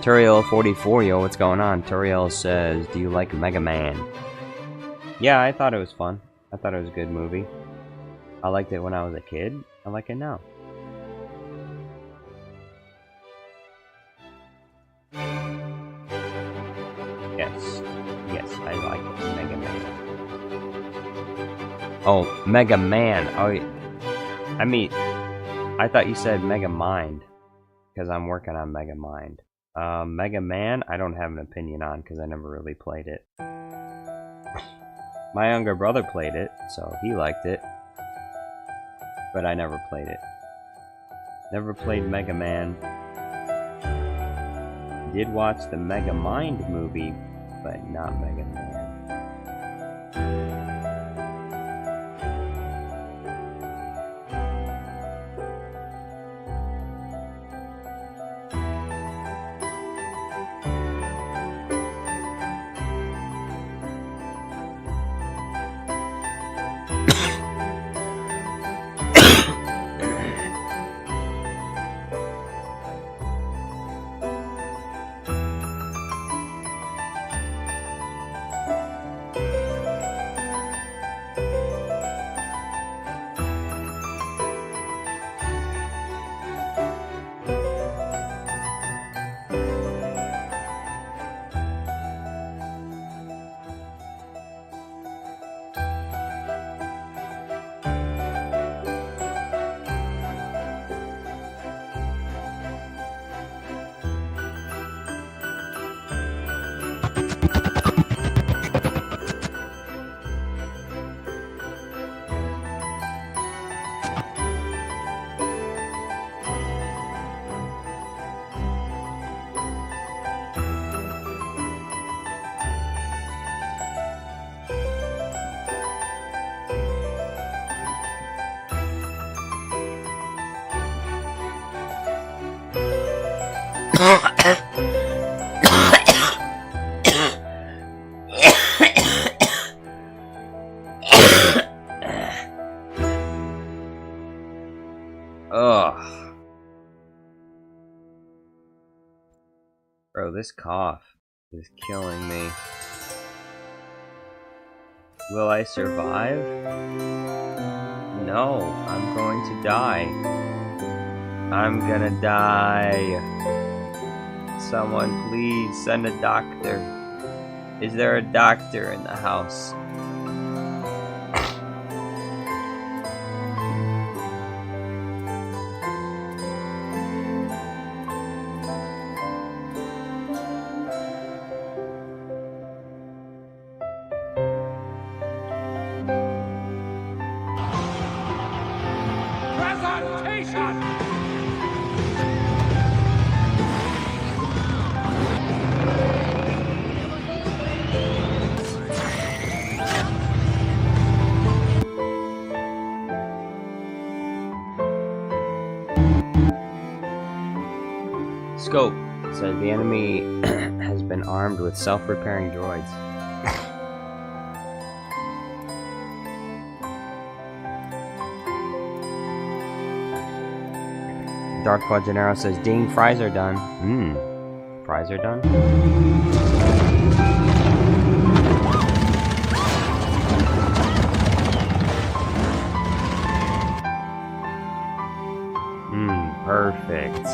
Turiel44, yo, what's going on? Turiel says, do you like Megamind? Yeah, I thought it was fun. I thought it was a good movie. I liked it when I was a kid. I like it now. Yes. Yes, I like Mega Man. Oh, Mega Man. Oh, I mean, I thought you said Megamind. Because I'm working on Megamind. Mega Man, I don't have an opinion on because I never really played it. My younger brother played it, so he liked it. But I never played it. Never played Mega Man. Did watch the Megamind movie, but not Mega Man. Ugh. Bro, this cough is killing me. Will I survive? No, I'm going to die. I'm gonna die. Someone please send a doctor. Is there a doctor in the house? Presentation! Scope says the enemy has been armed with self-repairing droids. Dark Quadraro says, ding, fries are done. Fries are done? Perfect.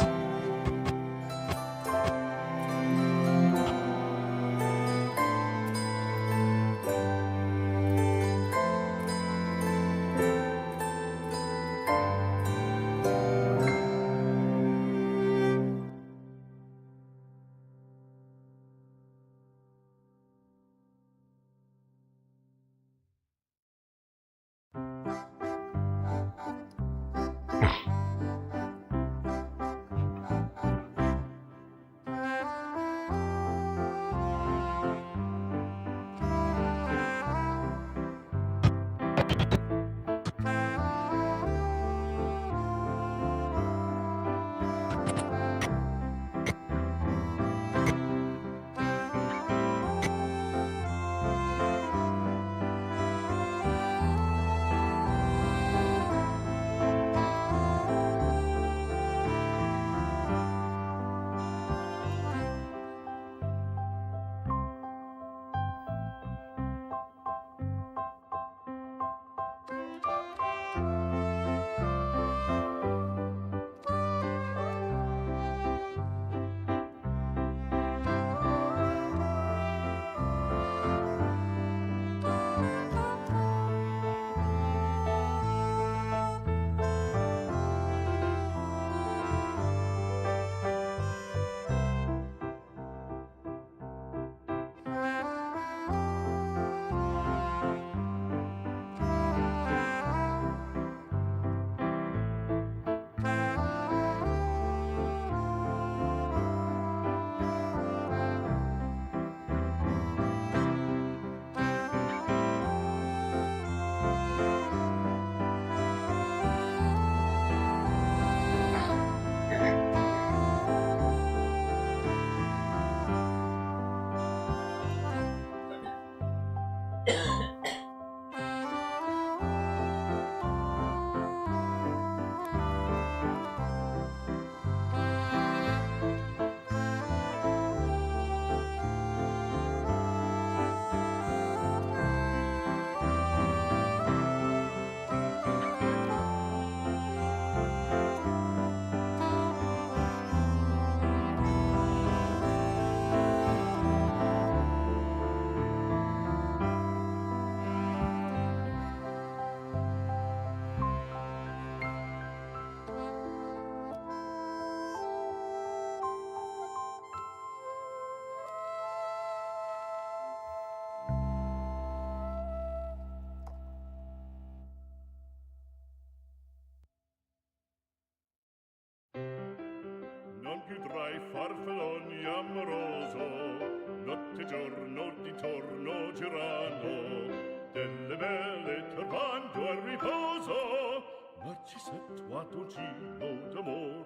mattoncino d'amor.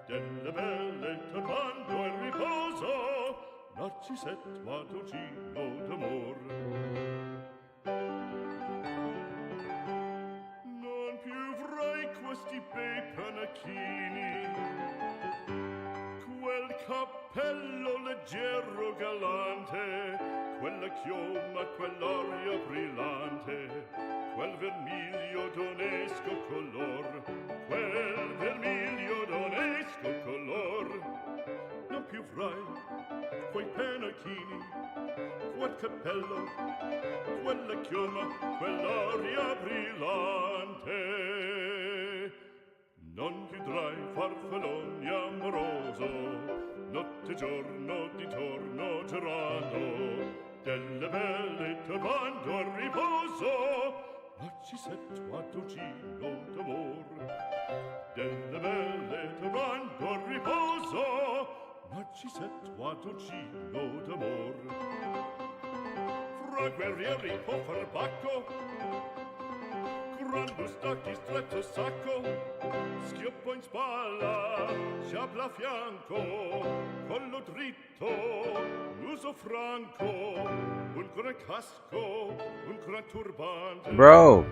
Delle belle turbando il riposo, Narcisetto mattoncino d'amor. Non più avrai questi bei panacchini, quel cappello leggero galante, quella chioma, quell'aria brillante, quel vermiglio d'onesco color, quel vermiglio d'onesco color. Non più avrai quei pennacchini, quel cappello, quella chioma, quell'aria brillante. Non chiudrai farfalloni amoroso, notte e giorno di torno girando, delle belle turbando al riposo, Narcisetto mattoncino d'amor. Delle belle turbando al riposo, Narcisetto mattoncino d'amor. Fra guerrieri può far bacco, gran bustacchi stretto sacco, schioppo in spalla, sciabla a fianco, collo dritto, muso franco, un gran casco, un gran turbante. Bro,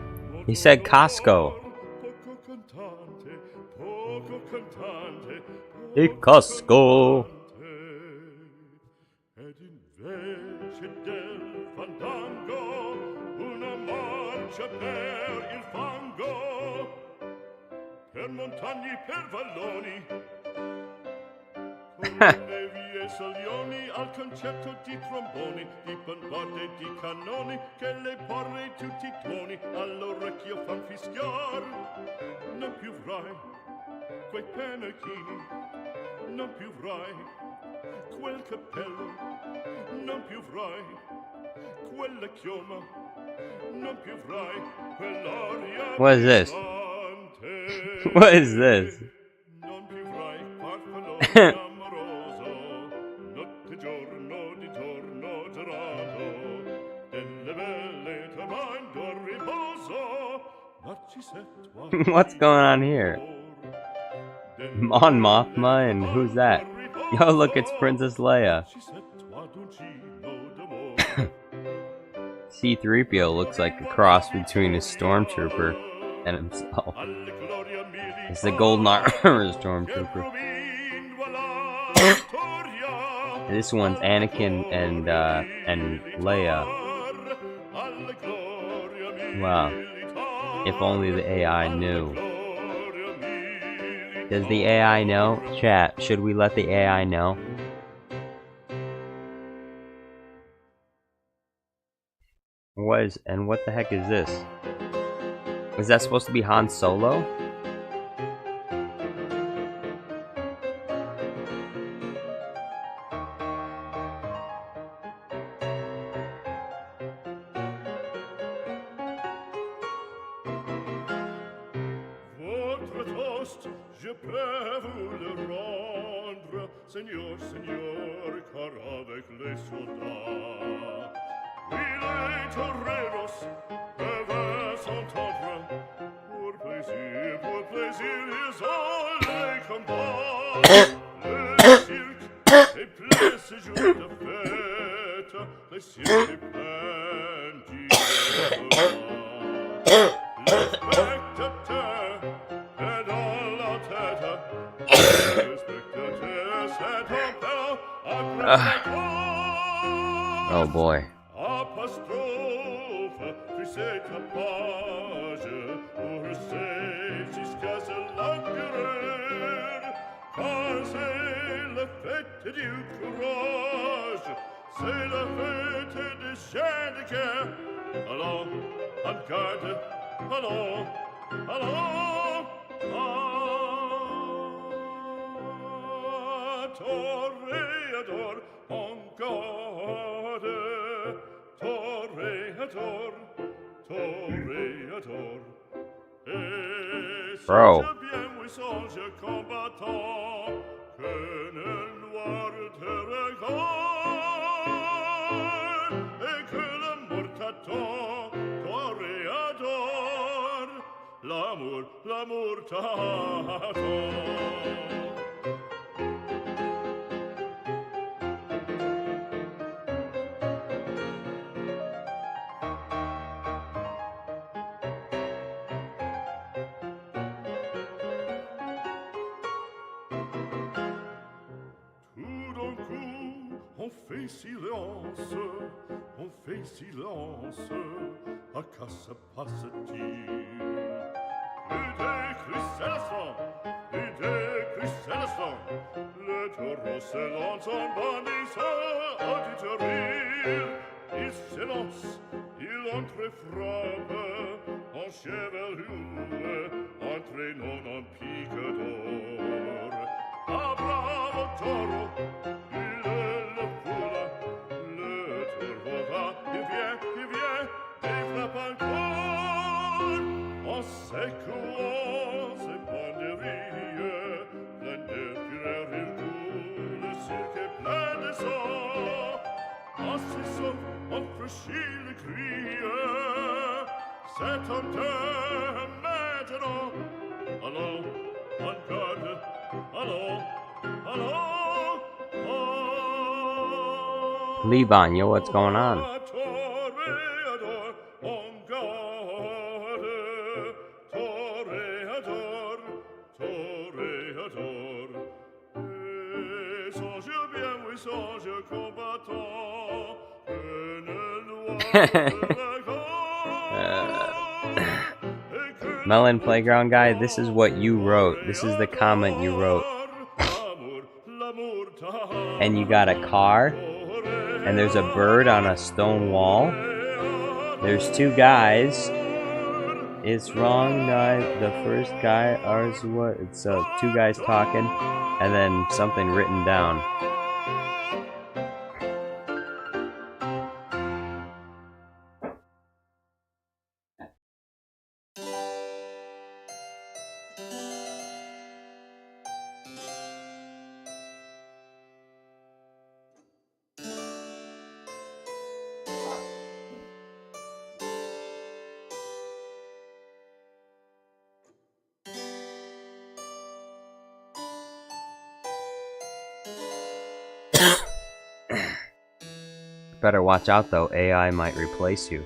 he said Costco. Poco cantante, poco cantante, Hey, Costco. ed invece del fandango una marcia per il fango, per montagne, per valloni, con le vie salioni al concerto di tromboni, di bombarde e di cannoni, che le porre tutti i tuoni all'orecchio fan fischiar. Non più avrai quei pennacchini, non più avrai quel cappello, non più avrai quella chioma, non più avrai quell'aria What is this? brillante. What is this? Non più avrai farfallone amoroso, notte e giorno di torno girato, delle belle turbando al riposo, Narcisetto What's going on here? Mon Mothma and who's that? Yo, look, it's Princess Leia. C-3PO looks like a cross between a stormtrooper and himself. It's the golden armor stormtrooper. This one's Anakin and Leia. Wow. If only the AI knew. Does the AI know? Chat, should we let the AI know? What the heck is this? Is that supposed to be Han Solo? Votre toast, je peux vous le rendre, Seigneur, Seigneur, car avec les soldats, oui, les toreros peuvent s'entendre, pour plaisir, ils ont les combats, le cirque est plein ces jours de fête, le cirque est plein d'hiver. Les spectateurs et dans la tête, les spectateurs c'est un peu Oh boy. apostrophe, puis c'est ta page, pour rester jusqu'à ce l'empereur, car c'est la fête du courage, c'est la fête des chiens de guerre. Allons, en garde, allons, allons, toréador, en garde, toréador, toréador. Et Bro. songe bien, oui, songe combattant, que le noir te regarde, et que la mort t'attend, toréador, la l'amour, l'amour t'attend. Tout d'un coup, on fait silence, à quoi se passe-t-il? Le taureau se lance en bandissant, auditorie. Il s'élance, il entre et frappe, en chevelure, entraînant un pic d'or. Ah, bravo taureau, il le foule, le taureau va, il vient, et frappe encore, en secouant ses banderilles, plein de fureur il coule, le cirque est plein de sang, en ses sauts, on franchit le cri, c'est un temps maintenant, allons, en garde, allons, Liban, yo, what's going on? Melon Playground Guy, this is what you wrote. This is the comment you wrote. And you got a car, and there's a bird on a stone wall. There's two guys. It's wrong, the first guy, ours what? It's two guys talking, and then something written down. Better watch out though, AI might replace you.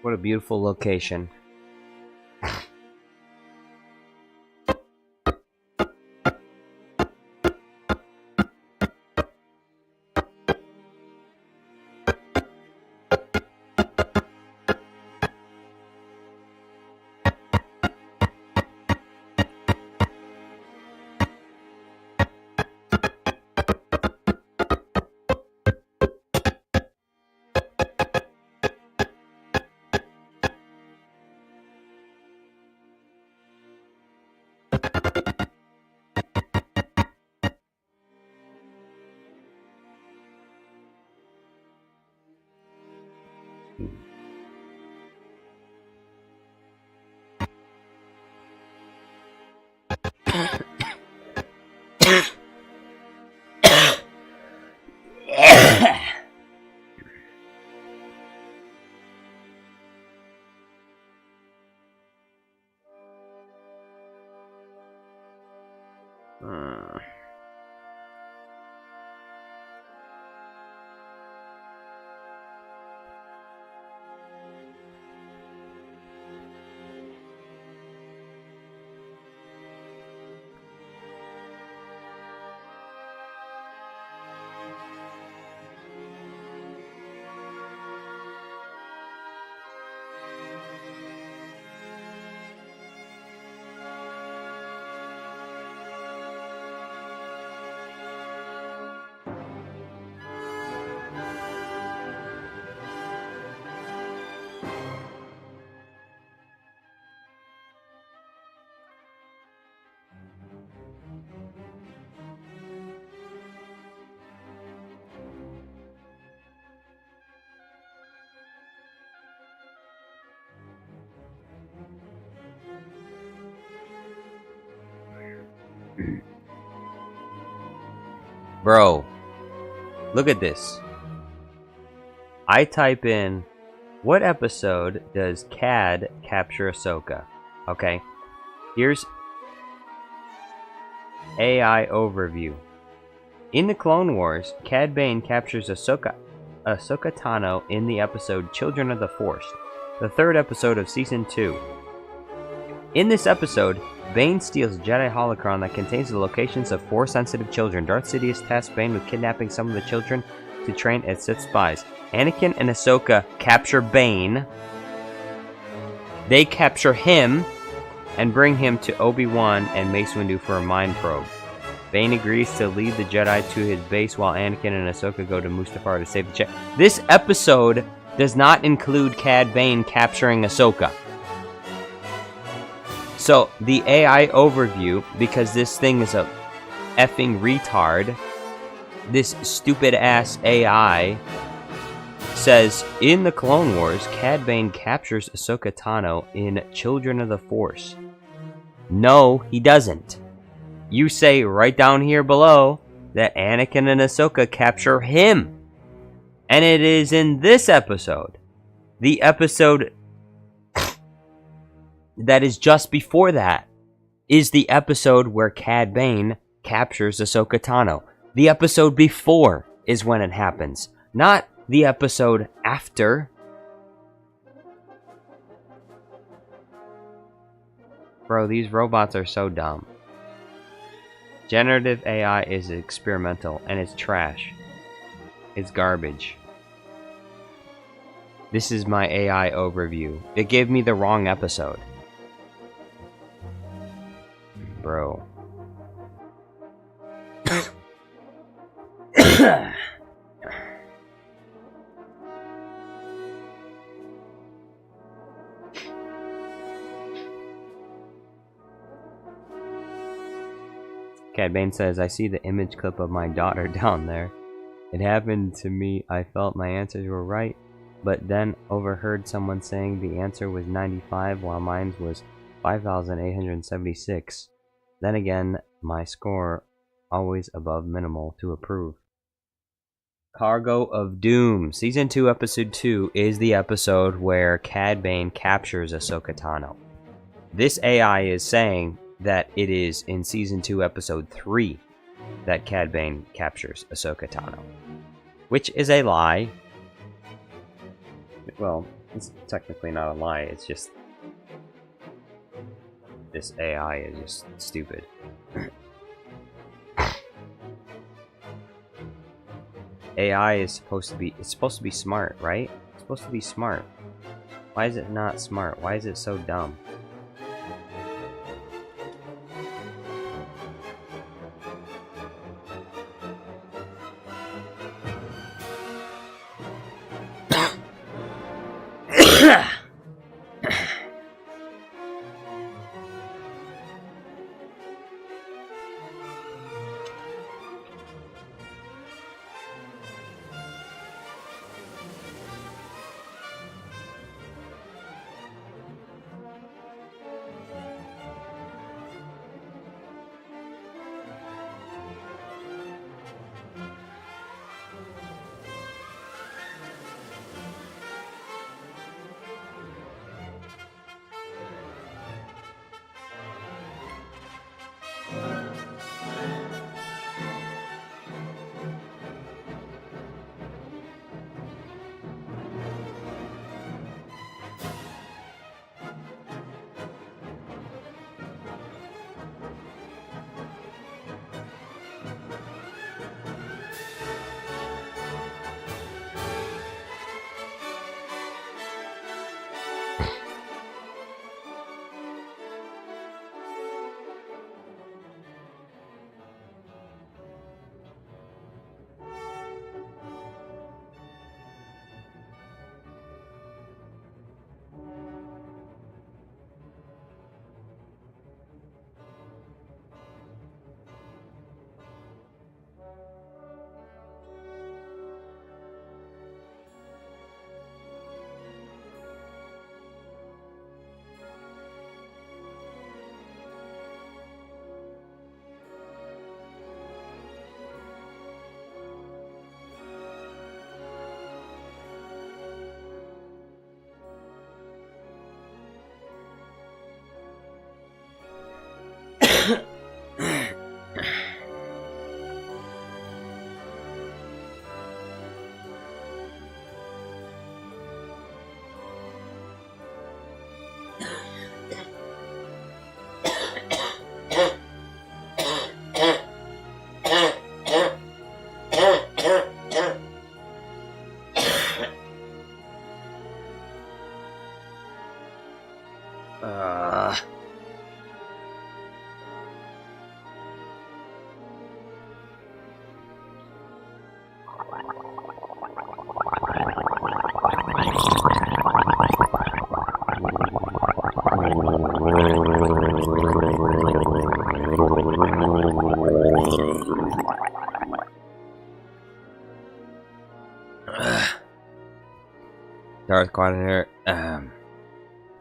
What a beautiful location. Bro, look at this. I type in, what episode does CAD capture Ahsoka? Okay, here's AI overview. In the Clone Wars, CAD Bane captures Ahsoka Tano in the episode Children of the Force, the third episode of Season 2. In this episode, Bane steals a Jedi holocron that contains the locations of 4 sensitive children. Darth Sidious tasks Bane with kidnapping some of the children to train as Sith spies. Anakin and Ahsoka capture Bane. They capture him and bring him to Obi-Wan and Mace Windu for a mind probe. Bane agrees to lead the Jedi to his base while Anakin and Ahsoka go to Mustafar to save the Jedi. This episode does not include CAD Bane capturing Ahsoka. So, the AI overview, because this thing is a effing retard, this stupid-ass AI says, in the Clone Wars, CAD Bane captures Ahsoka Tano in Children of the Force. No, he doesn't. You say right down here below that Anakin and Ahsoka capture him. And it is in this episode. The episode that is just before that is the episode where CAD Bane captures Ahsoka Tano. The episode before is when it happens, not the episode after. Bro, these robots are so dumb. Generative AI is experimental, and it's trash. It's garbage. This is my AI overview. It gave me the wrong episode. Bro. CAD Bane says, I see the image clip of my daughter down there. It happened to me. I felt my answers were right, but then overheard someone saying the answer was 95 while mine was 5,876. Then again, my score always above minimal to approve. Cargo of Doom. Season 2, Episode 2 is the episode where CAD Bane captures Ahsoka Tano. This AI is saying that it is in Season 2, Episode 3 that CAD Bane captures Ahsoka Tano. Which is a lie. Well, It's technically not a lie, it's just this AI is just stupid. AI is supposed to be, it's supposed to be smart, right? It's supposed to be smart. Why is it not smart? Why is it so dumb?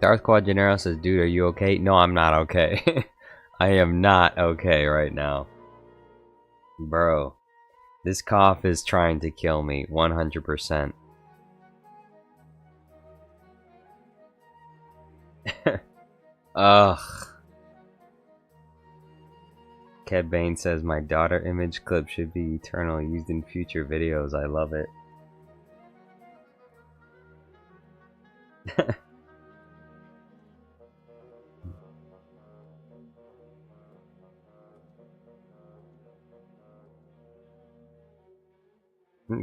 Darth Quadraro says, dude, are you okay? No, I'm not okay. I am not okay right now. Bro, this cough is trying to kill me 100%. Ugh. CAD Bane says, my daughter image clip should be eternally used in future videos. I love it.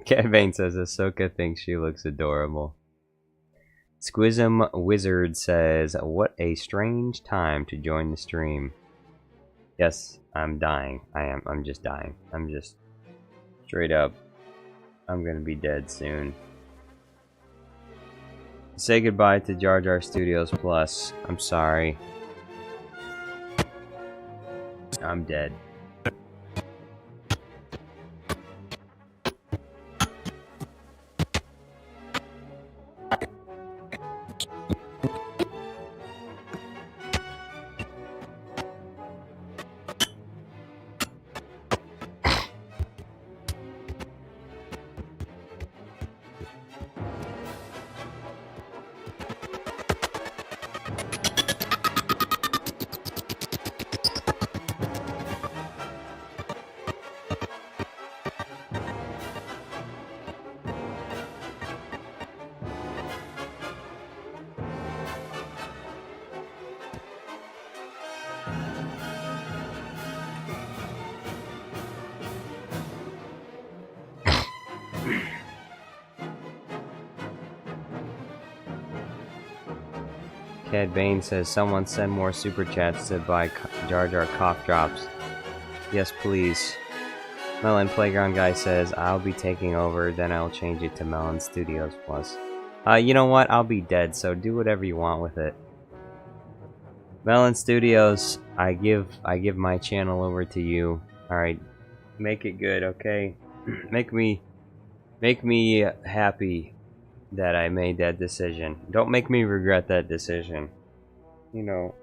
CAD Bane says, Ahsoka thinks she looks adorable. Squism Wizard says, what a strange time to join the stream. Yes, I'm dying. I'm just dying. I'm just straight up. I'm gonna be dead soon. Say goodbye to Jar Jar Studios Plus. I'm sorry. I'm dead. CAD Bane says, someone send more super chats to buy Jar Jar cough drops. Yes, please. Melon Playground Guy says, I'll be taking over, then I'll change it to Melon Studios Plus. You know what? I'll be dead, so do whatever you want with it. Melon Studios, I give my channel over to you. Alright, make it good, okay? Make me happy that I made that decision. Don't make me regret that decision. You know.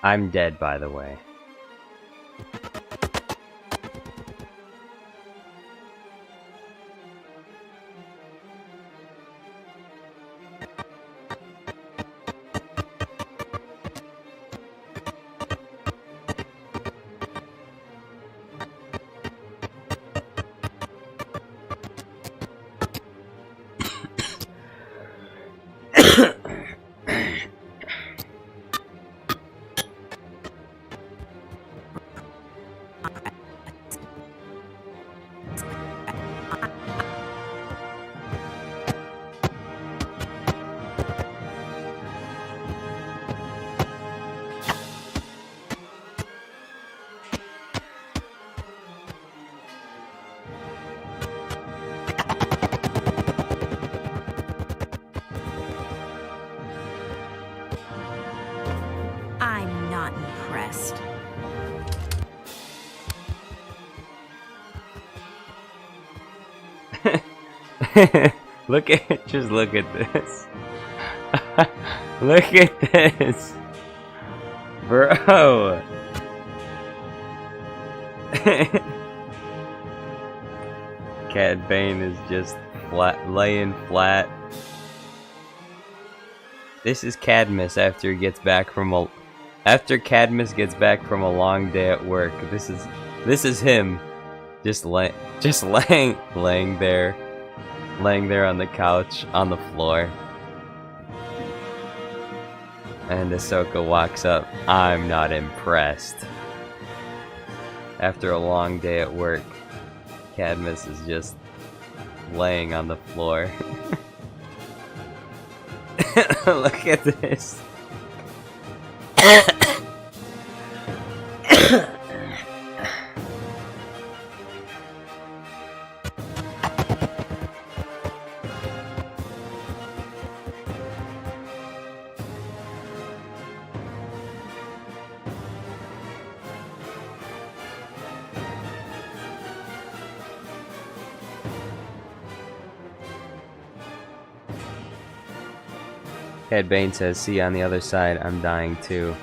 I'm dead, by the way. I'm not impressed. Just look at this. Look at this. Bro. CAD Bane is just laying flat. This is Cadmus after he gets back from a Cadmus gets back from a long day at work. This is him just laying there on the couch on the floor. And Ahsoka walks up. I'm not impressed. After a long day at work, Cadmus is just laying on the floor. Look at this. CAD Bane says, see you on the other side, I'm dying too.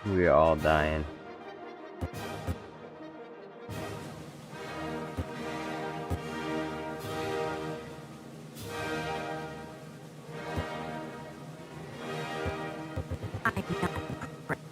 We are all dying. I'm not impressed.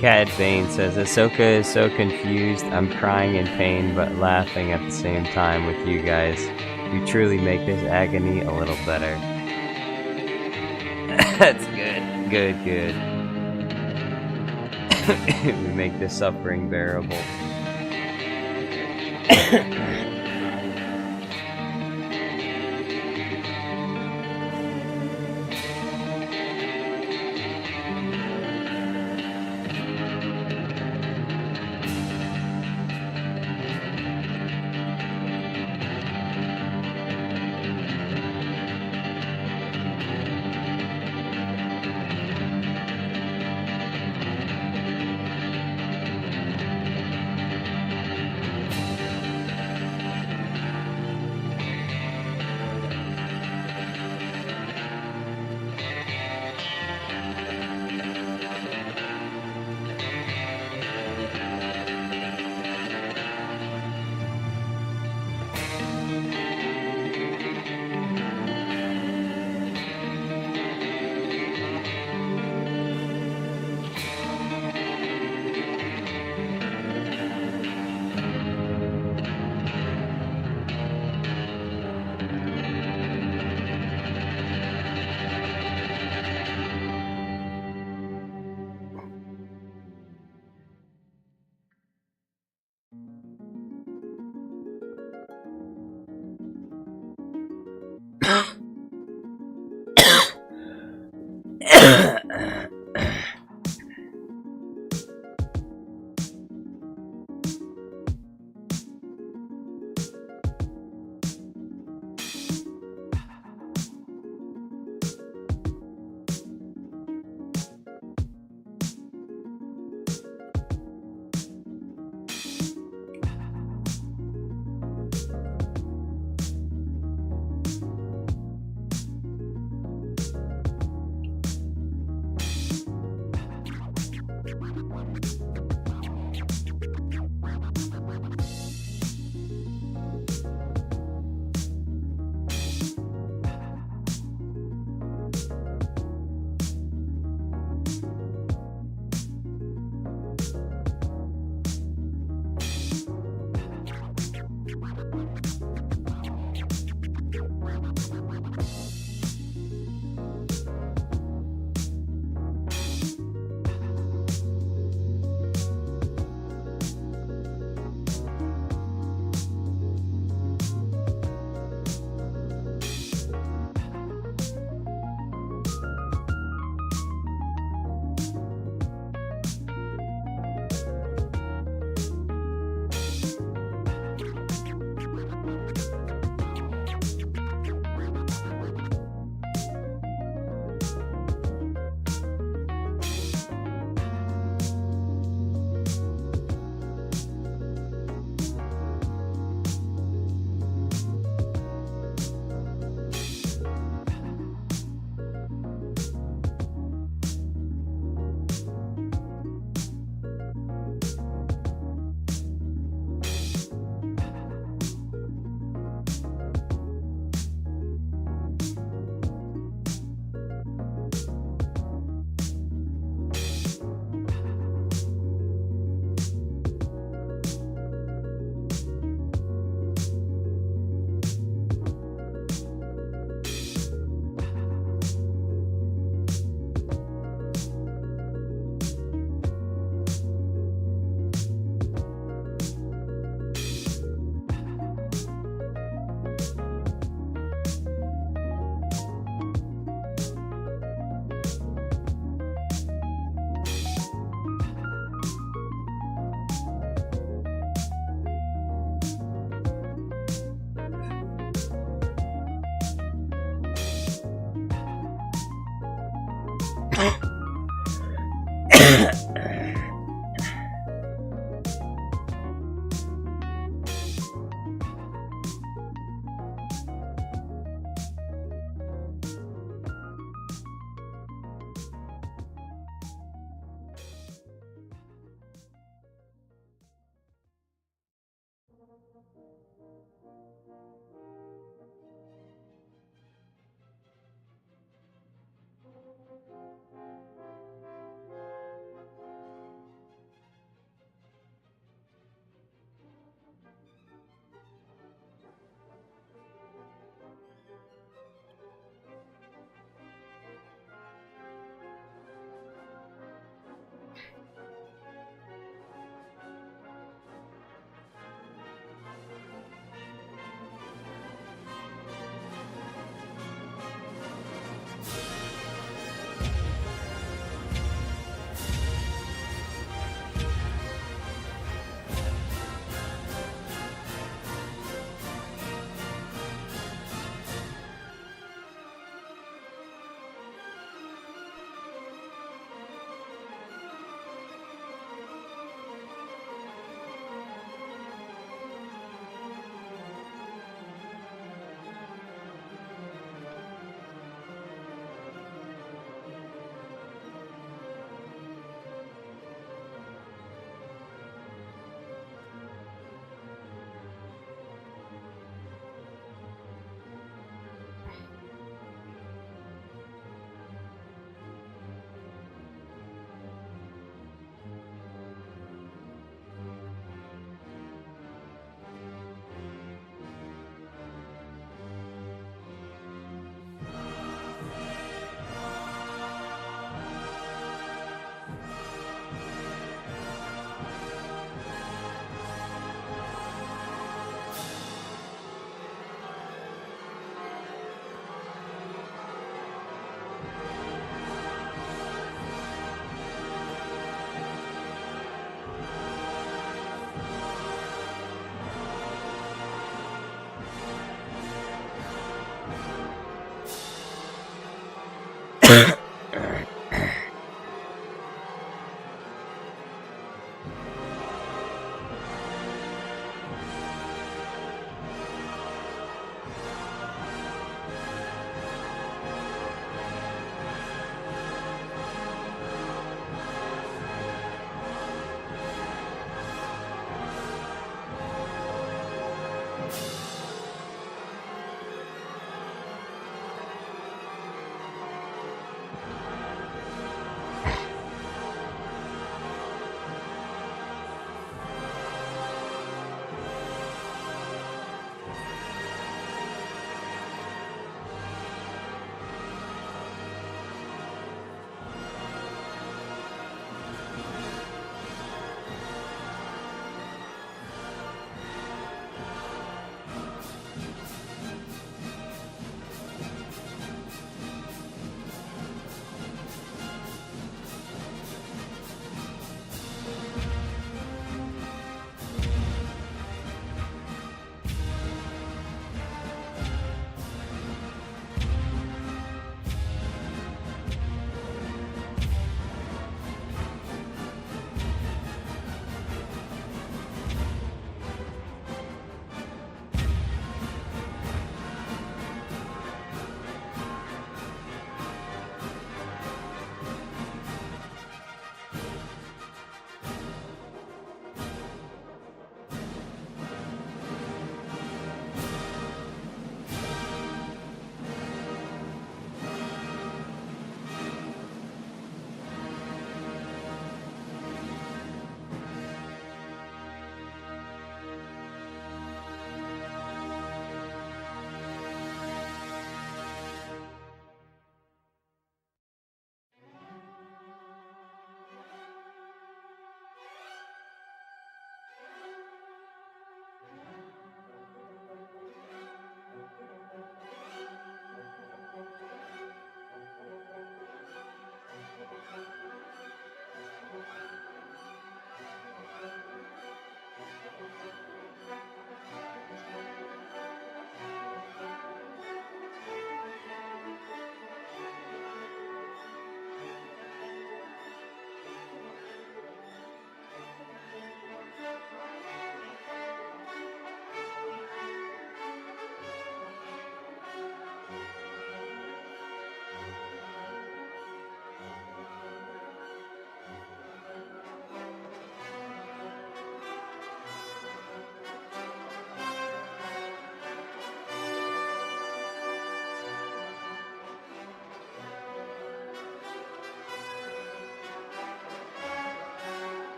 CAD Bane says, Ahsoka is so confused, I'm crying in pain but laughing at the same time with you guys. You truly make this agony a little better. That's good. Good, good. We make the suffering bearable.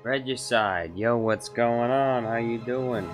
Regicide, yo, what's going on? How you doing?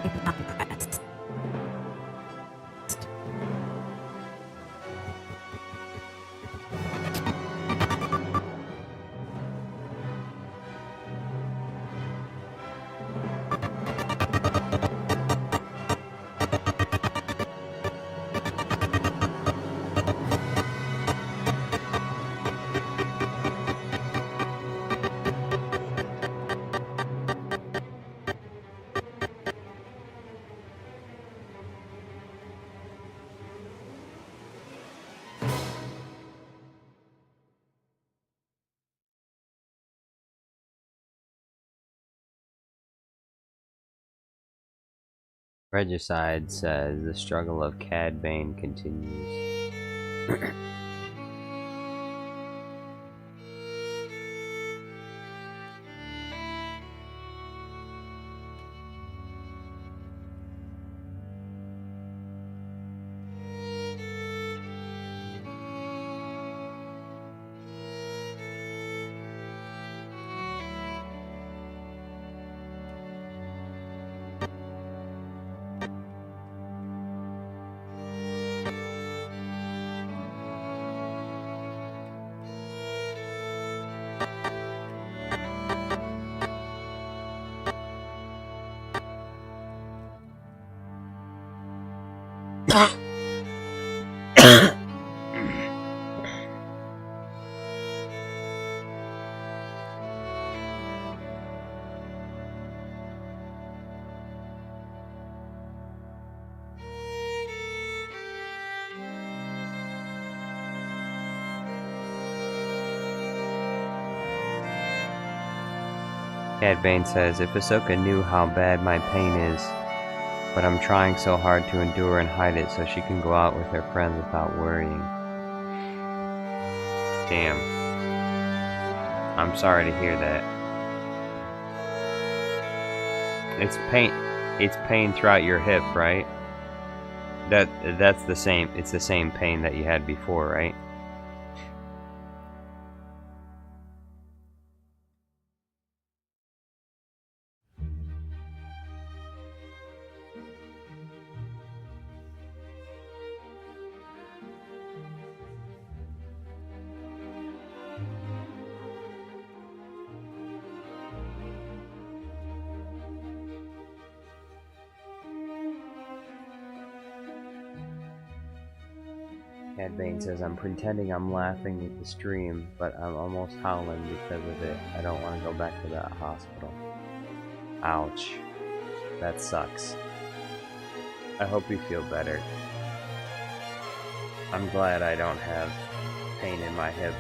I'm not impressed. Regicide says the struggle of CAD Bane continues. CAD Bane says, if Ahsoka knew how bad my pain is, but I'm trying so hard to endure and hide it so she can go out with her friends without worrying. Damn. I'm sorry to hear that. It's pain throughout your hip, right? That's the same, it's the same pain that you had before, right? CAD Bane says, I'm pretending I'm laughing with the stream, but I'm almost howling because of it. I don't want to go back to that hospital. Ouch. That sucks. I hope you feel better. I'm glad I don't have pain in my hip.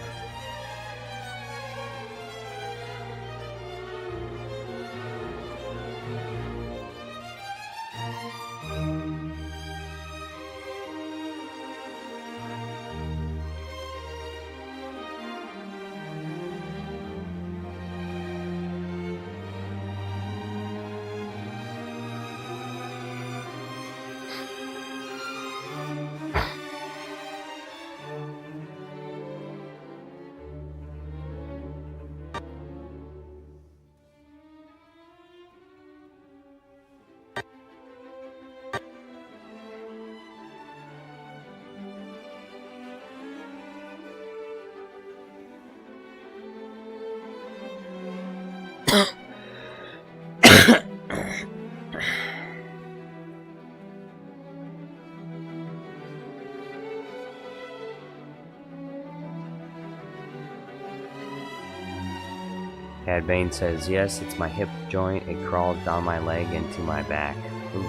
CAD Bane says, yes, it's my hip joint. It crawled down my leg into my back. Oof.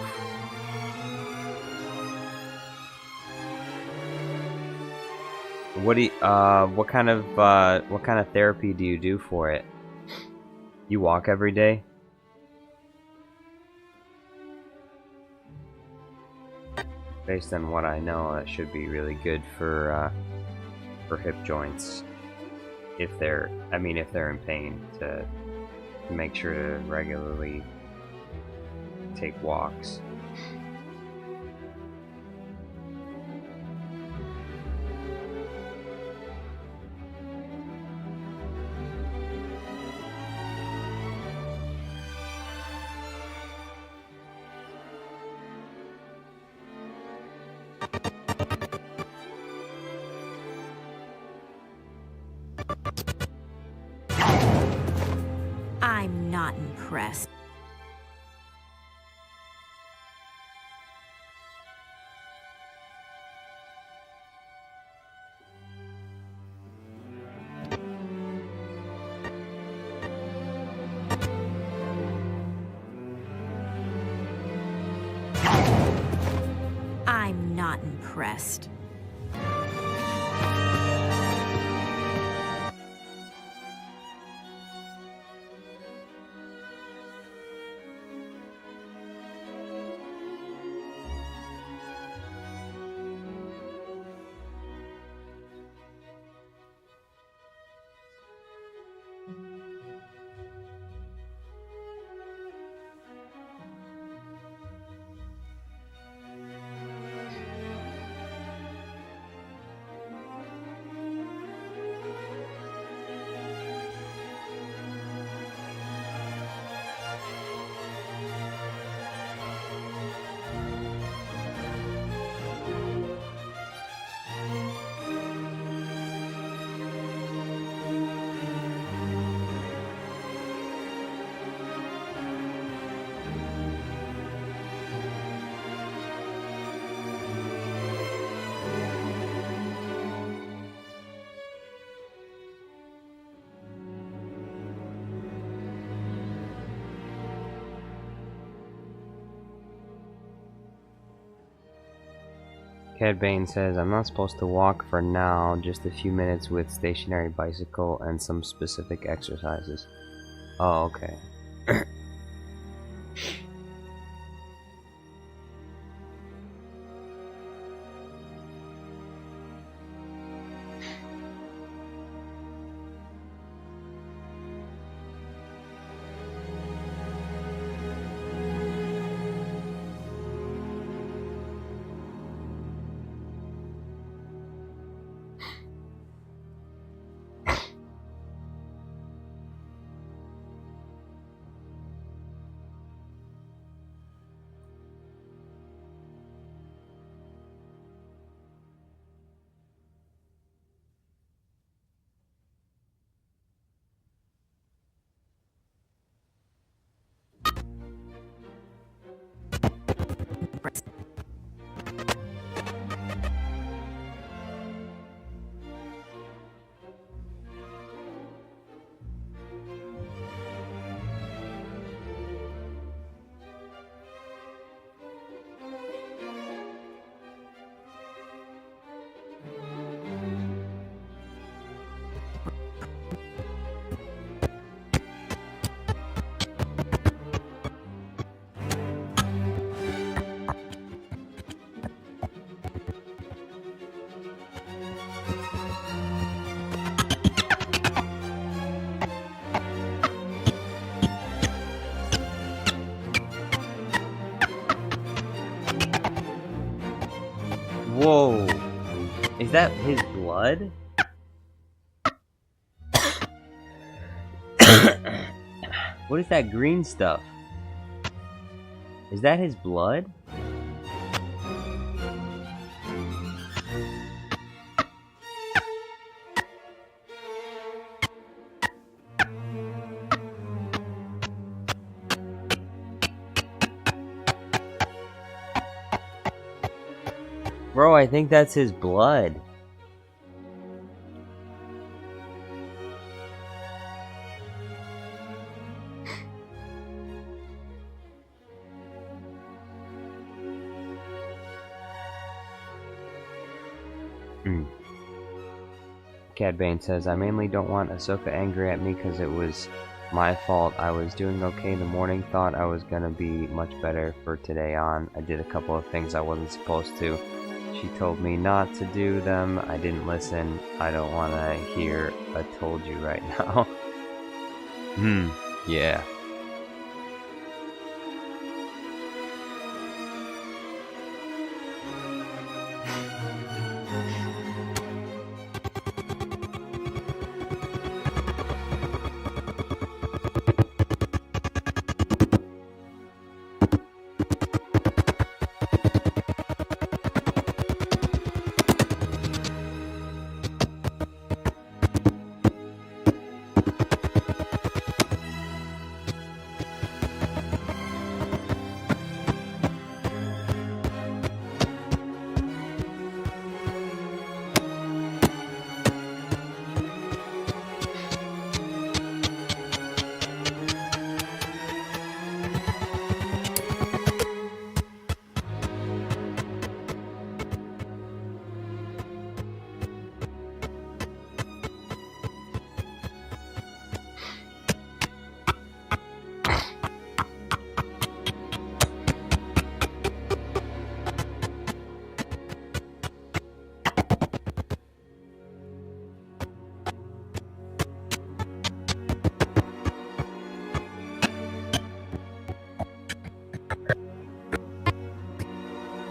What do you, what kind of therapy do you do for it? You walk every day? Based on what I know, that should be really good for hip joints. If they're in pain, to make sure to regularly take walks. I'm not impressed. I'm not impressed. CAD Bane says, I'm not supposed to walk for now, just a few minutes with stationary bicycle and some specific exercises. Oh, okay. Whoa! Is that his blood? What is that green stuff? Is that his blood? Bro, I think that's his blood. CAD Bane says, I mainly don't want Ahsoka angry at me because it was my fault. I was doing okay in the morning, thought I was gonna be much better for today on. I did a couple of things I wasn't supposed to. She told me not to do them. I didn't listen. I don't want to hear a told you right now. Yeah.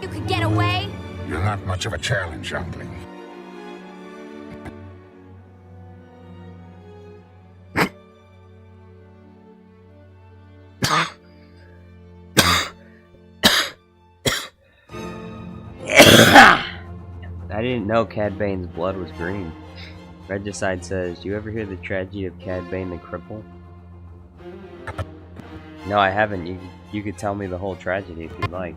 You could get away? You're not much of a challenge, youngling. I didn't know Cad Bane's blood was green. Regicide says, do you ever hear the tragedy of Cad Bane the Cripple? No, I haven't. You could tell me the whole tragedy if you'd like.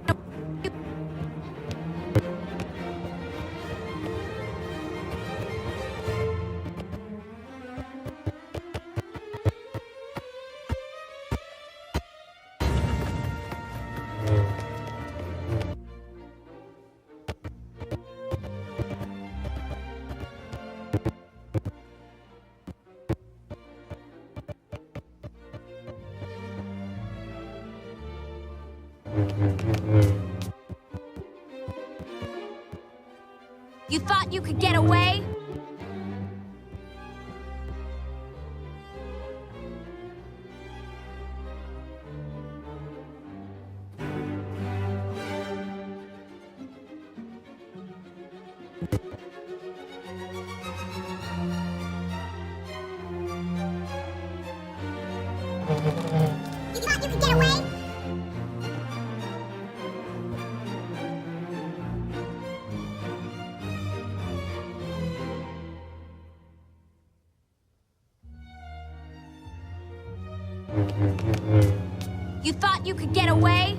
You thought you could get away? You thought you could get away? You thought you could get away?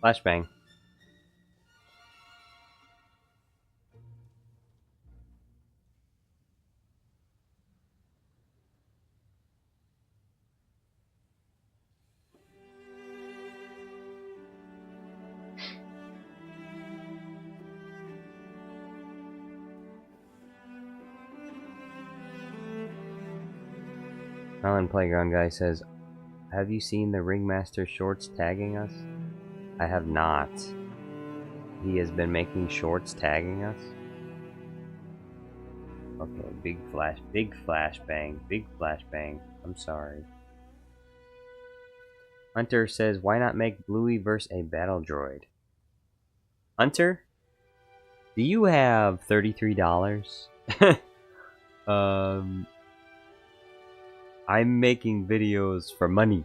Flashbang. Island Playground guy says, have you seen the Ringmaster shorts tagging us? I have not. He has been making shorts tagging us? Okay, big flashbang. I'm sorry. Hunter says, why not make Bluey versus a battle droid? Hunter? Do you have $33? I'm making videos for money.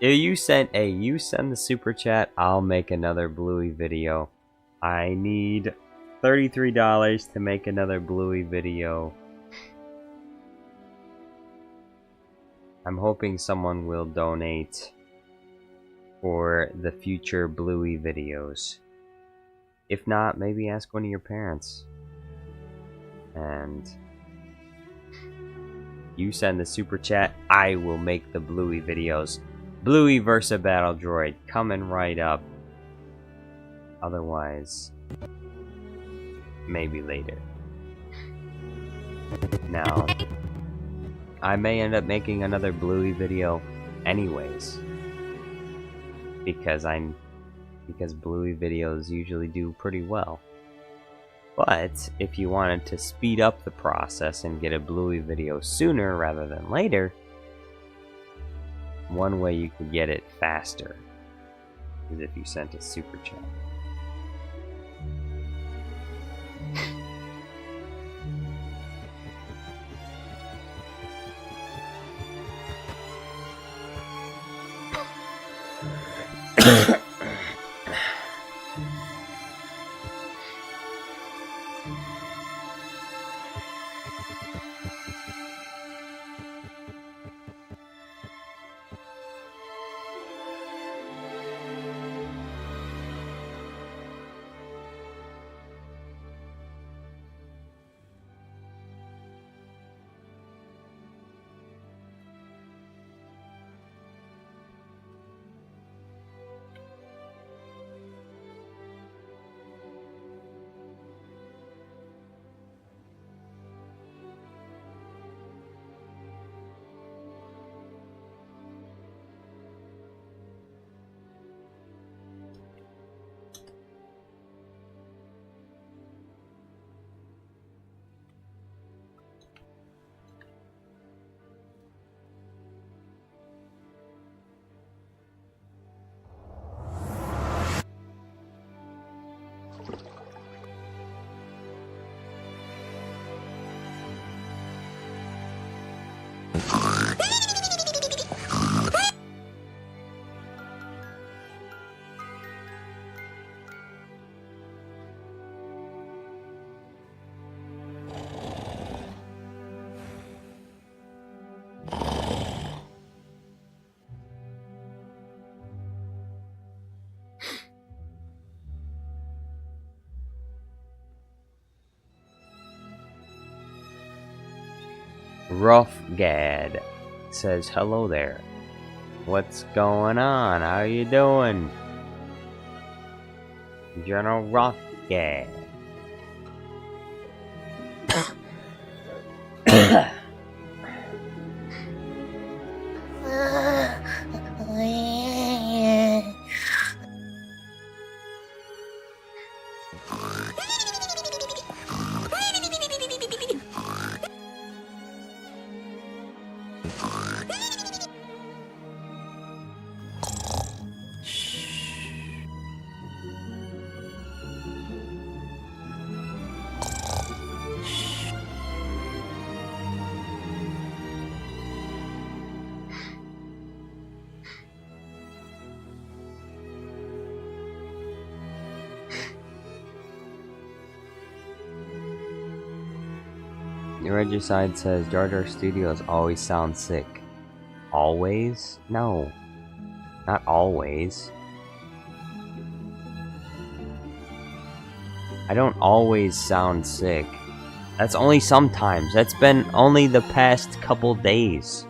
If you send the super chat, I'll make another Bluey video. I need $33 to make another Bluey video. I'm hoping someone will donate for the future Bluey videos. If not, maybe ask one of your parents. And you send the super chat, I will make the Bluey videos. Bluey vs. Battle Droid coming right up. Otherwise, maybe later. Now, I may end up making another Bluey video anyways. Because Bluey videos usually do pretty well. But if you wanted to speed up the process and get a Bluey video sooner rather than later, one way you could get it faster is if you sent a super chat. Rough Gad says hello there. What's going on? How you doing? General Rough Gad. Regicide says Jar Jar Studios always sound sick. Always? No. Not always. I don't always sound sick. That's only sometimes. That's been only the past couple days.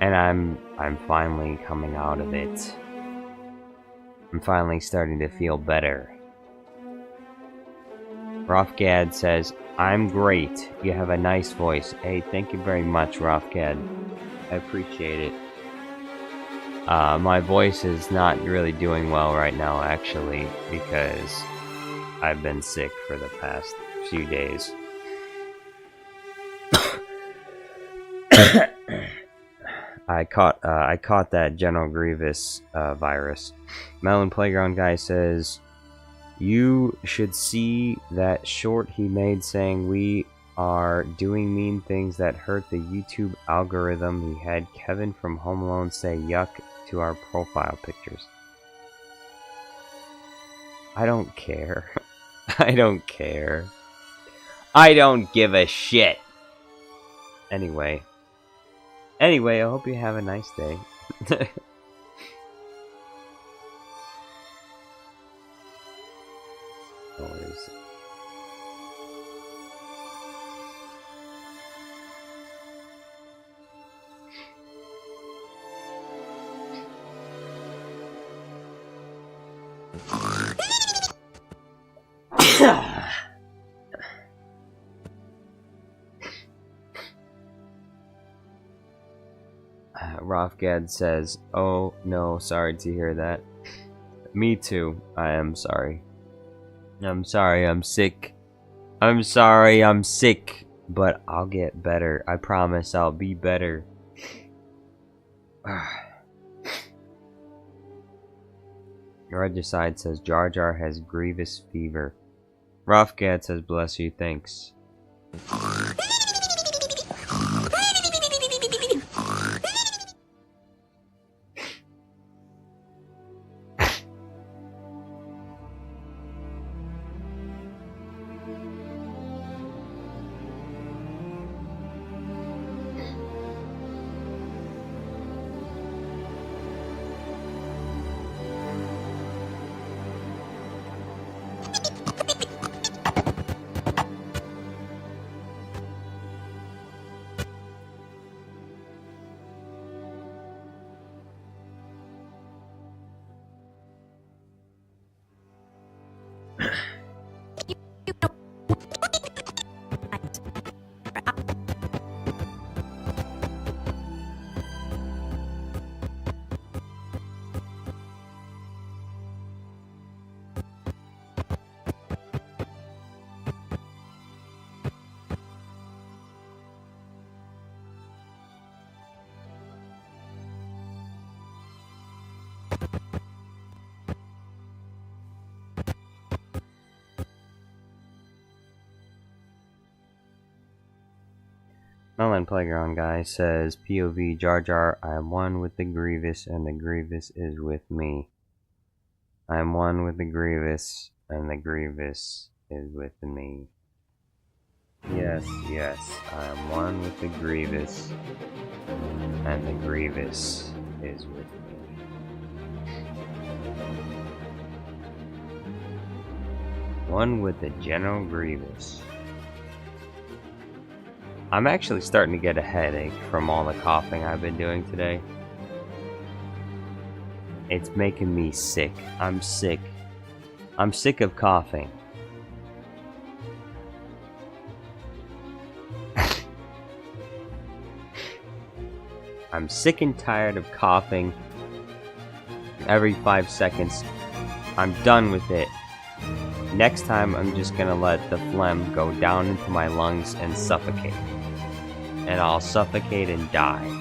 And I'm finally coming out of it. I'm finally starting to feel better. Rofgad says, I'm great. You have a nice voice. Hey, thank you very much, Rofgad. I appreciate it. My voice is not really doing well right now, actually, because I've been sick for the past few days. I caught that General Grievous virus. Melon Playground guy says, you should see that short he made saying we are doing mean things that hurt the YouTube algorithm. He had Kevin from Home Alone say yuck to our profile pictures. I don't care. I don't care. I don't give a shit. Anyway, Anyway, I hope you have a nice day. Oh, what is it? Rofgad says, "Oh no, sorry to hear that. Me too. I am sorry. I'm sorry, I'm sick. I'm sorry, I'm sick. But I'll get better. I promise I'll be better." Regicide says, "Jar Jar has grievous fever." Rofgad says, "Bless you, thanks." Melon Playground Guy says, "POV Jar Jar, I am one with the Grievous, and the Grievous is with me. I am one with the Grievous, and the Grievous is with me." Yes, yes, I am one with the Grievous, and the Grievous is with me. One with the General Grievous. I'm actually starting to get a headache from all the coughing I've been doing today. It's making me sick. I'm sick. I'm sick of coughing. I'm sick and tired of coughing every 5 seconds. I'm done with it. Next time, I'm just gonna let the phlegm go down into my lungs and suffocate. And I'll suffocate and die.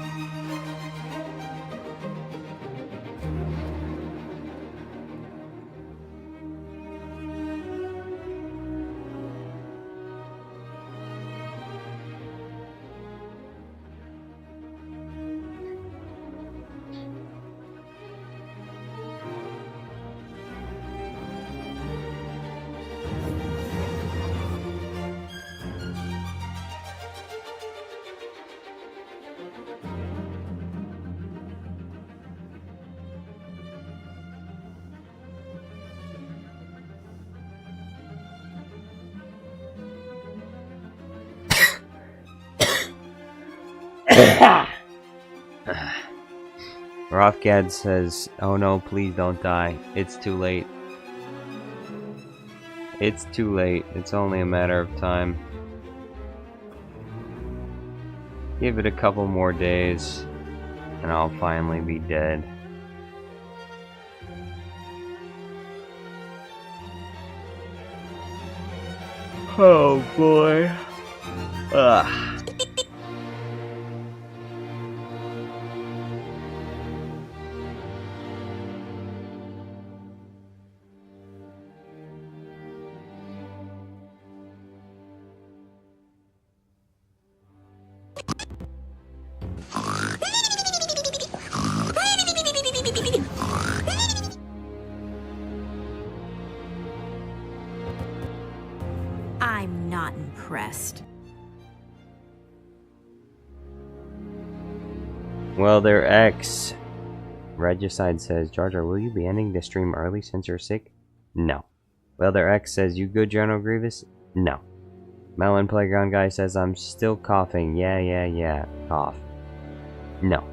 Rofgad says, "Oh no, please don't die. It's too late. It's too late. It's only a matter of time. Give it a couple more days, and I'll finally be dead." Oh boy. Ugh. I'm not impressed. Well, their ex. Regicide says, Jar Jar, will you be ending the stream early since you're sick? No. Well, their ex says, you good, General Grievous? No. Melon Playground Guy says, I'm still coughing. Yeah. Cough. No.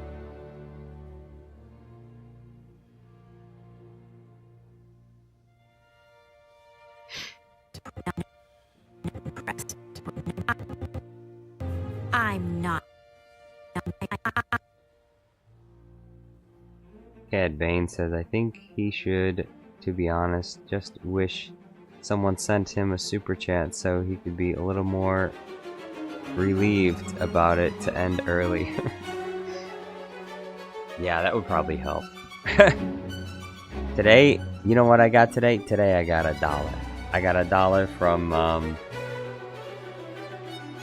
I'm not. CAD Bane says, I think he should, to be honest, just wish someone sent him a super chat so he could be a little more relieved about it to end early. Yeah, that would probably help. Today, you know what I got today? Today I got $1. I got $1 from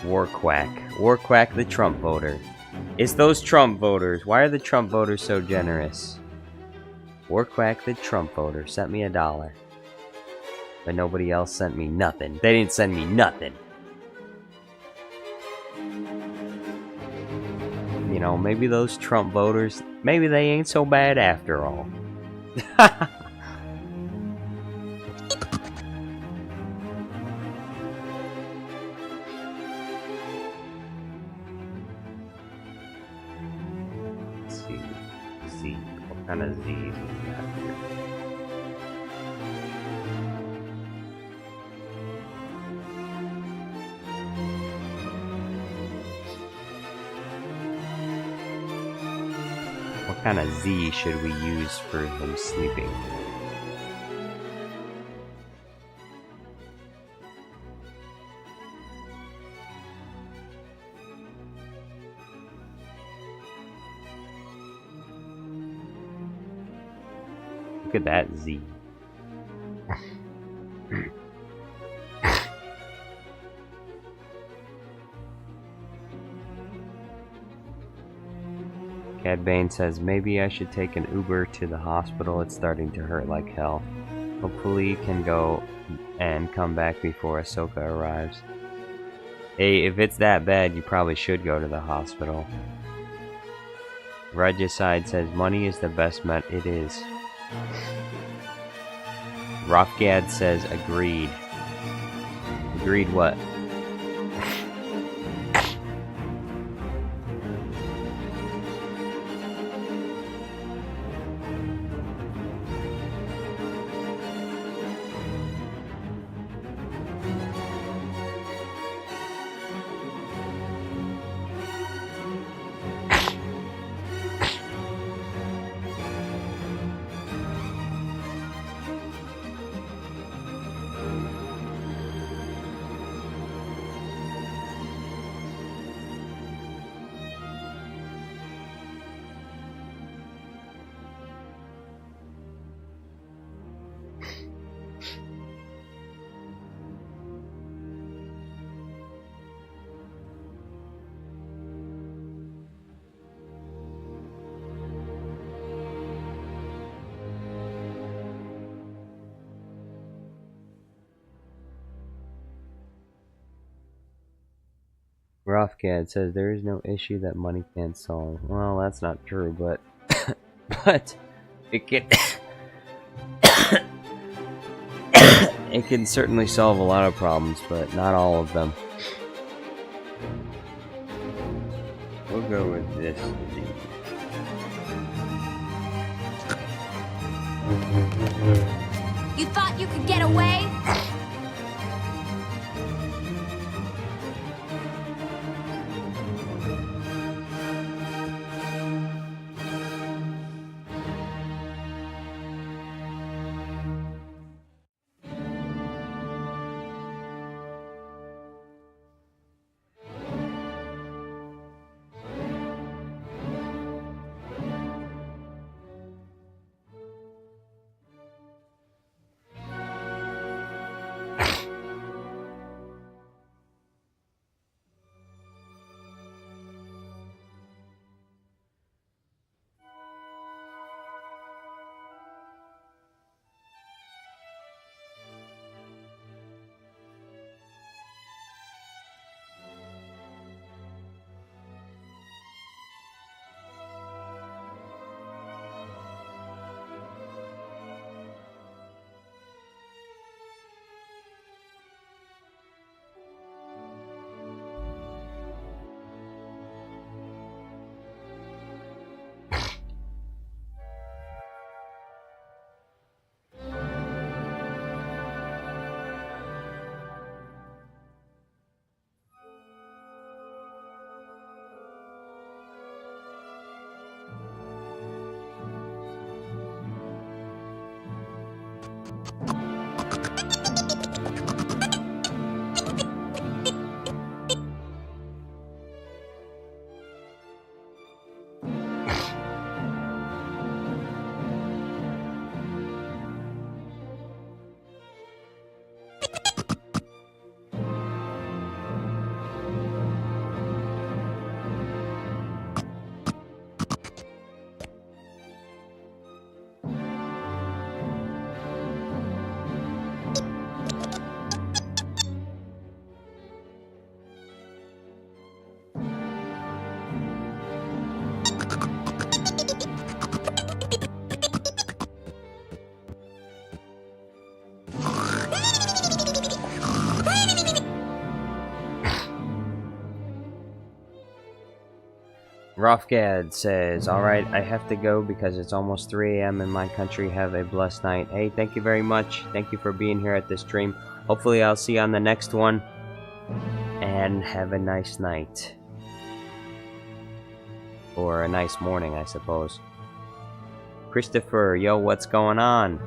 Warquack. Warquack the Trump voter. It's those Trump voters. Why are the Trump voters so generous? Warquack the Trump voter sent me $1. But nobody else sent me nothing. They didn't send me nothing. You know, maybe those Trump voters, maybe they ain't so bad after all. Let's see. Z. What kind of Z's we got here? What kind of Z should we use for him sleeping? Look at that Z. Cad Bane says, maybe I should take an Uber to the hospital. It's starting to hurt like hell. Hopefully can go and come back before Ahsoka arrives. Hey, if it's that bad, you probably should go to the hospital. Regicide says, money is the best met. It is. Rothgad says, agreed. Agreed what? Rothgad says there is no issue that money can't solve. Well, that's not true, but but it can it can certainly solve a lot of problems, but not all of them. We'll go with this. You thought you could get away? Rofgad says, alright, I have to go because it's almost 3 a.m. in my country. Have a blessed night. Hey, thank you very much. Thank you for being here at this stream. Hopefully I'll see you on the next one. And have a nice night. Or a nice morning, I suppose. Christopher, yo, what's going on?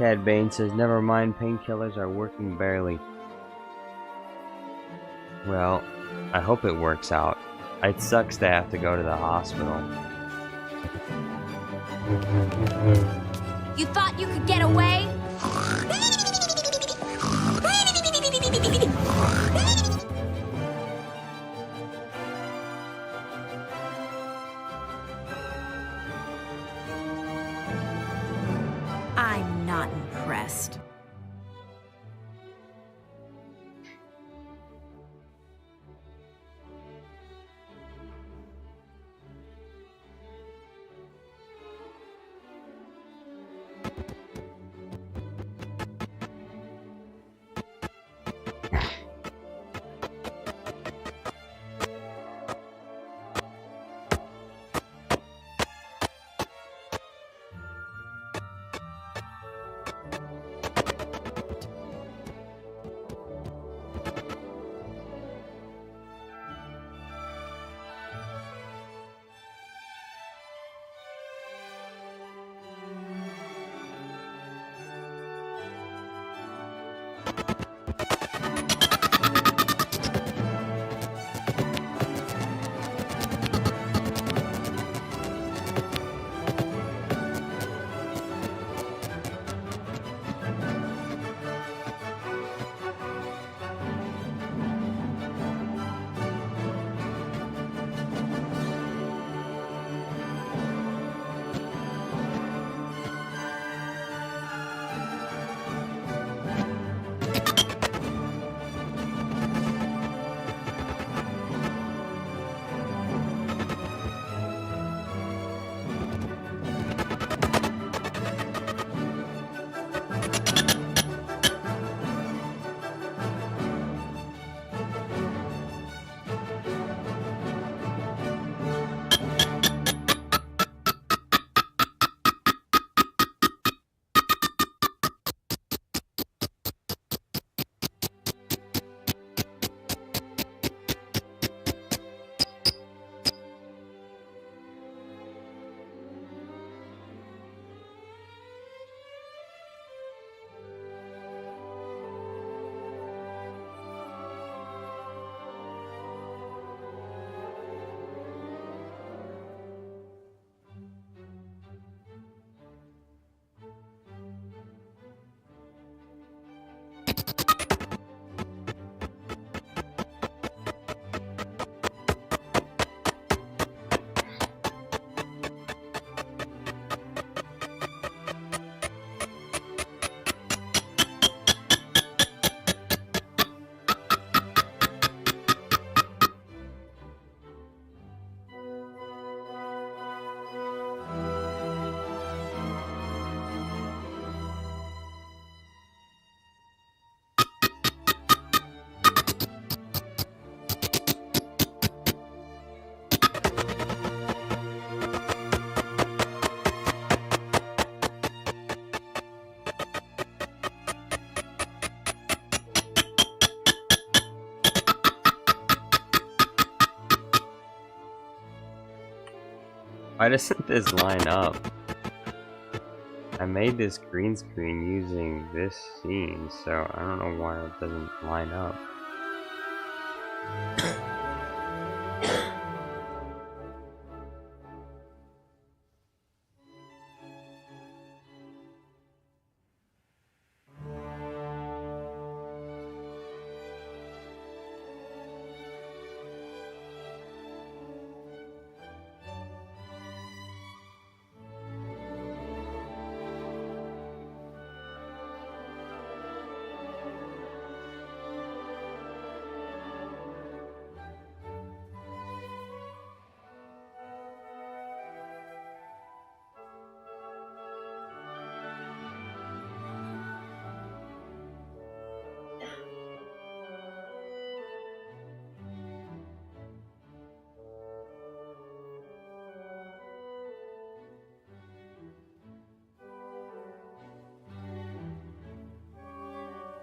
CAD Bane says, never mind, painkillers are working barely. Well, I hope it works out. It sucks to have to go to the hospital. You thought you could get away? I'm not impressed. Why doesn't this line up? I made this green screen using this scene, so I don't know why it doesn't line up.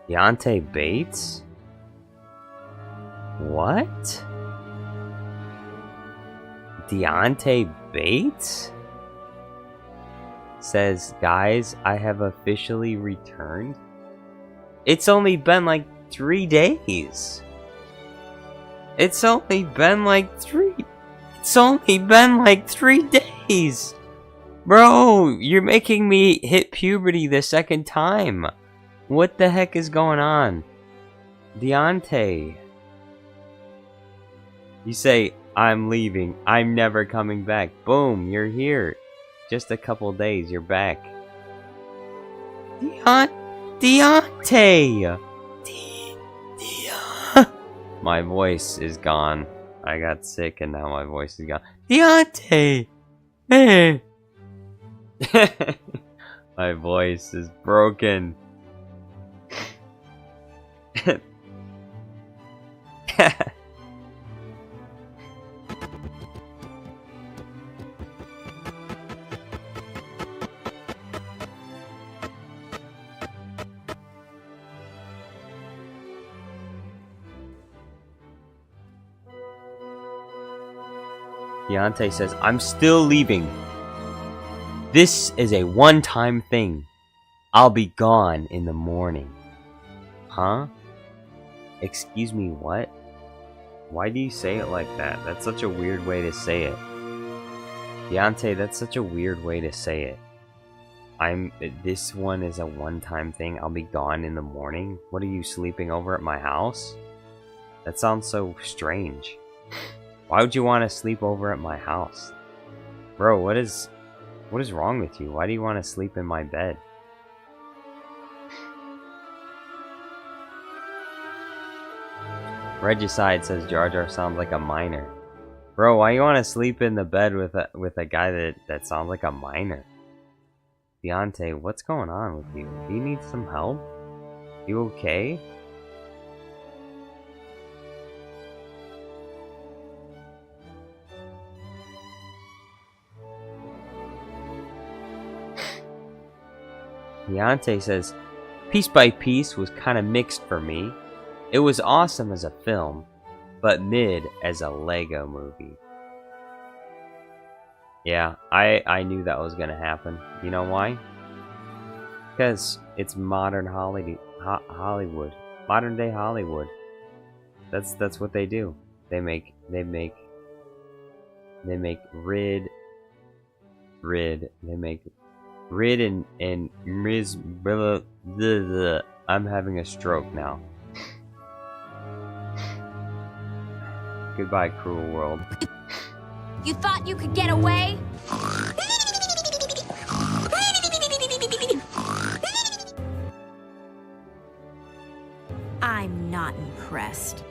Deontay Bates? What? Deontay Bates? says, guys, I have officially returned. It's only been like 3 days. It's only been like 3 days. Bro, you're making me hit puberty the second time. What the heck is going on? Deontay. You say, I'm leaving. I'm never coming back. Boom, you're here. Just a couple days, you're back. Deontay! My voice is gone. I got sick and now my voice is gone. Deontay! Hey! My voice is broken. Deontay says, I'm still leaving. This is a one-time thing. I'll be gone in the morning. Huh? Excuse me, what? Why do you say it like that? That's such a weird way to say it. Deontay, that's such a weird way to say it. This one is a one-time thing. I'll be gone in the morning. What are you, sleeping over at my house? That sounds so strange. Why would you want to sleep over at my house? Bro, what is wrong with you? Why do you want to sleep in my bed? Regicide says Jar Jar sounds like a miner. Bro, why you want to sleep in the bed with a guy that sounds like a miner? Deontay, what's going on with you? Do you need some help? You okay? Deontay says, Piece by Piece was kinda mixed for me. It was awesome as a film, but mid as a Lego movie. Yeah, I knew that was gonna happen. You know why? Because it's modern Hollywood. Modern day Hollywood. That's what they do. They make Rid. They make Rid and Riz. I'm having a stroke now. Goodbye, cruel world. You thought you could get away? I'm not impressed.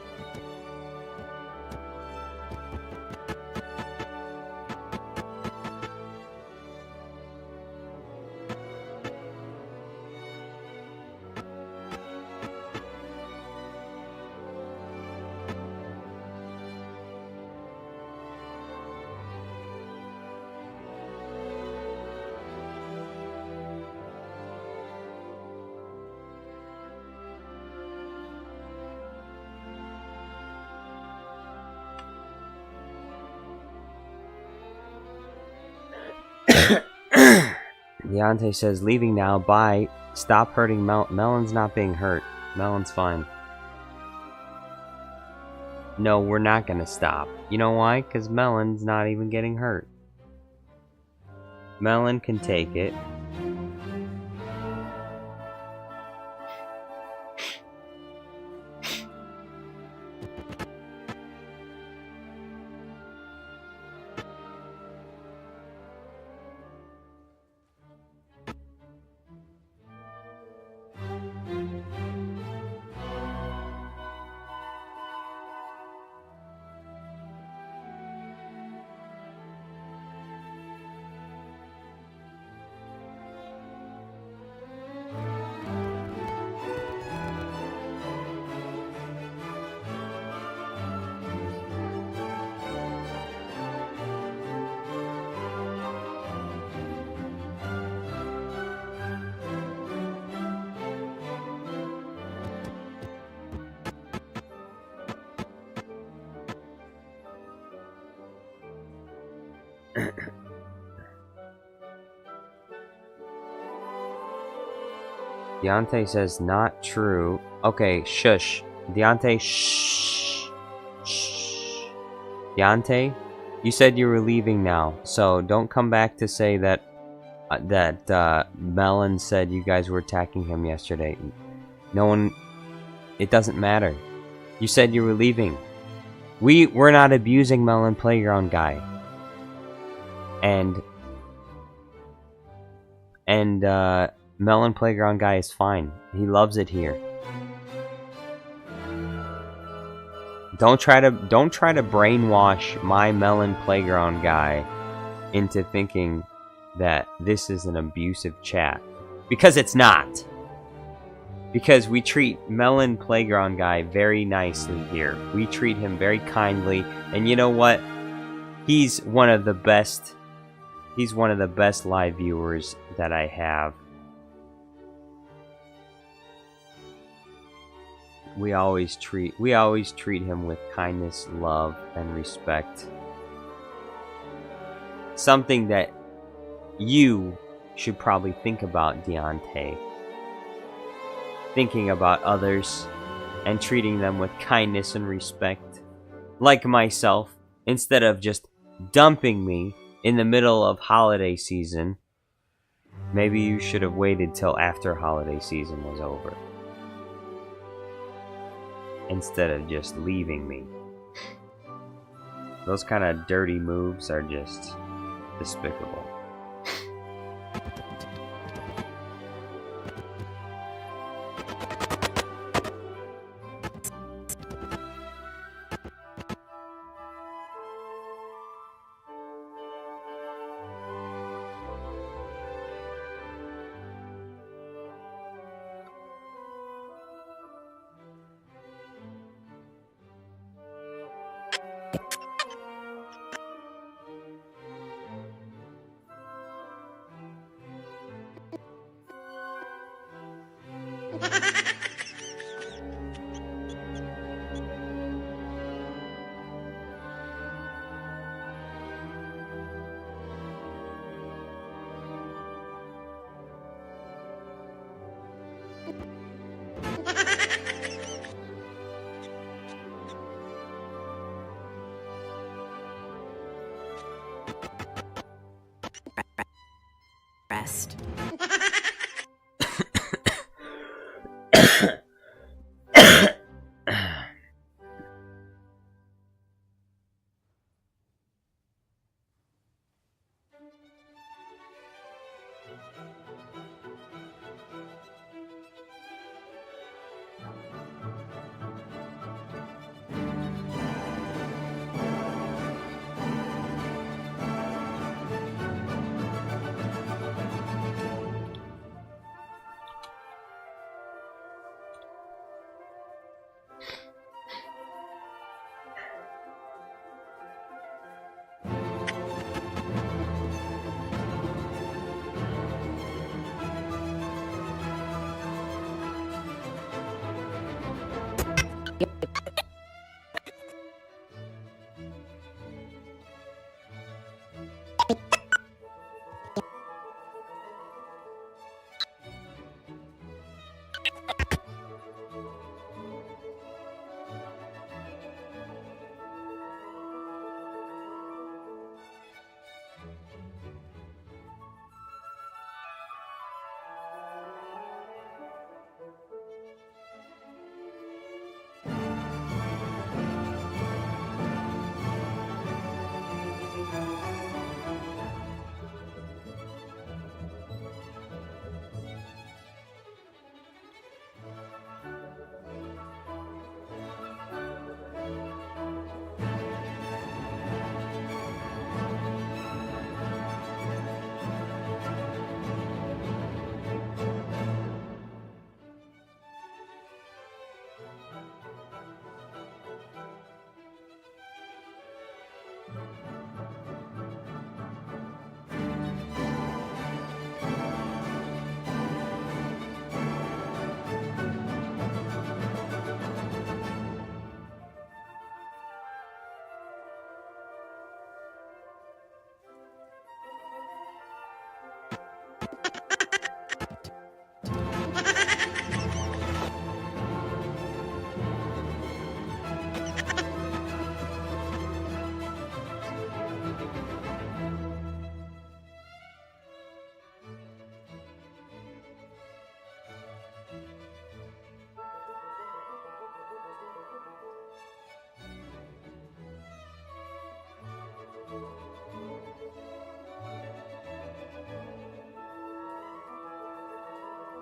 Deontay says, leaving now, bye. Stop hurting Melon's not being hurt. Melon's fine. No, we're not gonna stop. You know why? Because Melon's not even getting hurt. Melon can take it. Deontay says not true. Okay, shush. Deontay, shh. Shh. Deontay, you said you were leaving now, so don't come back to say that Melon said you guys were attacking him yesterday. No one... It doesn't matter. You said you were leaving. We're not abusing Melon Playground Guy. And Melon Playground Guy is fine. He loves it here. Don't try to brainwash my Melon Playground Guy into thinking that this is an abusive chat. Because it's not. Because we treat Melon Playground Guy very nicely here. We treat him very kindly. And you know what? He's one of the best live viewers that I have. We always treat him with kindness, love, and respect. Something that you should probably think about, Deontay. Thinking about others and treating them with kindness and respect. Like myself, instead of just dumping me in the middle of holiday season. Maybe you should have waited till after holiday season was over. Instead of just leaving me. Those kind of dirty moves are just despicable. Rest.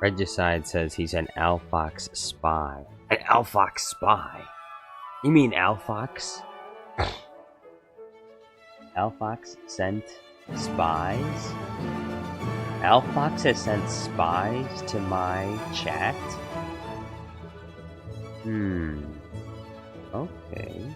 Regicide says he's an Alfox spy. An Alfox spy? You mean Alfox? Alfox sent spies? Alfox has sent spies to my chat? Okay.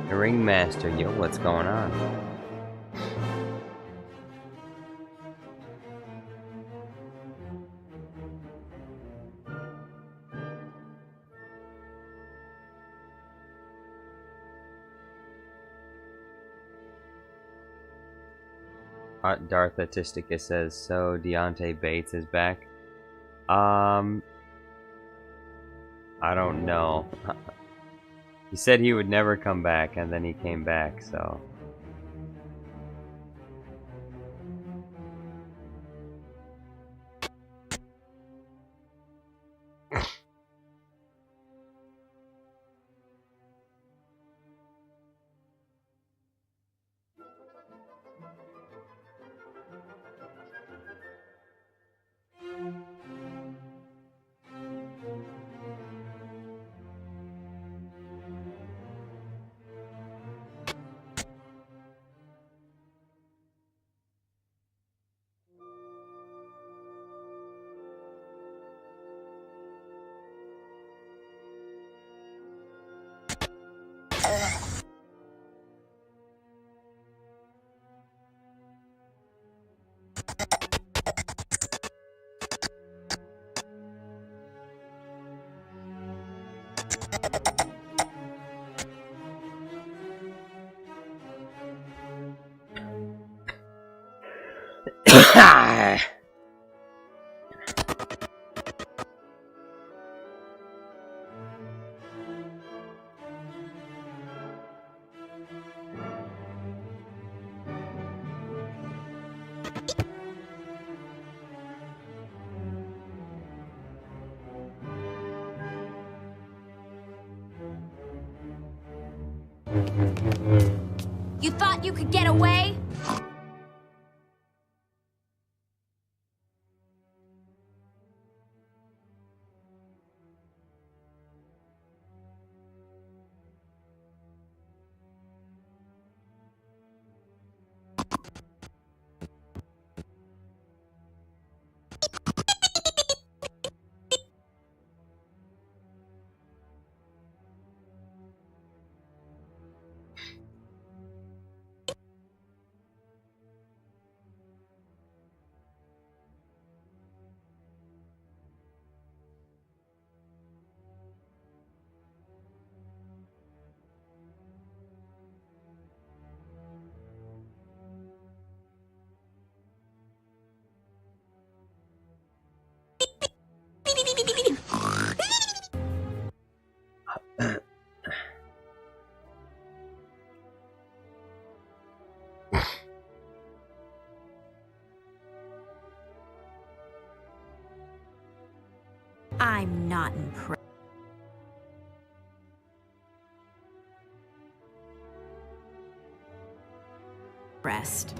The Ringmaster, yo, what's going on? Darth Atisticus says, so Deontay Bates is back? I don't know. He said he would never come back, and then he came back, so... You thought you could get away? I'm not impressed.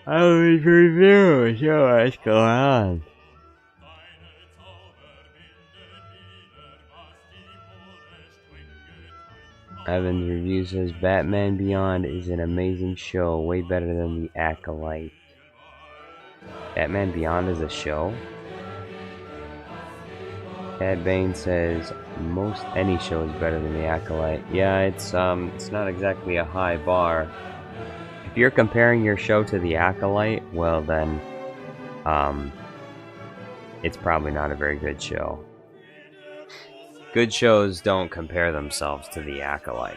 I was reviewing, so what's going on? Evans Review says Batman Beyond is an amazing show, way better than The Acolyte. Batman Beyond is a show? CAD Bane says most any show is better than The Acolyte. Yeah, it's not exactly a high bar. If you're comparing your show to The Acolyte, well then it's probably not a very good show. Good shows don't compare themselves to The Acolyte.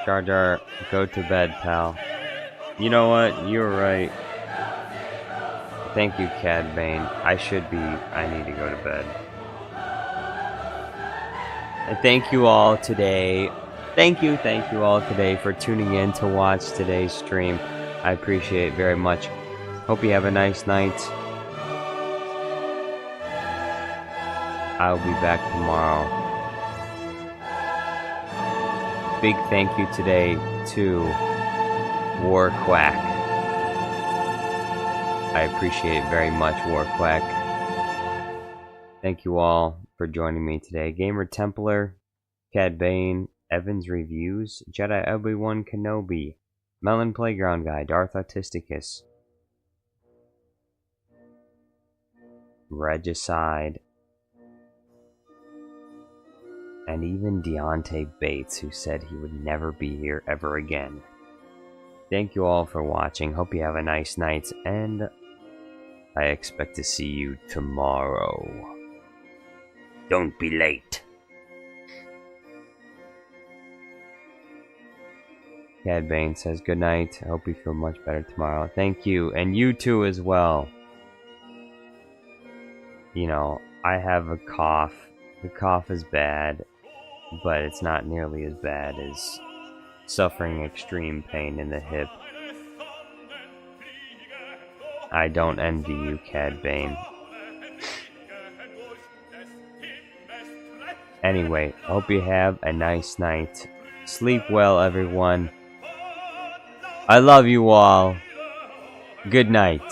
Jar Jar, go to bed, pal. You know what? You're right. Thank you, CAD Bane. I need to go to bed. And thank you all today. Thank you all today for tuning in to watch today's stream. I appreciate it very much. Hope you have a nice night. I'll be back tomorrow. Big thank you today to War Quack. I appreciate it very much, War Quack. Thank you all for joining me today. Gamer Templar, CAD Bane, Evans Reviews, Jedi Obi-Wan Kenobi, Melon Playground Guy, Darth Autisticus, Regicide, and even Deontay Bates, who said he would never be here ever again. Thank you all for watching. Hope you have a nice night, and I expect to see you tomorrow. Don't be late. CAD Bane says good night. I hope you feel much better tomorrow. Thank you, and you too as well. You know, I have a cough. The cough is bad, but it's not nearly as bad as suffering extreme pain in the hip. I don't envy you, CAD Bane. Anyway, hope you have a nice night. Sleep well, everyone. I love you all. Good night.